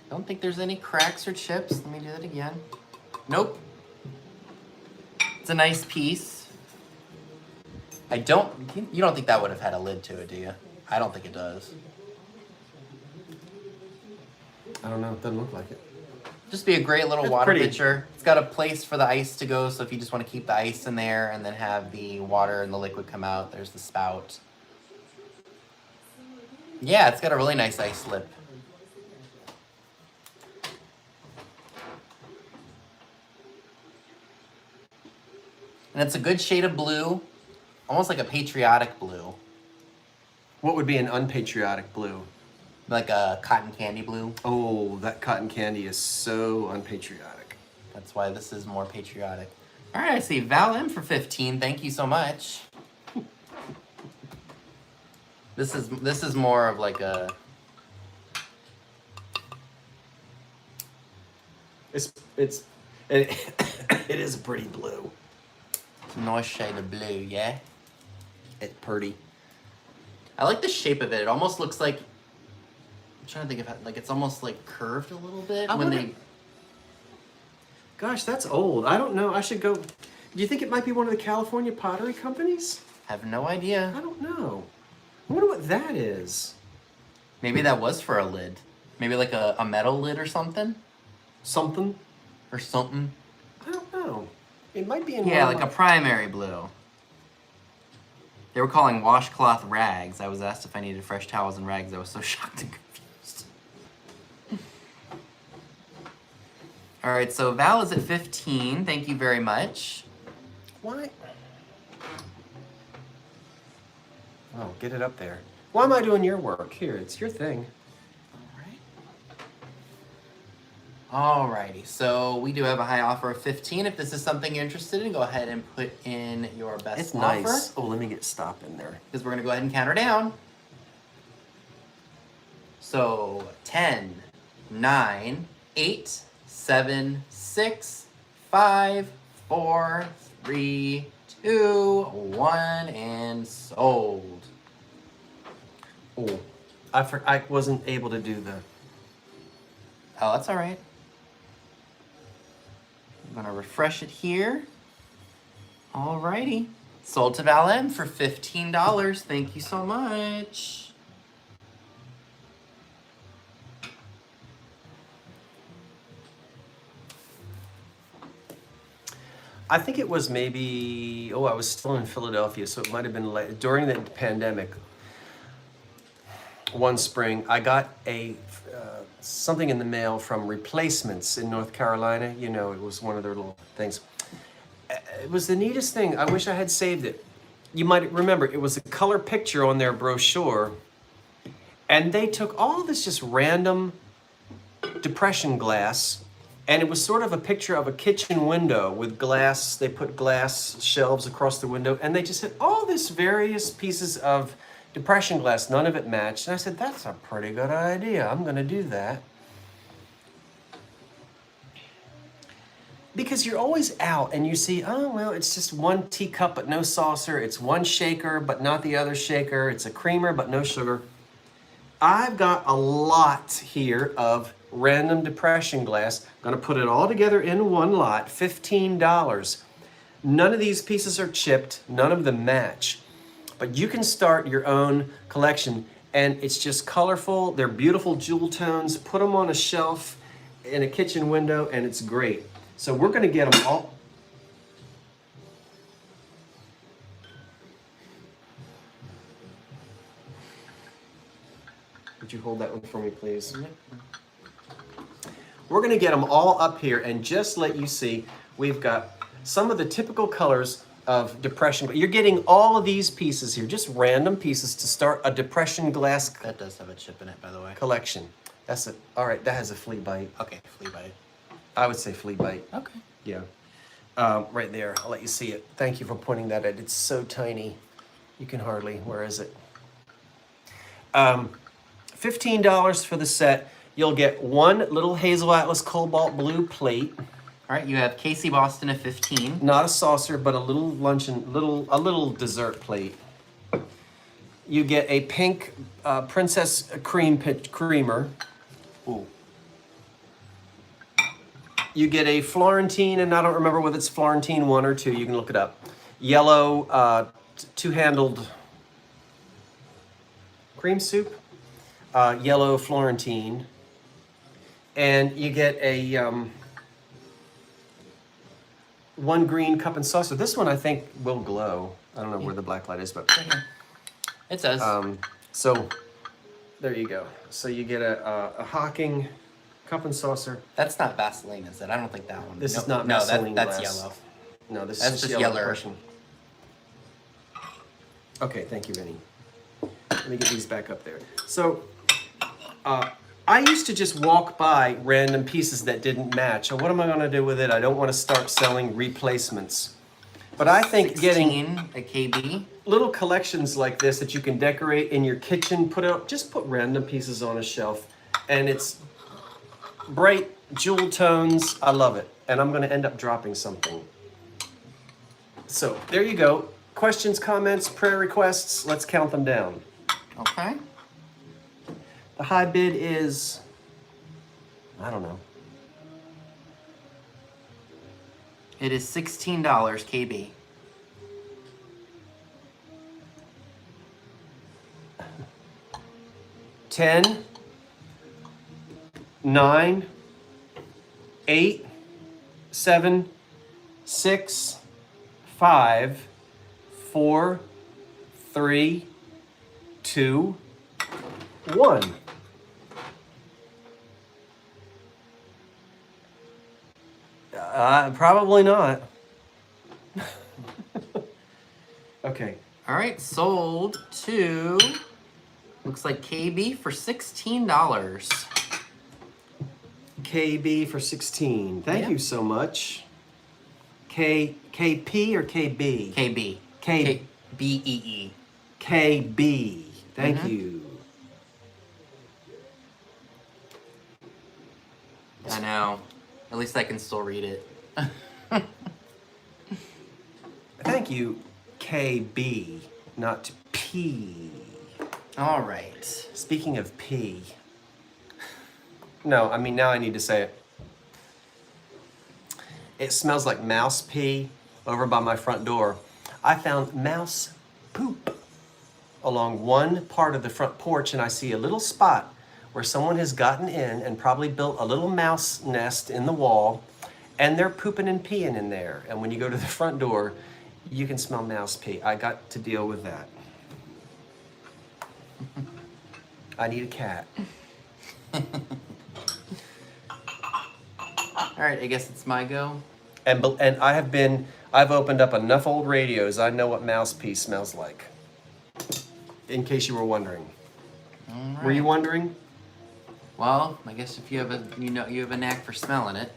Don't think there's any cracks or chips. Let me do that again. Nope. It's a nice piece. You don't think that would have had a lid to it, do you? I don't think it does. I don't know. It doesn't look like it. Just be a great little water pitcher. It's got a place for the ice to go, so if you just want to keep the ice in there and then have the water and the liquid come out, there's the spout. Yeah, it's got a really nice ice lip. And it's a good shade of blue, almost like a patriotic blue. What would be an unpatriotic blue? Like a cotton candy blue. Oh, that cotton candy is so unpatriotic. That's why this is more patriotic. All right, I see Val M for 15. Thank you so much. This is more of like a... It is a pretty blue. It's a nice shade of blue, yeah? It's pretty. I like the shape of it. It almost looks like... I'm trying to think of how, like, it's almost like curved a little bit Gosh, that's old. I don't know. I should go... Do you think it might be one of the California pottery companies? I have no idea. I don't know. I wonder what that is. Maybe that was for a lid. Maybe like a metal lid or something? Something? Or something. I don't know. It might be in Yeah, like a primary blue. They were calling washcloth rags. I was asked if I needed fresh towels and rags. I was so shocked and confused. All right, so Val is at 15. Thank you very much. Why? Oh, get it up there. Why am I doing your work? Here, it's your thing. Alrighty, so we do have a high offer of 15. If this is something you're interested in, go ahead and put in your best It's offer. nice. Oh, let me get stop in there. Because we're going to go ahead and count her down. So 10, 9, 8, 7, 6, 5, 4, 3, 2, 1, and sold. Oh, I wasn't able to do the... Oh, that's all right. I'm going to refresh it here. Alrighty. Sold to Val M for $15. Thank you so much. I think it was maybe, I was still in Philadelphia, so it might have been late. During the pandemic, one spring, I got something in the mail from Replacements in North Carolina. You know, it was one of their little things. It was the neatest thing. I wish I had saved it. You might remember, it was a color picture on their brochure, and they took all this just random depression glass And it was sort of a picture of a kitchen window with glass. They put glass shelves across the window, and they just had all this various pieces of depression glass. None of it matched. And I said, that's a pretty good idea. I'm going to do that. Because you're always out and you see, oh, well, it's just one teacup but no saucer. It's one shaker but not the other shaker. It's a creamer but no sugar. I've got a lot here of random depression glass. I'm going to put it all together in one lot, $15. None of these pieces are chipped. None of them match. But you can start your own collection, and it's just colorful. They're beautiful jewel tones. Put them on a shelf in a kitchen window, and it's great. So we're going to get them all. Would you hold that one for me, please? We're going to get them all up here and just let you see. We've got some of the typical colors of depression. You're getting all of these pieces here, just random pieces to start a depression glass. That does have a chip in it, by the way. Collection. That's it. All right, that has a flea bite. Okay, flea bite. I would say flea bite. Okay. Yeah. Right there. I'll let you see it. Thank you for pointing that out. It's so tiny. You can hardly. Where is it? $15 for the set. You'll get one little Hazel Atlas Cobalt Blue plate. All right, you have Casey Boston at 15. Not a saucer, but a little luncheon, a little dessert plate. You get a pink Princess Creamer. Ooh. You get a Florentine, and I don't remember whether it's Florentine 1 or 2. You can look it up. Yellow two-handled cream soup. Yellow Florentine. And you get a one green cup and saucer. This one I think will glow. I don't know where the black light is, but it does. So there you go. So you get a Hawking cup and saucer. That's not Vaseline, is it? I don't think that one. This is not Vaseline that's glass. yellow. No, this That's is just yellow. yellow. Depression. Okay, thank you, Vinny. Let me get these back up there. So I used to just walk by random pieces that didn't match. And what am I going to do with it? I don't want to start selling replacements. But I think getting a KB. little collections like this that you can decorate in your kitchen, just put random pieces on a shelf, and it's bright jewel tones. I love it. And I'm going to end up dropping something. So there you go. Questions, comments, prayer requests. Let's count them down. Okay. The high bid is, I don't know. It is $16 KB. $10, $9, $8, $7, $6, $5, $4, $3, $2, $1. Probably not. Okay. All right, sold to, looks like KB for $16. KB for 16. Thank you so much. KP or KB? KB. KBEE. KB. Thank you. I know. At least I can still read it. Thank you, KB, not P. All right. Speaking of P. No, I mean, now I need to say it. It smells like mouse pee over by my front door. I found mouse poop along one part of the front porch, and I see a little spot where someone has gotten in and probably built a little mouse nest in the wall, and they're pooping and peeing in there. And when you go to the front door, you can smell mouse pee. I got to deal with that. I need a cat. All right, I guess it's my go. And I've opened up enough old radios. I know what mouse pee smells like. In case you were wondering. All right. Were you wondering? Well, I guess if you have a knack for smelling it.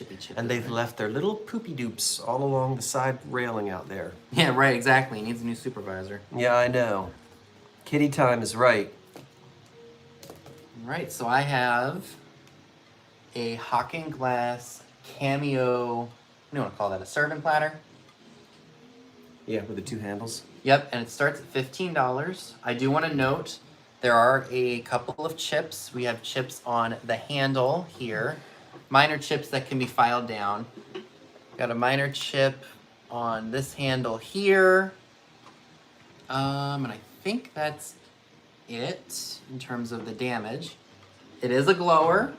chippy. And they've left their little poopy doops all along the side railing out there. Yeah, right, exactly. He needs a new supervisor. Yeah, I know. Kitty time is right. Right, so I have a Hocking Glass Cameo, what do you want to call that, a serving platter? Yeah, with the 2 handles. Yep, and it starts at $15. I do want to note there are a couple of chips. We have chips on the handle here. Minor chips that can be filed down. Got a minor chip on this handle here. And I think that's it in terms of the damage. It is a glower.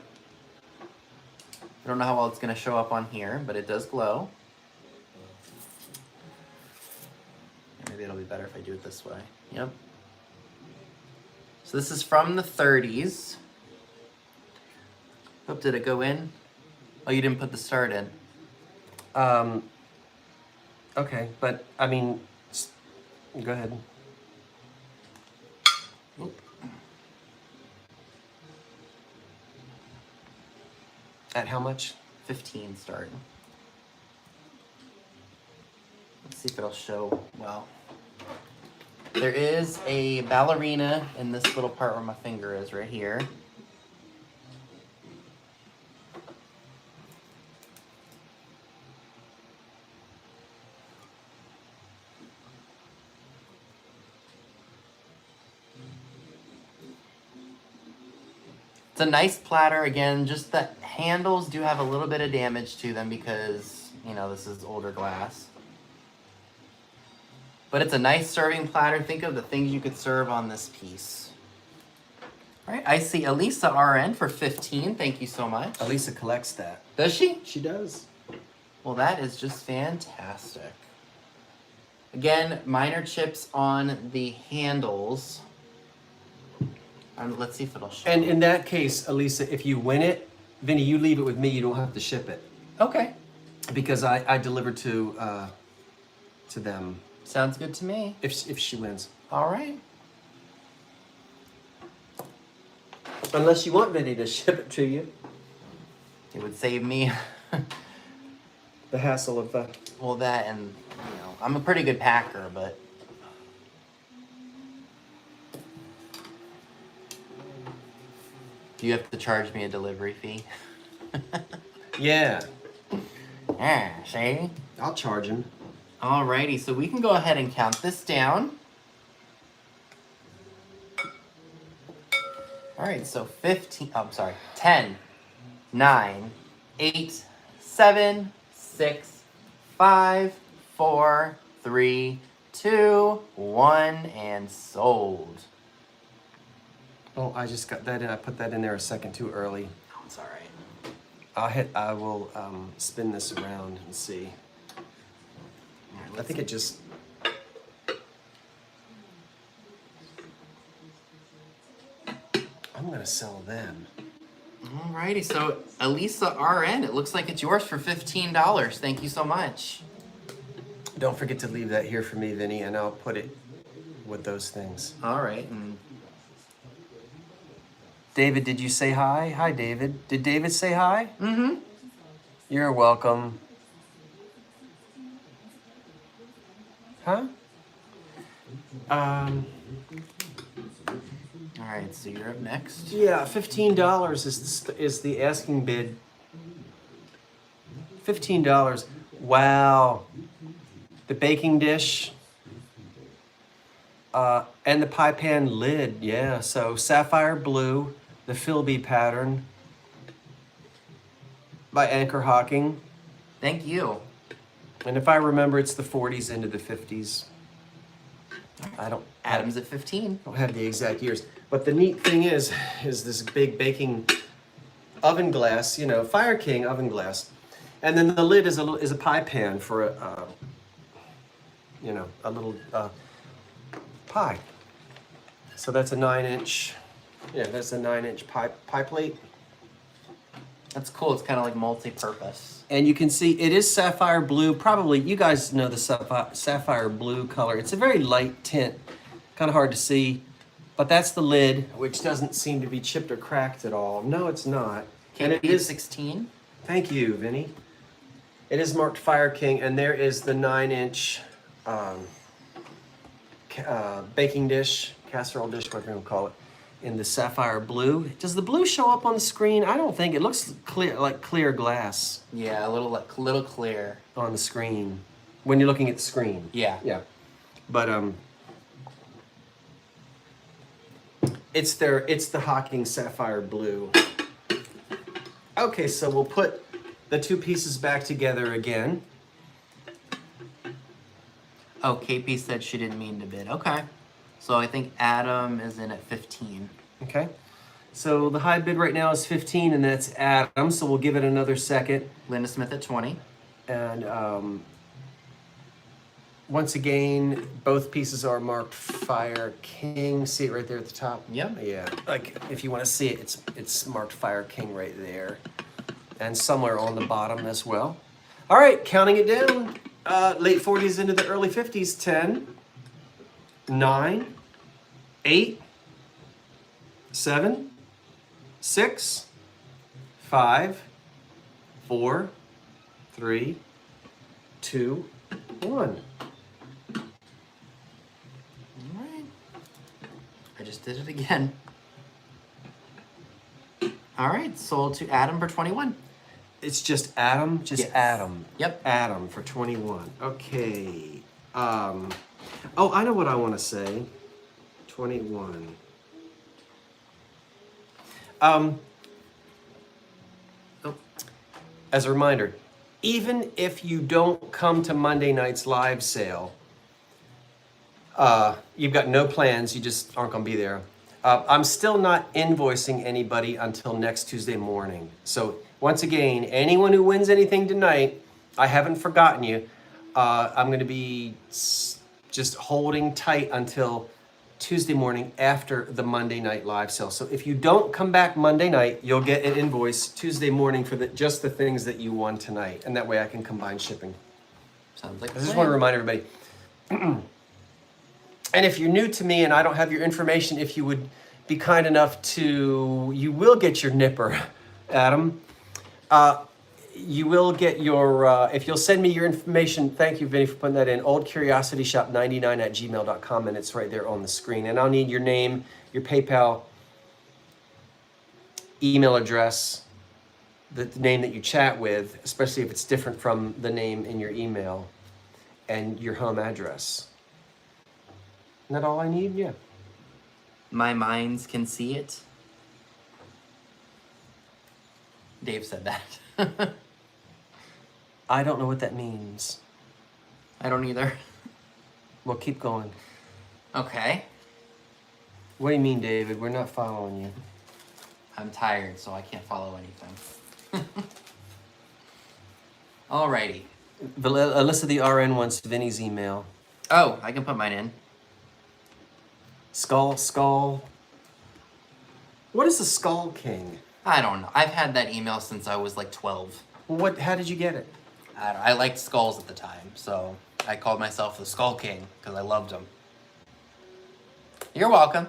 I don't know how well it's going to show up on here, but it does glow. Maybe it'll be better if I do it this way. Yep. So this is from the 30s. Oh, did it go in? Oh, you didn't put the start in. Okay, but I mean, go ahead. Oop. At how much? 15 start. Let's see if it'll show well. There is a ballerina in this little part where my finger is right here. It's a nice platter. Again, just the handles do have a little bit of damage to them because, you know, this is older glass. But it's a nice serving platter. Think of the things you could serve on this piece. All right, I see Elisa RN for 15. Thank you so much. Elisa collects that. Does she? She does. Well, that is just fantastic. Again, minor chips on the handles. Let's see if it'll show. And in that case, Elisa, if you win it, Vinny, you leave it with me. You don't have to ship it. Okay. Because I deliver to them. Sounds good to me. If she wins. All right. Unless you want Vinny to ship it to you. It would save me. The hassle of Well, that and, you know, I'm a pretty good packer, but. Do you have to charge me a delivery fee? Yeah. Ah, see? I'll charge him. Alrighty, so we can go ahead and count this down. Alright, so 10, 9, 8, 7, 6, 5, 4, 3, 2, 1, and sold. Oh, I just got that in. I put that in there a second too early. Oh, it's alright. I will spin this around and see. I think it just. I'm gonna sell them. Alrighty, so Elisa RN, it looks like it's yours for $15. Thank you so much. Don't forget to leave that here for me, Vinny, and I'll put it with those things. Alright, and David, did you say hi? Hi, David. Did David say hi? mm-hmm. You're welcome. Huh? Alright, so you're up next. Yeah, $15 is the asking bid. $15. Wow. The baking dish. And the pie pan lid, yeah. So sapphire blue, the Philby pattern by Anchor Hocking. Thank you. And if I remember, it's the 40s into the 50s. I don't. Adam's at 15. I don't have the exact years. But the neat thing is this big baking oven glass, you know, Fire King oven glass. And then the lid is a pie pan for a, you know, a little pie. So that's a 9-inch, yeah, that's a 9-inch pie plate. That's cool. It's kind of like multi-purpose. And you can see it is sapphire blue. Probably you guys know the sapphire blue color. It's a very light tint, kind of hard to see. But that's the lid, which doesn't seem to be chipped or cracked at all. No, it's not. Can it be 16? Thank you, Vinny. It is marked Fire King, and there is the 9-inch baking dish, casserole dish, whatever you want to call it, in the sapphire blue. Does the blue show up on the screen? I don't think. It looks clear, like clear glass. Yeah, a little clear on the screen when you're looking at the screen. Yeah. Yeah. But it's the Hawking sapphire blue. Okay, so we'll put the two pieces back together again. Oh, KP said she didn't mean to bid. Okay. So I think Adam is in at 15. Okay. So the high bid right now is 15, and that's Adam, so we'll give it another second. Linda Smith at 20. And once again, both pieces are marked Fire King. See it right there at the top? Yep. Yeah. Like if you want to see it, it's marked Fire King right there. And somewhere on the bottom as well. All right, counting it down. Late 40s into the early 50s. 10, 9, 8, 7, 6, 5, 4, 3, 2, 1. Alright. I just did it again. Alright, sold to Adam for 21. It's just Adam? Just Yes. Adam. Yep. Adam for 21. Okay. Oh, I know what I want to say. 21. Oh. As a reminder, even if you don't come to Monday night's live sale, you've got no plans, you just aren't going to be there. I'm still not invoicing anybody until next Tuesday morning. So once again, anyone who wins anything tonight, I haven't forgotten you. I'm going to be just holding tight until Tuesday morning after the Monday night live sale. So if you don't come back Monday night, you'll get an invoice Tuesday morning for just the things that you won tonight. And that way I can combine shipping. Sounds like I just want to remind everybody. And if you're new to me and I don't have your information, if you would be kind enough to, you will get your nipper, Adam. You will get your, if you'll send me your information, thank you, Vinny, for putting that in, oldcuriositysshop99@gmail.com, and it's right there on the screen. And I'll need your name, your PayPal, email address, the name that you chat with, especially if it's different from the name in your email, and your home address. Isn't that all I need? Yeah. My minds can see it. Dave said that. I don't know what that means. I don't either. Well, keep going. Okay. What do you mean, David? We're not following you. I'm tired, so I can't follow anything. Alrighty. Alyssa the RN wants Vinny's email. Oh, I can put mine in. Skull. What is the Skull King? I don't know. I've had that email since I was like 12. How did you get it? I liked skulls at the time, so I called myself the Skull King because I loved them. You're welcome.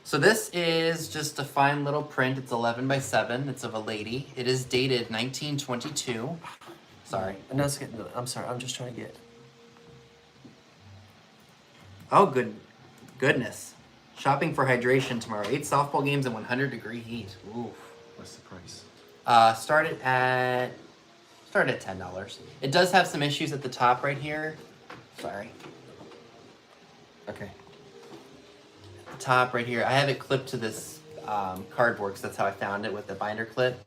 So this is just a fine little print. It's 11 by 7. It's of a lady. It is dated 1922. Sorry. No, I'm sorry. I'm just trying to get. Oh, goodness. Shopping for hydration tomorrow. 8 softball games in 100-degree heat. Ooh. What's the price? Start at $10. It does have some issues at the top right here. Sorry. Okay. At the top right here, I have it clipped to this cardboard because that's how I found it with the binder clip.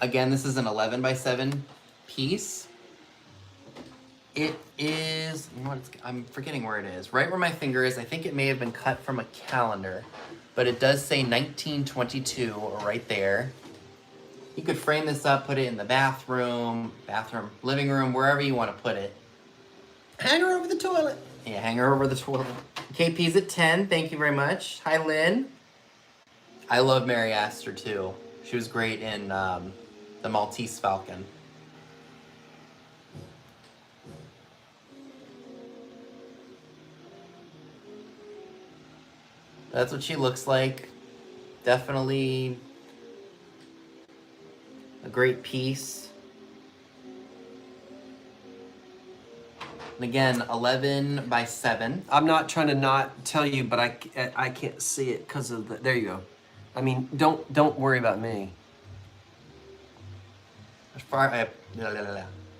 Again, this is an 11 by 7 piece. It is, I'm forgetting where it is. Right where my finger is. I think it may have been cut from a calendar, but it does say 1922 right there. You could frame this up, put it in the bathroom, living room, wherever you want to put it. Hang her over the toilet. Yeah, hang her over the toilet. KP's at 10. Thank you very much. Hi, Lynn. I love Mary Astor too. She was great in The Maltese Falcon. That's what she looks like. Definitely A great piece. And again, 11 by 7. I'm not trying to not tell you, but I can't see it because of the, there you go. I mean, don't worry about me. I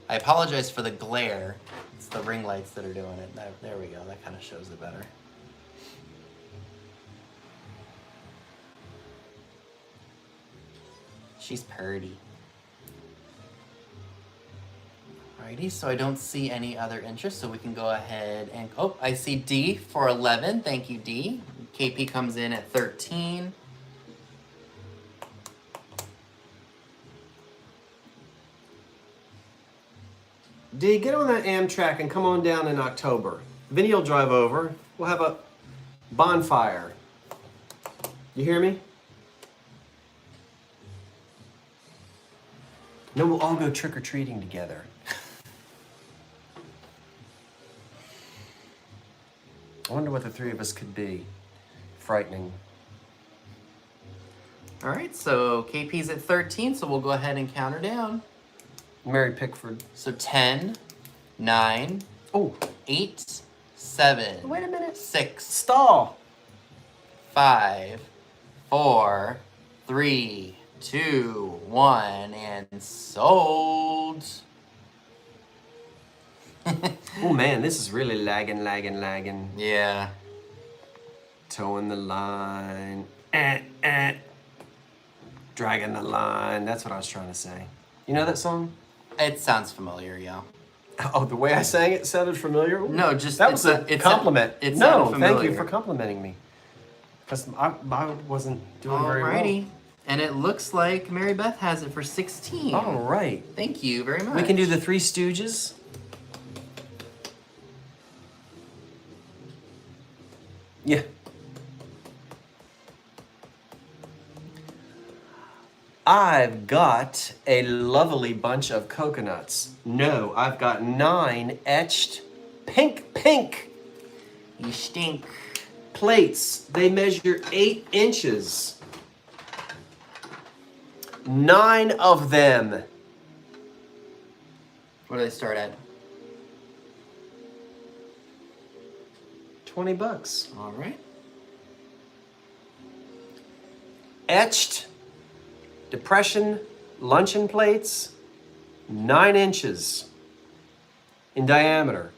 apologize for the glare. It's the ring lights that are doing it. There we go. That kind of shows it better. She's pretty. Alrighty, so I don't see any other interest, so we can go ahead and... Oh, I see D for 11. Thank you, D. KP comes in at 13. D, get on that Amtrak and come on down in October. Vinny will drive over. We'll have a bonfire. You hear me? No, we'll all go trick-or-treating together. I wonder what the three of us could be. Frightening. All right, so KP's at 13, so we'll go ahead and count her down. Mary Pickford. So 10, 9, Oh, 8, 7. wait a minute. 6, Stall. 5, 4, 3, 2, 1, and sold. Oh man, this is really lagging. Yeah. Towing the line. Dragging the line. That's what I was trying to say. You know that song? It sounds familiar, yeah. Oh, the way I sang it sounded familiar? Ooh, No, just that was a compliment. No, thank familiar. you for complimenting me. Because I wasn't doing very well. Alrighty. And it looks like Mary Beth has it for 16. All right. Thank you very much. We can do the Three Stooges. Yeah. I've got a lovely bunch of coconuts. No, I've got 9 etched pink You stink. plates. They measure 8 inches. 9 of them. What do they start at? $20. All right. Etched depression luncheon plates, 9 inches in diameter.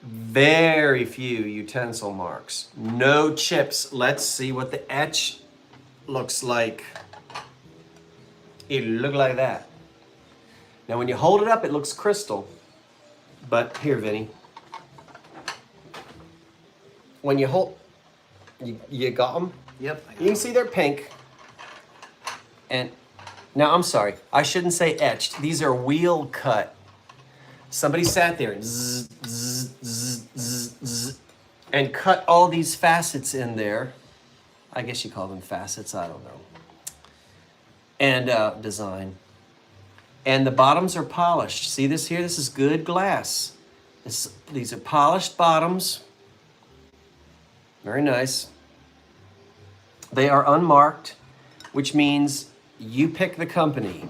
Very few utensil marks. No chips. Let's see what the etch looks like. It look like that. Now when you hold it up, it looks crystal. But here, Vinny. When you hold, you got them? Yep. You can see they're pink. And now I'm sorry, I shouldn't say etched. These are wheel cut. Somebody sat there and zzz, zzz, zzz, zzz, zzz, and cut all these facets in there. I guess you call them facets, I don't know. And design. And the bottoms are polished. See this here? This is good glass. These are polished bottoms. Very nice. They are unmarked, which means you pick the company.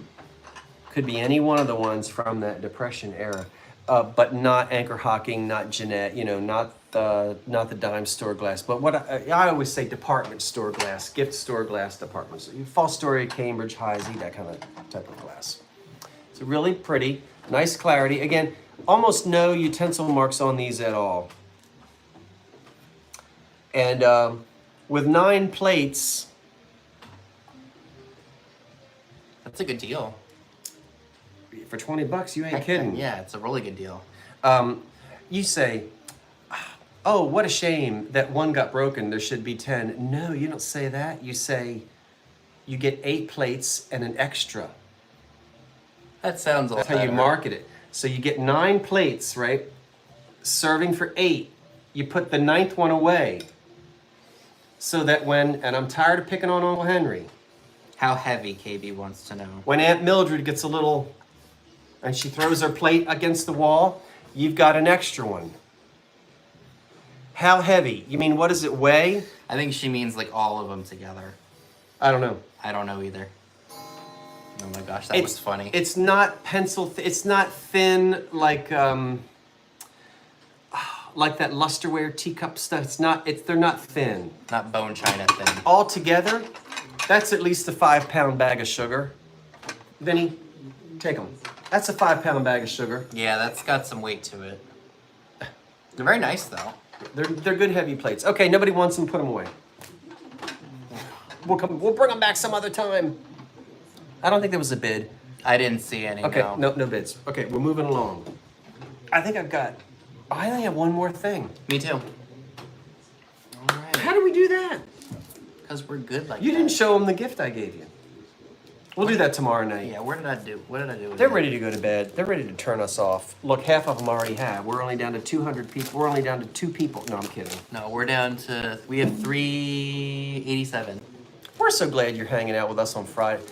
Could be any one of the ones from that Depression era, but not Anchor Hocking, not Jeanette, you know, not the dime store glass. But what I always say, department store glass, gift store glass, departments. Fostoria, Cambridge, Heisey, that kind of type of glass. It's really pretty, nice clarity. Again, almost no utensil marks on these at all. And with 9 plates. That's a good deal. For $20, you ain't kidding. Yeah, it's a really good deal. You say, oh, what a shame that one got broken, there should be 10. No, you don't say that. You say, you get 8 plates and an extra. That sounds a lot That's how you better. market it. So you get 9 plates, right? Serving for 8. You put the 9th one away. So that when, and I'm tired of picking on Uncle Henry. How heavy, KB wants to know. When Aunt Mildred gets a little, and she throws her plate against the wall, you've got an extra one. How heavy? You mean, what does it weigh? I think she means like all of them together. I don't know. I don't know either. Oh my gosh, that was funny. It's not it's not thin like that lusterware teacup stuff. They're not thin. Not bone china thin. All together, that's at least a 5-pound bag of sugar. Vinny, take them. That's a 5-pound bag of sugar. Yeah, that's got some weight to it. They're very nice though. They're good heavy plates. Okay, nobody wants them, put them away. We'll bring them back some other time. I don't think there was a bid. I didn't see any. Okay, no bids. Okay, we're moving along. I only have one more thing. Me too. All right. How do we do that? Because we're good like You that. didn't show them the gift I gave you. We'll do that tomorrow night. Yeah, what did I do with They're it? ready to go to bed. They're ready to turn us off. Look, half of them already have. We're only down to 200 people. We're only down to 2 people. No, I'm kidding. No, we have 387. We're so glad you're hanging out with us on Friday.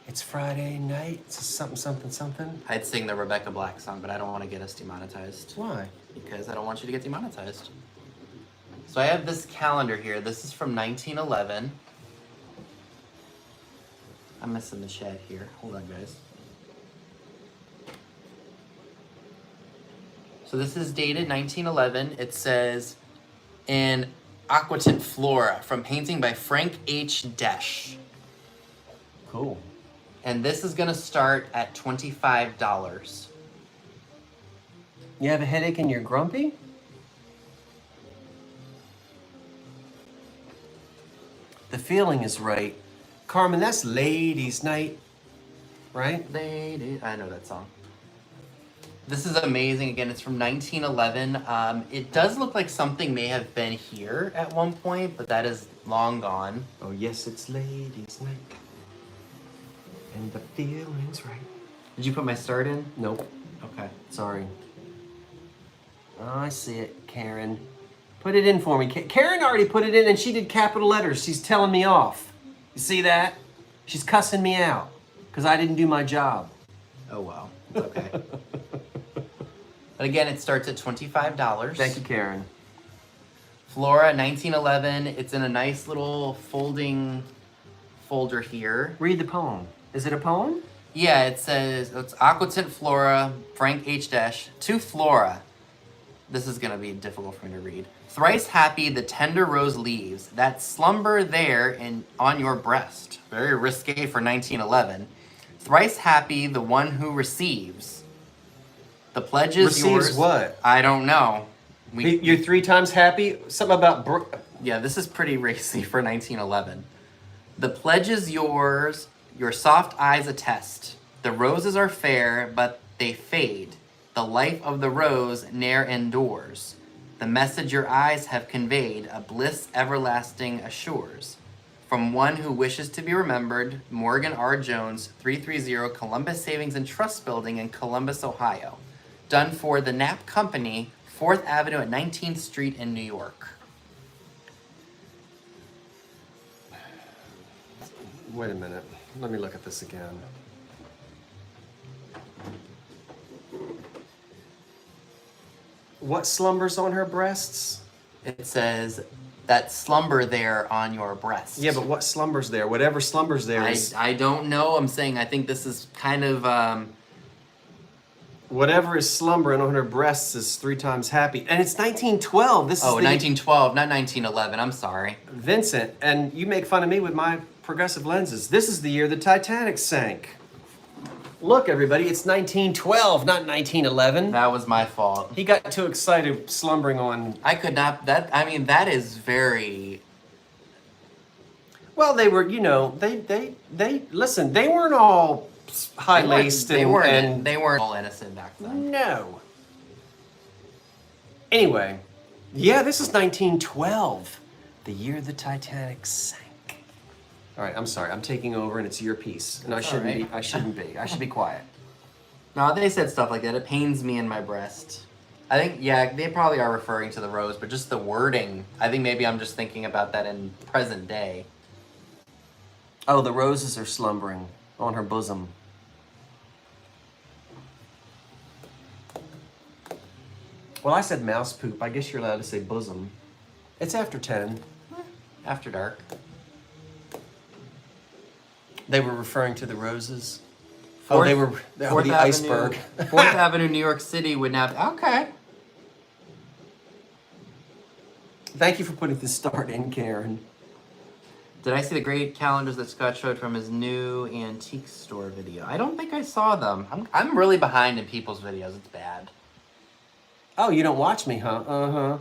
It's Friday night. It's something. I'd sing the Rebecca Black song, but I don't want to get us demonetized. Why? Because I don't want you to get demonetized. So I have this calendar here. This is from 1911. I'm missing the shed here. Hold on, guys. So this is dated 1911. It says, in Aquatint Flora, from painting by Frank H. Desch. Cool. And this is going to start at $25. You have a headache and you're grumpy? The feeling is right. Carmen, that's ladies' night, right? I know that song. This is amazing. Again, it's from 1911. It does look like something may have been here at one point, but that is long gone. Oh, yes, it's ladies' night. And the feeling's right. Did you put my start in? Nope. Okay. Sorry. Oh, I see it, Karen. Put it in for me. Karen already put it in and she did capital letters. She's telling me off. You see that? She's cussing me out because I didn't do my job. Oh, wow. Okay. But again, it starts at $25. Thank you, Karen. Flora, 1911. It's in a nice little folding folder here. Read the poem. Is it a poem? Yeah, it says, it's Aquatint Flora, Frank H. Desch, to Flora. This is going to be difficult for me to read. Thrice happy the tender rose leaves that slumber there on your breast. Very risque for 1911. Thrice happy the one who receives. The pledge is yours. Receives what? I don't know. You're 3 times happy? Something about... Yeah, this is pretty racy for 1911. The pledge is yours, your soft eyes attest. The roses are fair, but they fade. The life of the rose ne'er endures. The message your eyes have conveyed, a bliss everlasting assures. From one who wishes to be remembered, Morgan R. Jones, 330 Columbus Savings and Trust Building in Columbus, Ohio. Done for the Knapp Company, 4th Avenue at 19th Street in New York. Wait a minute. Let me look at this again. What slumbers on her breasts? It says that slumber there on your breast. Yeah, but what slumbers there? Whatever slumbers there is... I don't know. I'm saying I think this is kind of... Whatever is slumbering on her breasts is 3 times happy. And it's 1912. This is 1912, not 1911. I'm sorry. Vincent, and you make fun of me with my progressive lenses. This is the year the Titanic sank. Look, everybody, it's 1912, not 1911. That was my fault. He got too excited slumbering on... I could not... that is very... Well, they were, listen, they weren't all high-laced They weren't all innocent back then. No. Anyway, yeah, this is 1912, the year the Titanic sank. All right, I'm sorry. I'm taking over, and it's your piece, and I shouldn't be. I should be quiet. No, they said stuff like that. It pains me in my breast. I think, yeah, they probably are referring to the rose, but just the wording. I think maybe I'm just thinking about that in present day. Oh, the roses are slumbering on her bosom. Well, I said mouse poop. I guess you're allowed to say bosom. It's after 10. After dark. They were referring to the roses. Fourth, they were the iceberg. 4th Avenue, New York City would now. Okay. Thank you for putting the start in, Karen. Did I see the great calendars that Scott showed from his new antique store video? I don't think I saw them. I'm really behind in people's videos. It's bad. Oh, you don't watch me, huh? Uh-huh.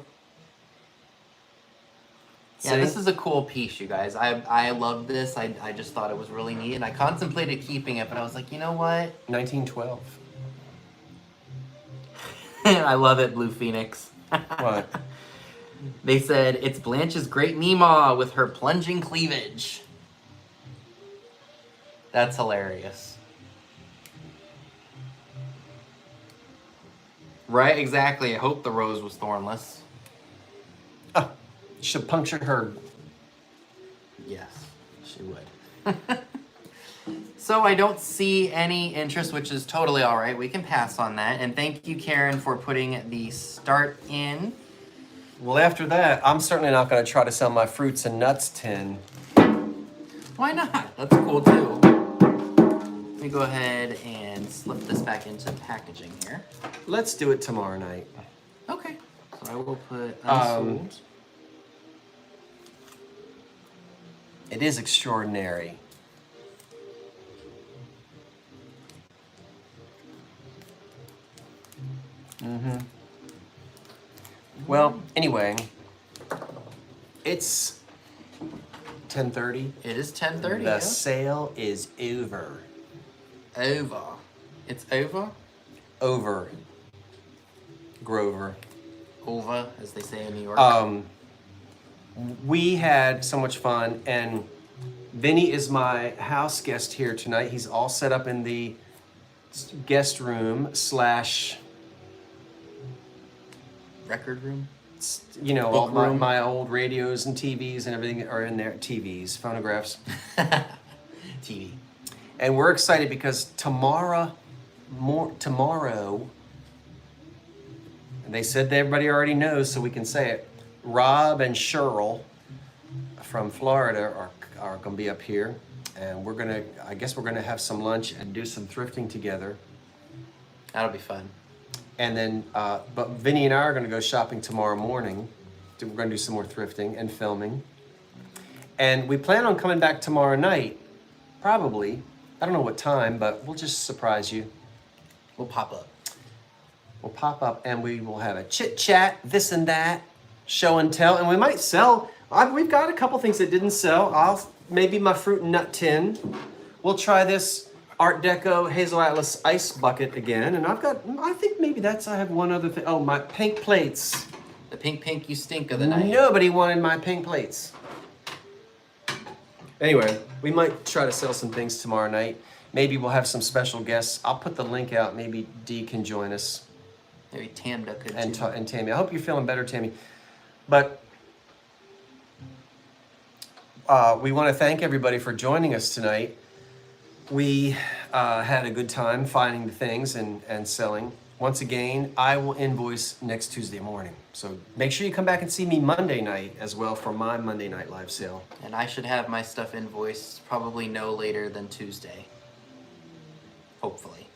Yeah, See? this is a cool piece, you guys. I love this. I just thought it was really neat, and I contemplated keeping it, but I was like, you know what? 1912. I love it, Blue Phoenix. What? They said, it's Blanche's great Meemaw with her plunging cleavage. That's hilarious. Right, exactly. I hope the rose was thornless. Oh, you should puncture her. Yes, she would. So I don't see any interest, which is totally all right. We can pass on that. And thank you, Karen, for putting the start in. Well, after that, I'm certainly not going to try to sell my fruits and nuts tin. Why not? That's cool, too. Let me go ahead and slip this back into packaging here. Let's do it tomorrow night. Okay. So I will put unsold. It is extraordinary. Mm-hmm. Well, anyway, it's 10:30. It is 10:30. The sale is over. Over. It's over? Over. Grover. Over, as they say in New York. We had so much fun, and Vinny is my house guest here tonight. He's all set up in the guest room / Record room? You know, Book all room. my old radios and TVs and everything are in there. TVs, phonographs. TV. And we're excited because tomorrow, and they said that everybody already knows, so we can say it. Rob and Cheryl from Florida are going to be up here, and I guess we're gonna have some lunch and do some thrifting together. That'll be fun. And then, but Vinny and I are going to go shopping tomorrow morning. We're going to do some more thrifting and filming. And we plan on coming back tomorrow night, probably. I don't know what time, but we'll just surprise you. We'll pop up. We'll pop up and we will have a chit chat, this and that, show and tell. And we might sell. We've got a couple things that didn't sell. Maybe my fruit and nut tin. We'll try this Art Deco Hazel Atlas ice bucket again. And I think maybe I have one other thing. Oh, my pink plates. The pink you stink of the night. Nobody wanted my pink plates. Anyway, we might try to sell some things tomorrow night. Maybe we'll have some special guests. I'll put the link out. Maybe Dee can join us. Maybe Tamda could And too. and Tammy. I hope you're feeling better, Tammy. But we want to thank everybody for joining us tonight. We had a good time finding the things and selling. Once again, I will invoice next Tuesday morning. So make sure you come back and see me Monday night as well for my Monday night live sale. And I should have my stuff invoiced probably no later than Tuesday. Hopefully.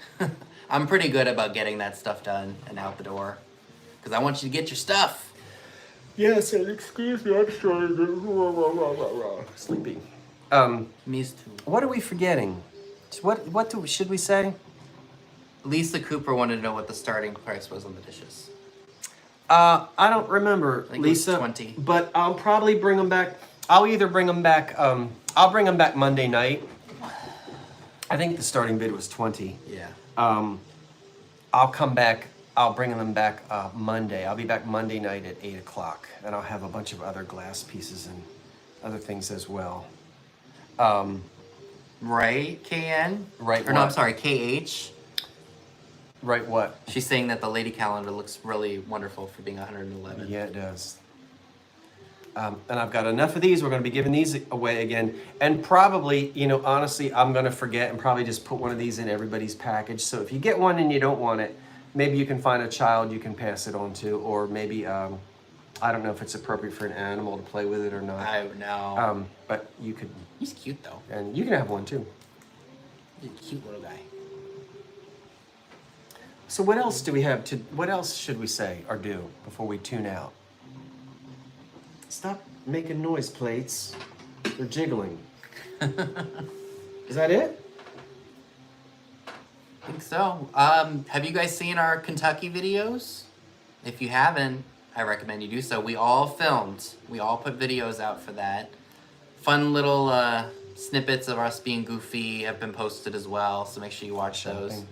I'm pretty good about getting that stuff done and out the door. Because I want you to get your stuff. Yes, and excuse me, I'm sleepy. Me too. What are we forgetting? What should we say? Lisa Cooper wanted to know what the starting price was on the dishes. I don't remember, I think it was Lisa. 20. But I'll probably bring them back. I'll either bring them back. I'll bring them back Monday night. I think the starting bid was 20. Yeah. I'll come back. I'll bring them back Monday. I'll be back Monday night at 8 o'clock, and I'll have a bunch of other glass pieces and other things as well. Right, KN? Right. Or no, I'm sorry, KH. Right. What? She's saying that the lady calendar looks really wonderful for being 111. Yeah, it does. And I've got enough of these. We're going to be giving these away again. And probably, honestly, I'm going to forget and probably just put one of these in everybody's package. So if you get one and you don't want it, maybe you can find a child you can pass it on to. Or maybe, I don't know if it's appropriate for an animal to play with it or not. I know. But you could. He's cute, though. And you can have one, too. He's a cute little guy. So what else do we have to, what else should we say or do before we tune out? Stop making noise, plates. They're jiggling. Is that it? I think so. Have you guys seen our Kentucky videos? If you haven't, I recommend you do so. We all filmed. We all put videos out for that. Fun little snippets of us being goofy have been posted as well, so make sure you watch those.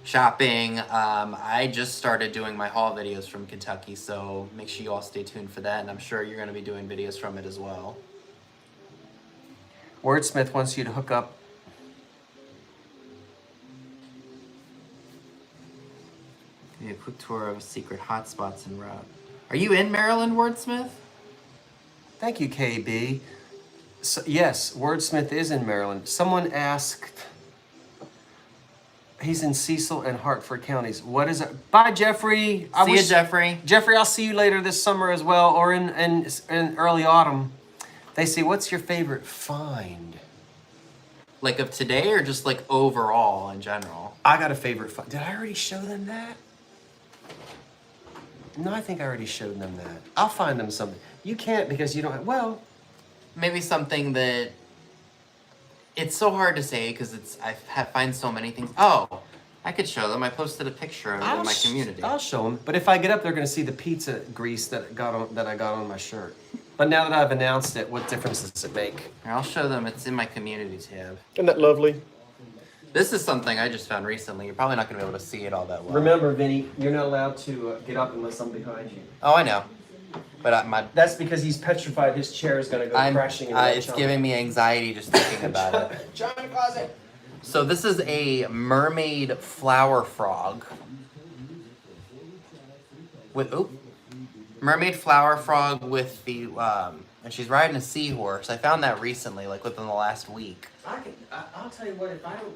Shopping. I just started doing my haul videos from Kentucky, so make sure you all stay tuned for that, and I'm sure you're going to be doing videos from it as well. Wordsmith wants you to hook up. A quick tour of secret hotspots en route. Are you in Maryland, Wordsmith? Thank you, KB. So, yes, Wordsmith is in Maryland. Someone asked, he's in Cecil and Hartford counties. What is it? Bye, Jeffrey. See you, Jeffrey. Jeffrey, I'll see you later this summer as well, or in early autumn. They say, what's your favorite find? Like of today or just like overall in general? I got a favorite find. Did I already show them that? No, I think I already showed them that. I'll find them something. You can't because you don't have, well. Maybe something that, it's so hard to say because find so many things. Oh, I could show them. I posted a picture of it in my community. I'll show them. But if I get up, they're going to see the pizza grease that I got on my shirt. But now that I've announced it, what difference does it make? Here, I'll show them. It's in my community tab. Isn't that lovely? This is something I just found recently. You're probably not going to be able to see it all that well. Remember, Vinny, you're not allowed to get up unless I'm behind you. Oh, I know. But that's because he's petrified his chair is going to go crashing into it's giving me anxiety just thinking about it. John Closet. So this is a mermaid flower frog. Mermaid flower frog with the and she's riding a seahorse. I found that recently, like within the last week. I'll tell you what, if I don't.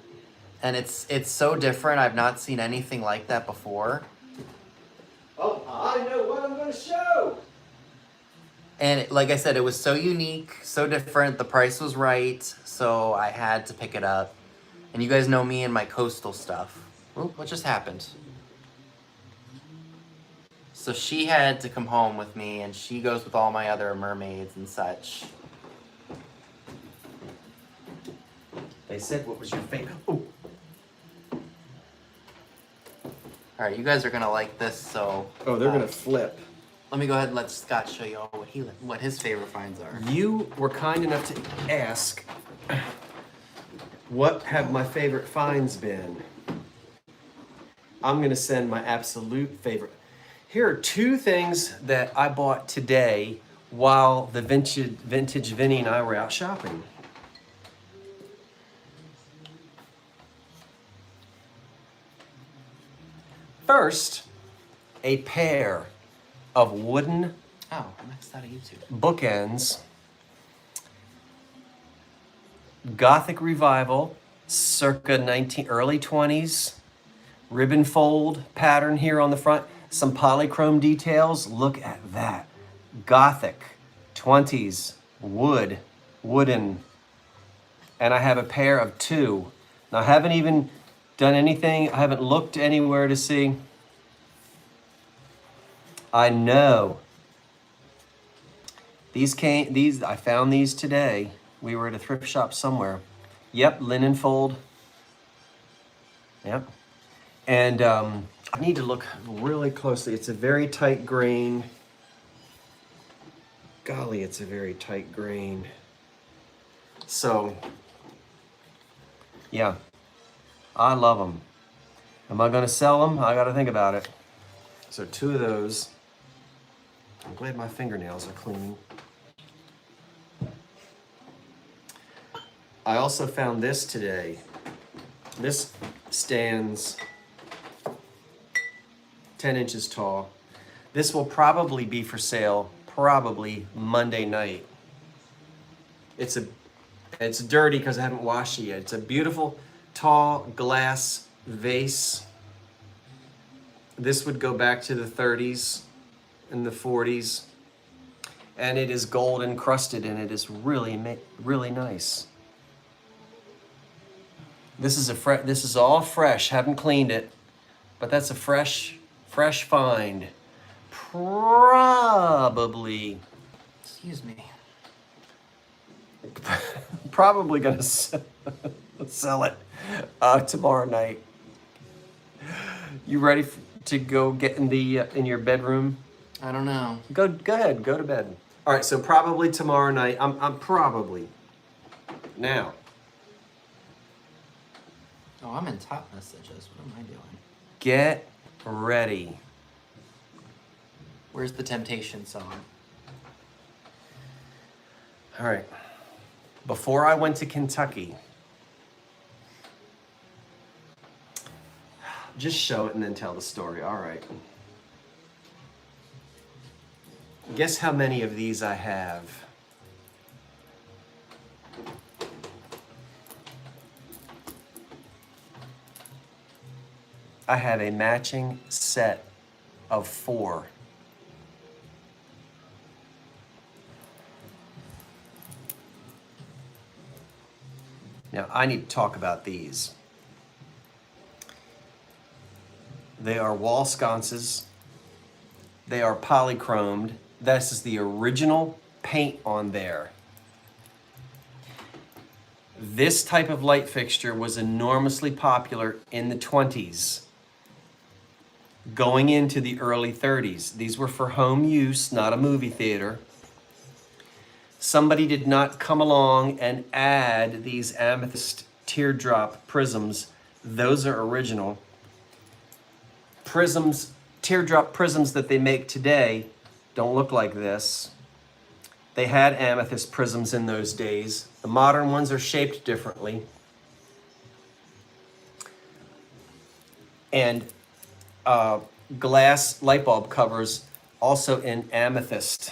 And it's so different. I've not seen anything like that before. Oh, I know what I'm going to show. And like I said, it was so unique, so different. The price was right, so I had to pick it up. And you guys know me and my coastal stuff. Oop, what just happened? So she had to come home with me, and she goes with all my other mermaids and such. They said, what was your favorite? Oh. All right, you guys are gonna like this, so. Oh, they're gonna flip. Let me go ahead and let Scott show you all what his favorite finds are. You were kind enough to ask, what have my favorite finds been? I'm gonna send my absolute favorite. Here are two things that I bought today while the vintage Vinny and I were out shopping. First, a pair of wooden next out of YouTube. bookends, Gothic Revival, circa early 20s, ribbon fold pattern here on the front, some polychrome details. Look at that. Gothic, 20s, wooden. And I have a pair of two. Now I haven't even done anything, I haven't looked anywhere to see. I know. I found these today. We were at a thrift shop somewhere. Yep, linen fold. Yep. And I need to look really closely. It's a very tight grain. Golly, it's a very tight grain. So, yeah, I love them. Am I gonna sell them? I gotta think about it. So two of those. I'm glad my fingernails are clean. I also found this today. This stands 10 inches tall. This will probably be for sale probably Monday night. It's dirty because I haven't washed it yet. It's a beautiful tall glass vase. This would go back to the 30s and the 40s. And it is gold encrusted and it is really, really nice. This is all fresh. Haven't cleaned it, but that's a fresh find. Probably. Excuse me. Probably gonna sell it tomorrow night. You ready to go get in your bedroom? I don't know. Go ahead. Go to bed. All right. So probably tomorrow night. I'm probably now. Oh, I'm in top messages. What am I doing? Get ready. Where's the Temptation song? All right. Before I went to Kentucky, just show it and then tell the story. All right. Guess how many of these I have? I have a matching set of 4. Now, I need to talk about these. They are wall sconces. They are polychromed. This is the original paint on there. This type of light fixture was enormously popular in the 20s, going into the early 30s. These were for home use, not a movie theater. Somebody did not come along and add these amethyst teardrop prisms. Those are original. Prisms, teardrop prisms that they make today don't look like this. They had amethyst prisms in those days. The modern ones are shaped differently. And glass light bulb covers also in amethyst.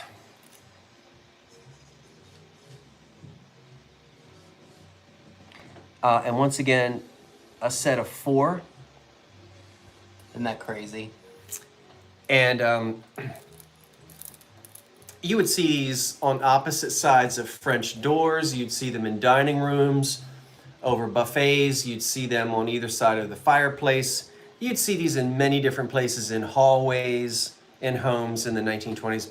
And once again, a set of 4. Isn't that crazy? And you would see these on opposite sides of French doors. You'd see them in dining rooms, over buffets. You'd see them on either side of the fireplace. You'd see these in many different places, in hallways, in homes in the 1920s.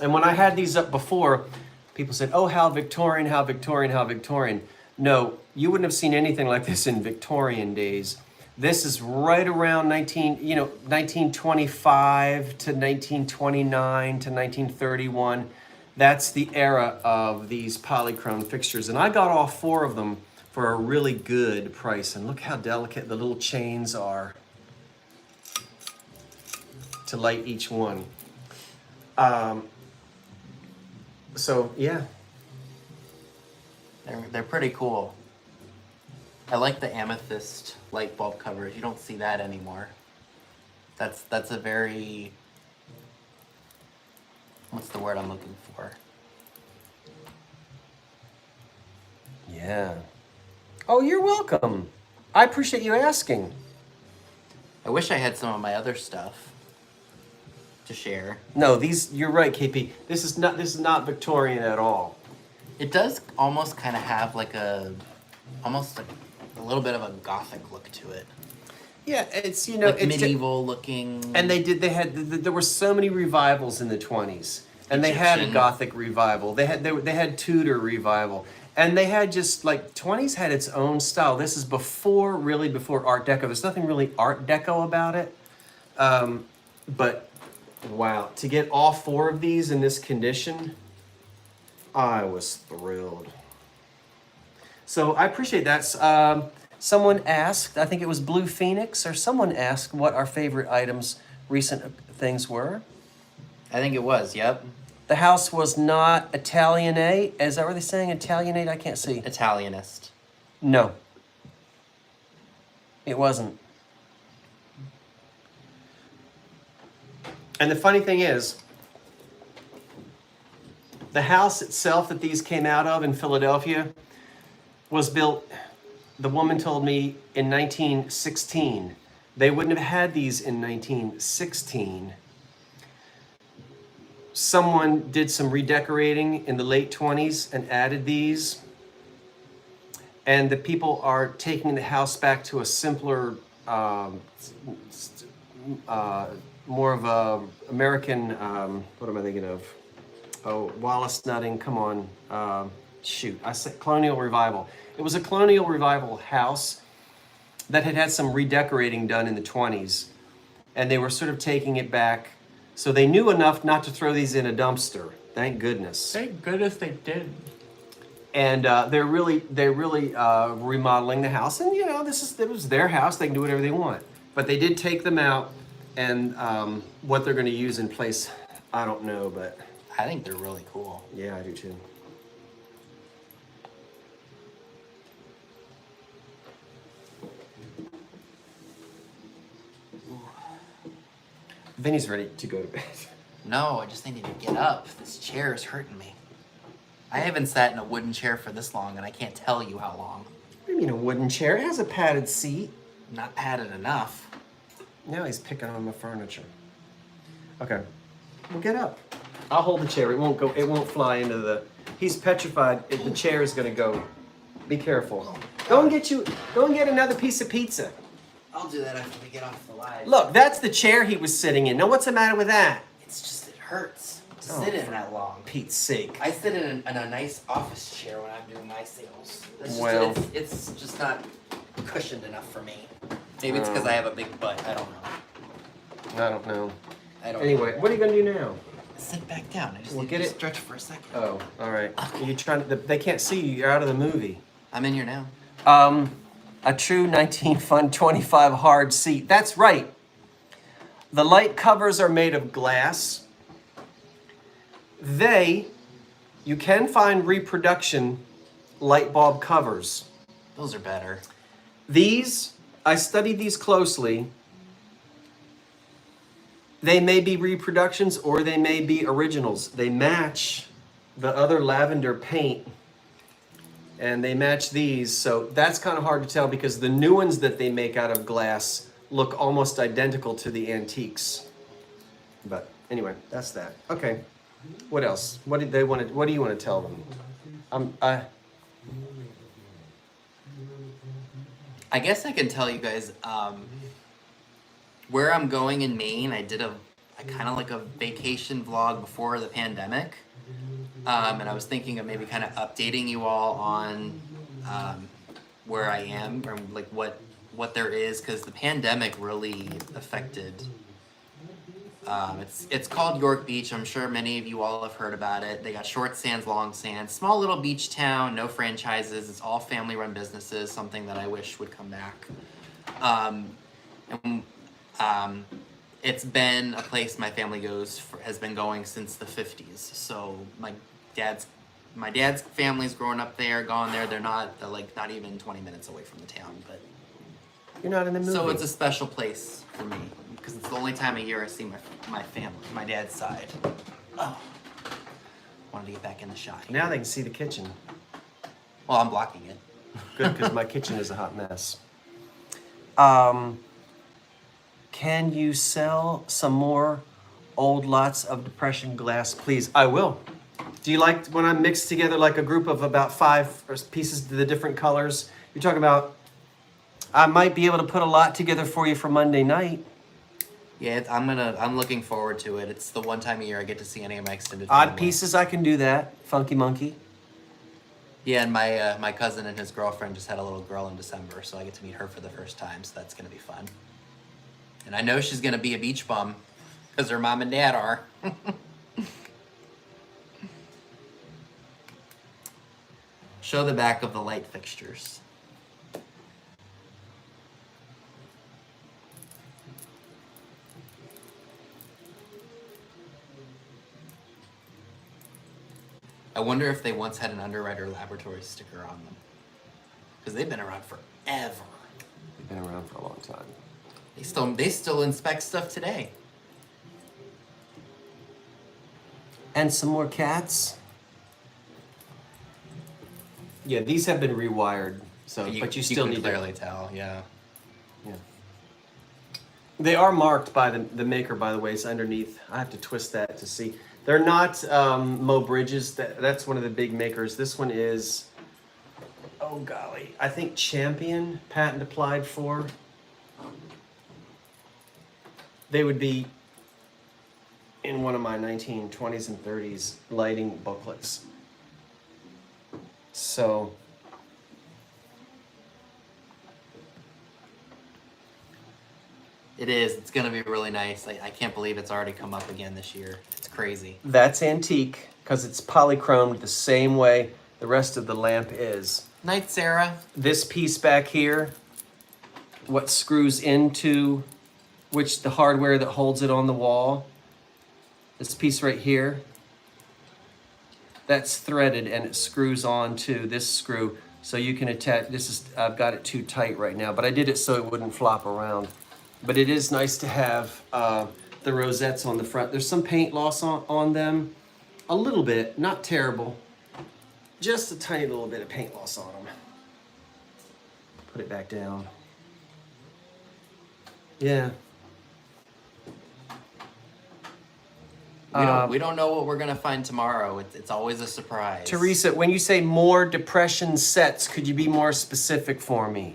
And when I had these up before, people said, oh, how Victorian, how Victorian, how Victorian. No, you wouldn't have seen anything like this in Victorian days. This is right around 1925 to 1929 to 1931. That's the era of these polychrome fixtures. And I got all 4 of them for a really good price. And look how delicate the little chains are to light each one. So, yeah. They're pretty cool. I like the amethyst light bulb covers. You don't see that anymore. That's a very, what's the word I'm looking for? Yeah. Oh, you're welcome. I appreciate you asking. I wish I had some of my other stuff to share. No, you're right, KP. This is not Victorian at all. It does almost kind of have like almost like a little bit of a gothic look to it. Yeah, it's like it's medieval looking. And there were so many revivals in the 20s, and they had a Gothic revival. They had Tudor revival, and they had just like 20s had its own style. This is before Art Deco. There's nothing really Art Deco about it, but wow, to get all 4 of these in this condition, I was thrilled. So I appreciate that. Someone asked, I think it was Blue Phoenix, or someone asked what our favorite items, recent things were. I think it was, yep. The house was not Italianate. Is that what they're saying? Italianate? I can't see. Italianist. No. It wasn't. And the funny thing is, the house itself that these came out of in Philadelphia was built, the woman told me, in 1916. They wouldn't have had these in 1916. Someone did some redecorating in the late 20s and added these. and the people are taking the house back to a simpler, more of a American, what am I thinking of? Oh, Wallace Nutting, come on. Shoot, I said colonial revival. It was a colonial revival house that had some redecorating done in the 20s. And they were sort of taking it back. So they knew enough not to throw these in a dumpster. Thank goodness. Thank goodness they did. And they're really remodeling the house. And you know, it was their house. They can do whatever they want. But they did take them out, and what they're going to use in place, I don't know. But I think they're really cool. yeah, I do too. Vinny's ready to go to bed. No, I just need to get up. This chair is hurting me. I haven't sat in a wooden chair for this long, and I can't tell you how long. What do you mean a wooden chair? It has a padded seat. Not padded enough. Now he's picking on the furniture. Okay, well get up. I'll hold the chair. It won't go. It won't fly into the. He's petrified. The chair is gonna go. Be careful. Go and get another piece of pizza. I'll do that after we get off the live. Look, that's the chair he was sitting in. Now what's the matter with that? It's just, it hurts to sit in that long. Pete's sake. I sit in a nice office chair when I'm doing my sales. Well. It's just not cushioned enough for me. Maybe it's because I have a big butt. I don't know. Anyway, what are you gonna do now? Sit back down. I just Well, need get to it- stretch for a second. Oh, all right. You're trying to. They can't see you. You're out of the movie. I'm in here now. A true 19 fun 25 hard seat. That's right. The light covers are made of glass. You can find reproduction light bulb covers. Those are better. These, I studied these closely. They may be reproductions or they may be originals. They match the other lavender paint, and they match these, so that's kind of hard to tell because the new ones that they make out of glass look almost identical to the antiques. But anyway, that's that. Okay, what else? What do you want to tell them? I guess I can tell you guys where I'm going in Maine. I did a kind of like a vacation vlog before the pandemic. And I was thinking of maybe kind of updating you all on where I am or like what there is, because the pandemic really affected. It's called York Beach. I'm sure many of you all have heard about it. They got short sands, long sands, small little beach town, no franchises. It's all family-run businesses. Something that I wish would come back. It's been a place my family has been going since the 50s. So my dad's family's growing up there, gone there. They're not even 20 minutes away from the town, but You're not in the movie. so it's a special place for me because it's the only time of year I see my family, my dad's side. Oh, wanted to get back in the shot. Now they can see the kitchen. Well, I'm blocking it. Good, because my kitchen is a hot mess. Can you sell some more old lots of Depression glass, please? I will. Do you like when I mix together like a group of about 5 pieces of the different colors? You're talking about, I might be able to put a lot together for you for Monday night. Yeah, I'm looking forward to it. It's the one time a year I get to see any of my extended Odd family. pieces, I can do that. Funky monkey. Yeah, and my cousin and his girlfriend just had a little girl in December, so I get to meet her for the first time, so that's gonna be fun. And I know she's gonna be a beach bum, because her mom and dad are. Show the back of the light fixtures. I wonder if they once had an Underwriter Laboratory sticker on them. Because they've been around forever. They've been around for a long time. They still inspect stuff today. And some more cats. Yeah, these have been rewired, so but you still can need clearly tell, yeah. Yeah. They are marked by the maker, by the way. It's underneath. I have to twist that to see. They're not Mo Bridges. That's one of the big makers. This one is oh golly, I think Champion patent applied for. They would be in one of my 1920s and 30s lighting booklets. So it is. It's gonna be really nice. I can't believe it's already come up again this year. It's crazy. that's antique because it's polychromed the same way the rest of the lamp is. Night, Sarah. This piece back here, what screws into the hardware that holds it on the wall, this piece right here, that's threaded and it screws on to this screw so you can attach. I've got it too tight right now, but I did it so it wouldn't flop around. But it is nice to have the rosettes on the front. There's some paint loss on them, a little bit, not terrible. Just a tiny little bit of paint loss on them. Put it back down. Yeah. We don't know what we're gonna find tomorrow. It's always a surprise. Teresa, when you say more depression sets, could you be more specific for me?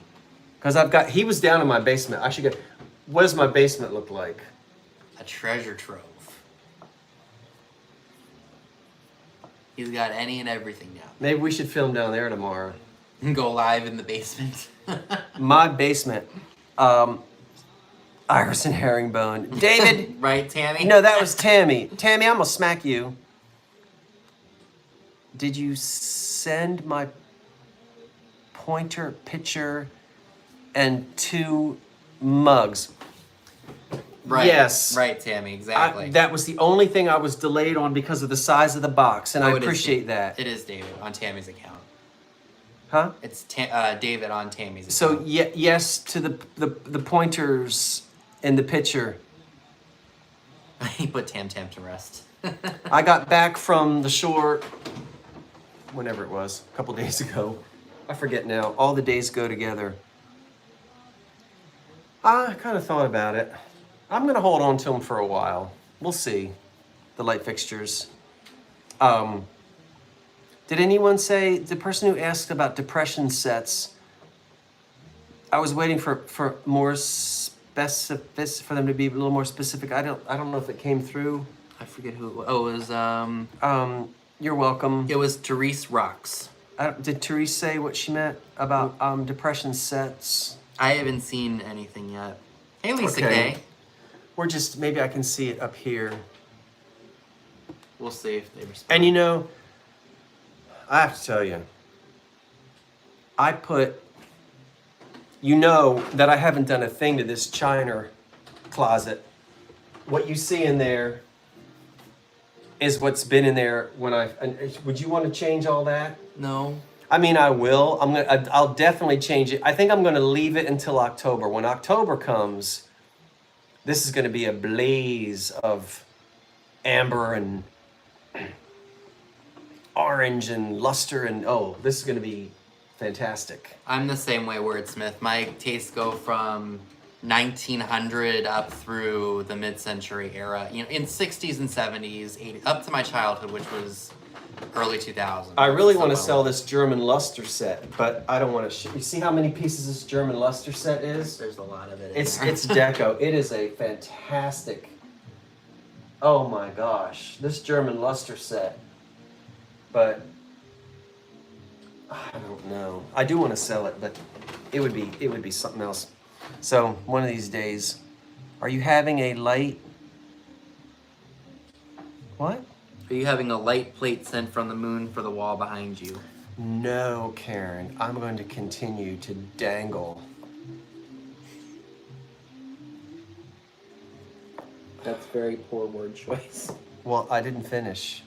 Because he was down in my basement. I should get, what does my basement look like? A treasure trove. He's got any and everything now. Maybe we should film down there tomorrow. And go live in the basement. My basement. Iris and herringbone. David! Right, Tammy? No, that was Tammy. Tammy, I'm gonna smack you. Did you send my pointer picture and 2 mugs? Right. Yes. Right, Tammy, exactly. That was the only thing I was delayed on because of the size of the box, and I appreciate that. It is David on Tammy's account. Huh? It's David on Tammy's account. So yes to the pointers in the picture. He put Tam Tam to rest. I got back from the shore, whenever it was, a couple days ago. I forget now. All the days go together. I kind of thought about it. I'm going to hold on to them for a while. We'll see. The light fixtures. Did anyone say, the person who asked about depression sets, I was waiting for more specific, for them to be a little more specific. I don't know if it came through. I forget who it was. Oh, it was, you're welcome. it was Therese Rocks. Did Therese say what she meant about depression sets? I haven't seen anything yet. Hey, Lisa Okay. Kay. Or just, maybe I can see it up here. We'll see if they respond. And you know, I have to tell you, you know that I haven't done a thing to this China closet. What you see in there is what's been in there would you want to change all that? No. I mean, I will. I'll definitely change it. I think I'm going to leave it until October. When October comes, this is going to be a blaze of amber and orange and luster, and this is going to be fantastic. I'm the same way, Wordsmith. My tastes go from 1900 up through the mid-century era. You know, in 60s and 70s, 80s, up to my childhood, which was early 2000s. I really want to sell this German luster set, but I don't want to. You see how many pieces this German luster set is? There's a lot of it. It's Deco. It is a fantastic. Oh my gosh, this German luster set. But I don't know. I do want to sell it, but it would be something else. So one of these days, are you having a light? What? Are you having a light plate sent from the moon for the wall behind you? No, Karen. I'm going to continue to dangle. That's very poor word choice. Well, I didn't finish.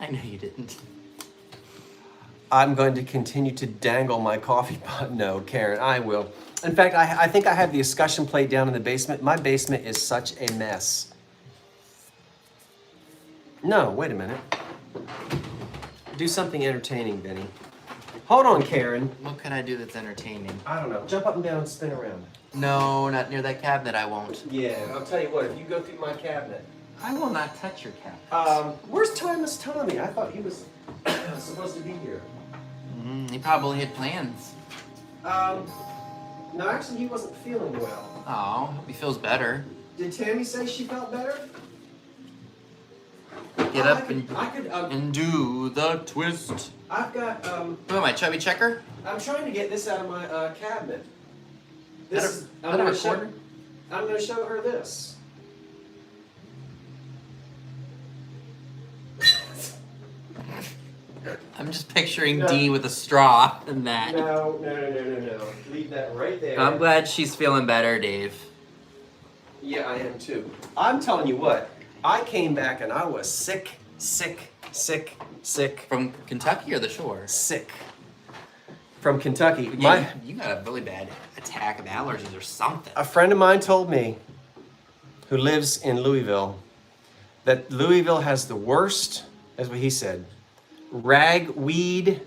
I know you didn't. I'm going to continue to dangle my coffee pot. No, Karen, I will. In fact, I think I have the escutcheon plate down in the basement. My basement is such a mess. No, wait a minute. Do something entertaining, Vinny. Hold on, Karen. What can I do that's entertaining? I don't know. Jump up and down and spin around. No, not near that cabinet, I won't. Yeah, I'll tell you what, if you go through my cabinet. I will not touch your cabinet. Where's Thomas Tommy? I thought he was supposed to be here. He probably had plans. No, actually, he wasn't feeling well. Oh, hope he feels better. Did Tammy say she felt better? Get up and do the twist. I've got, Who am I, Chubby Checker? I'm trying to get this out of my cabinet. I'm going to show her this. I'm just picturing Dee with a straw and that. No. Leave that right there. I'm glad she's feeling better, Dave. Yeah, I am too. I'm telling you what, I came back and I was sick. From Kentucky or the shore? Sick. From Kentucky. Yeah, you got a really bad attack of allergies or something. A friend of mine told me, who lives in Louisville, that Louisville has the worst, that's what he said, ragweed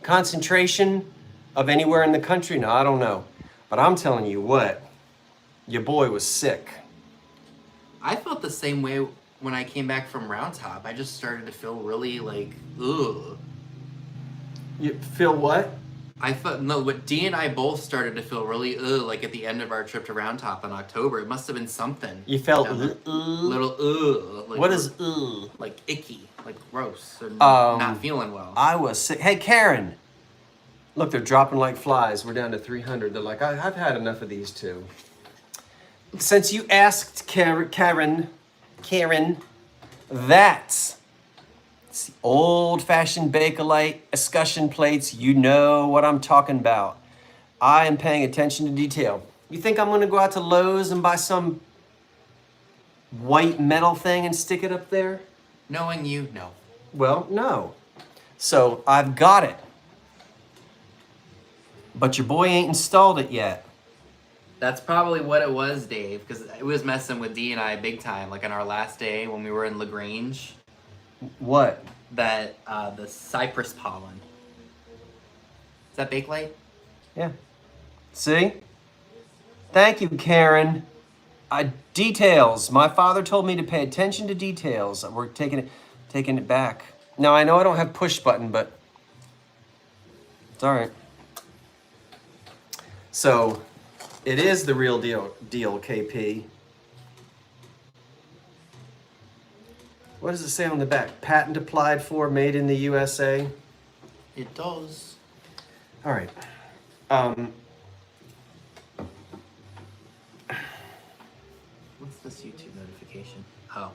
concentration of anywhere in the country. Now, I don't know. But I'm telling you what, your boy was sick. I felt the same way when I came back from Round Top. I just started to feel really like, ugh. You feel what? I thought, no, but Dee and I both started to feel really like at the end of our trip to Round Top in October. It must have been something. You felt little like, what is like icky, like gross, and not feeling well. I was sick. Hey, Karen. Look, they're dropping like flies. We're down to 300. They're like, I've had enough of these too. Since you asked Karen, that's the old-fashioned Bakelite escutcheon plates. You know what I'm talking about. I am paying attention to detail. You think I'm going to go out to Lowe's and buy some white metal thing and stick it up there? Knowing you, no. Well, no. So I've got it. But your boy ain't installed it yet. That's probably what it was, Dave, because it was messing with Dee and I big time. Like on our last day when we were in LaGrange. What? That, the cypress pollen. Is that Bakelite? Yeah. See? Thank you, Karen. Details. My father told me to pay attention to details. We're taking it back. Now, I know I don't have push button, but it's all right. So, it is the real deal, KP. What does it say on the back? Patent applied for, made in the USA. It does. All right. What's this YouTube notification? Oh.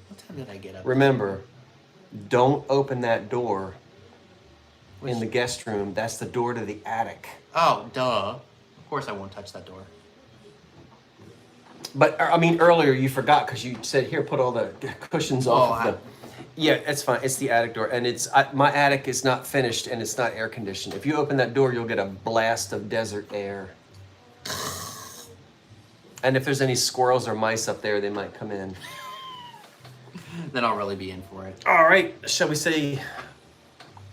What time did I get up? Remember, don't open that door in the guest room. That's the door to the attic. Oh, duh. Of course I won't touch that door. But, I mean, earlier you forgot because you said, here, put all the cushions off of the... Yeah, it's fine. It's the attic door. And my attic is not finished and it's not air conditioned. If you open that door, you'll get a blast of desert air. And if there's any squirrels or mice up there, they might come in. Then I'll really be in for it. All right. Shall we say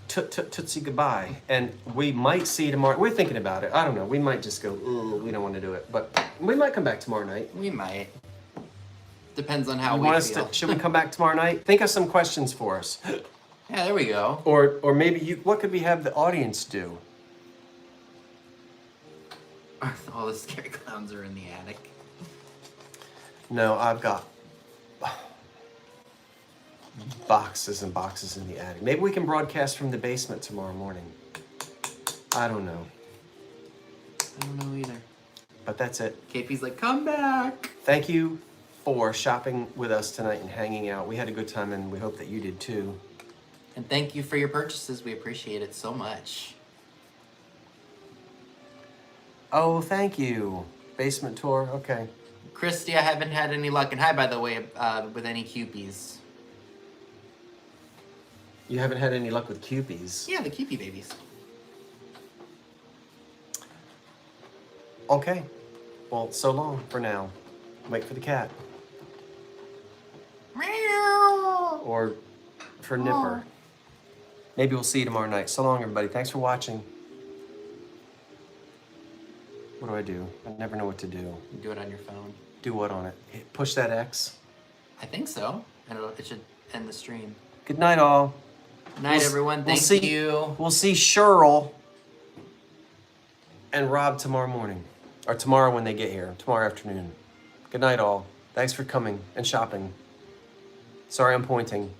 tootsie goodbye? And we might see you tomorrow. We're thinking about it. I don't know. We might just go, ooh, we don't want to do it. But we might come back tomorrow night. We might. Depends on how you we want feel. us to, should we come back tomorrow night? Think of some questions for us. Yeah, there we go. Or maybe what could we have the audience do? All the scary clowns are in the attic. No, I've got boxes and boxes in the attic. Maybe we can broadcast from the basement tomorrow morning. I don't know. I don't know either. But that's it. KP's like, come back. Thank you for shopping with us tonight and hanging out. We had a good time and we hope that you did too. And thank you for your purchases. We appreciate it so much. Oh, thank you. Basement tour, okay. Christy, I haven't had any luck. And hi, by the way, with any Cupies. You haven't had any luck with Cupies? Yeah, the Cupie babies. Okay. Well, so long for now. Wait for the cat. Meow. Or for Nipper. Maybe we'll see you tomorrow night. So long, everybody. Thanks for watching. What do I do? I never know what to do. You do it on your phone. Do what on it? Push that X? I think so. and it should end the stream. Good night, all. Night, everyone. Thank you. We'll see Cheryl and Rob tomorrow morning. Or tomorrow when they get here. Tomorrow afternoon. Good night, all. Thanks for coming and shopping. Sorry I'm pointing.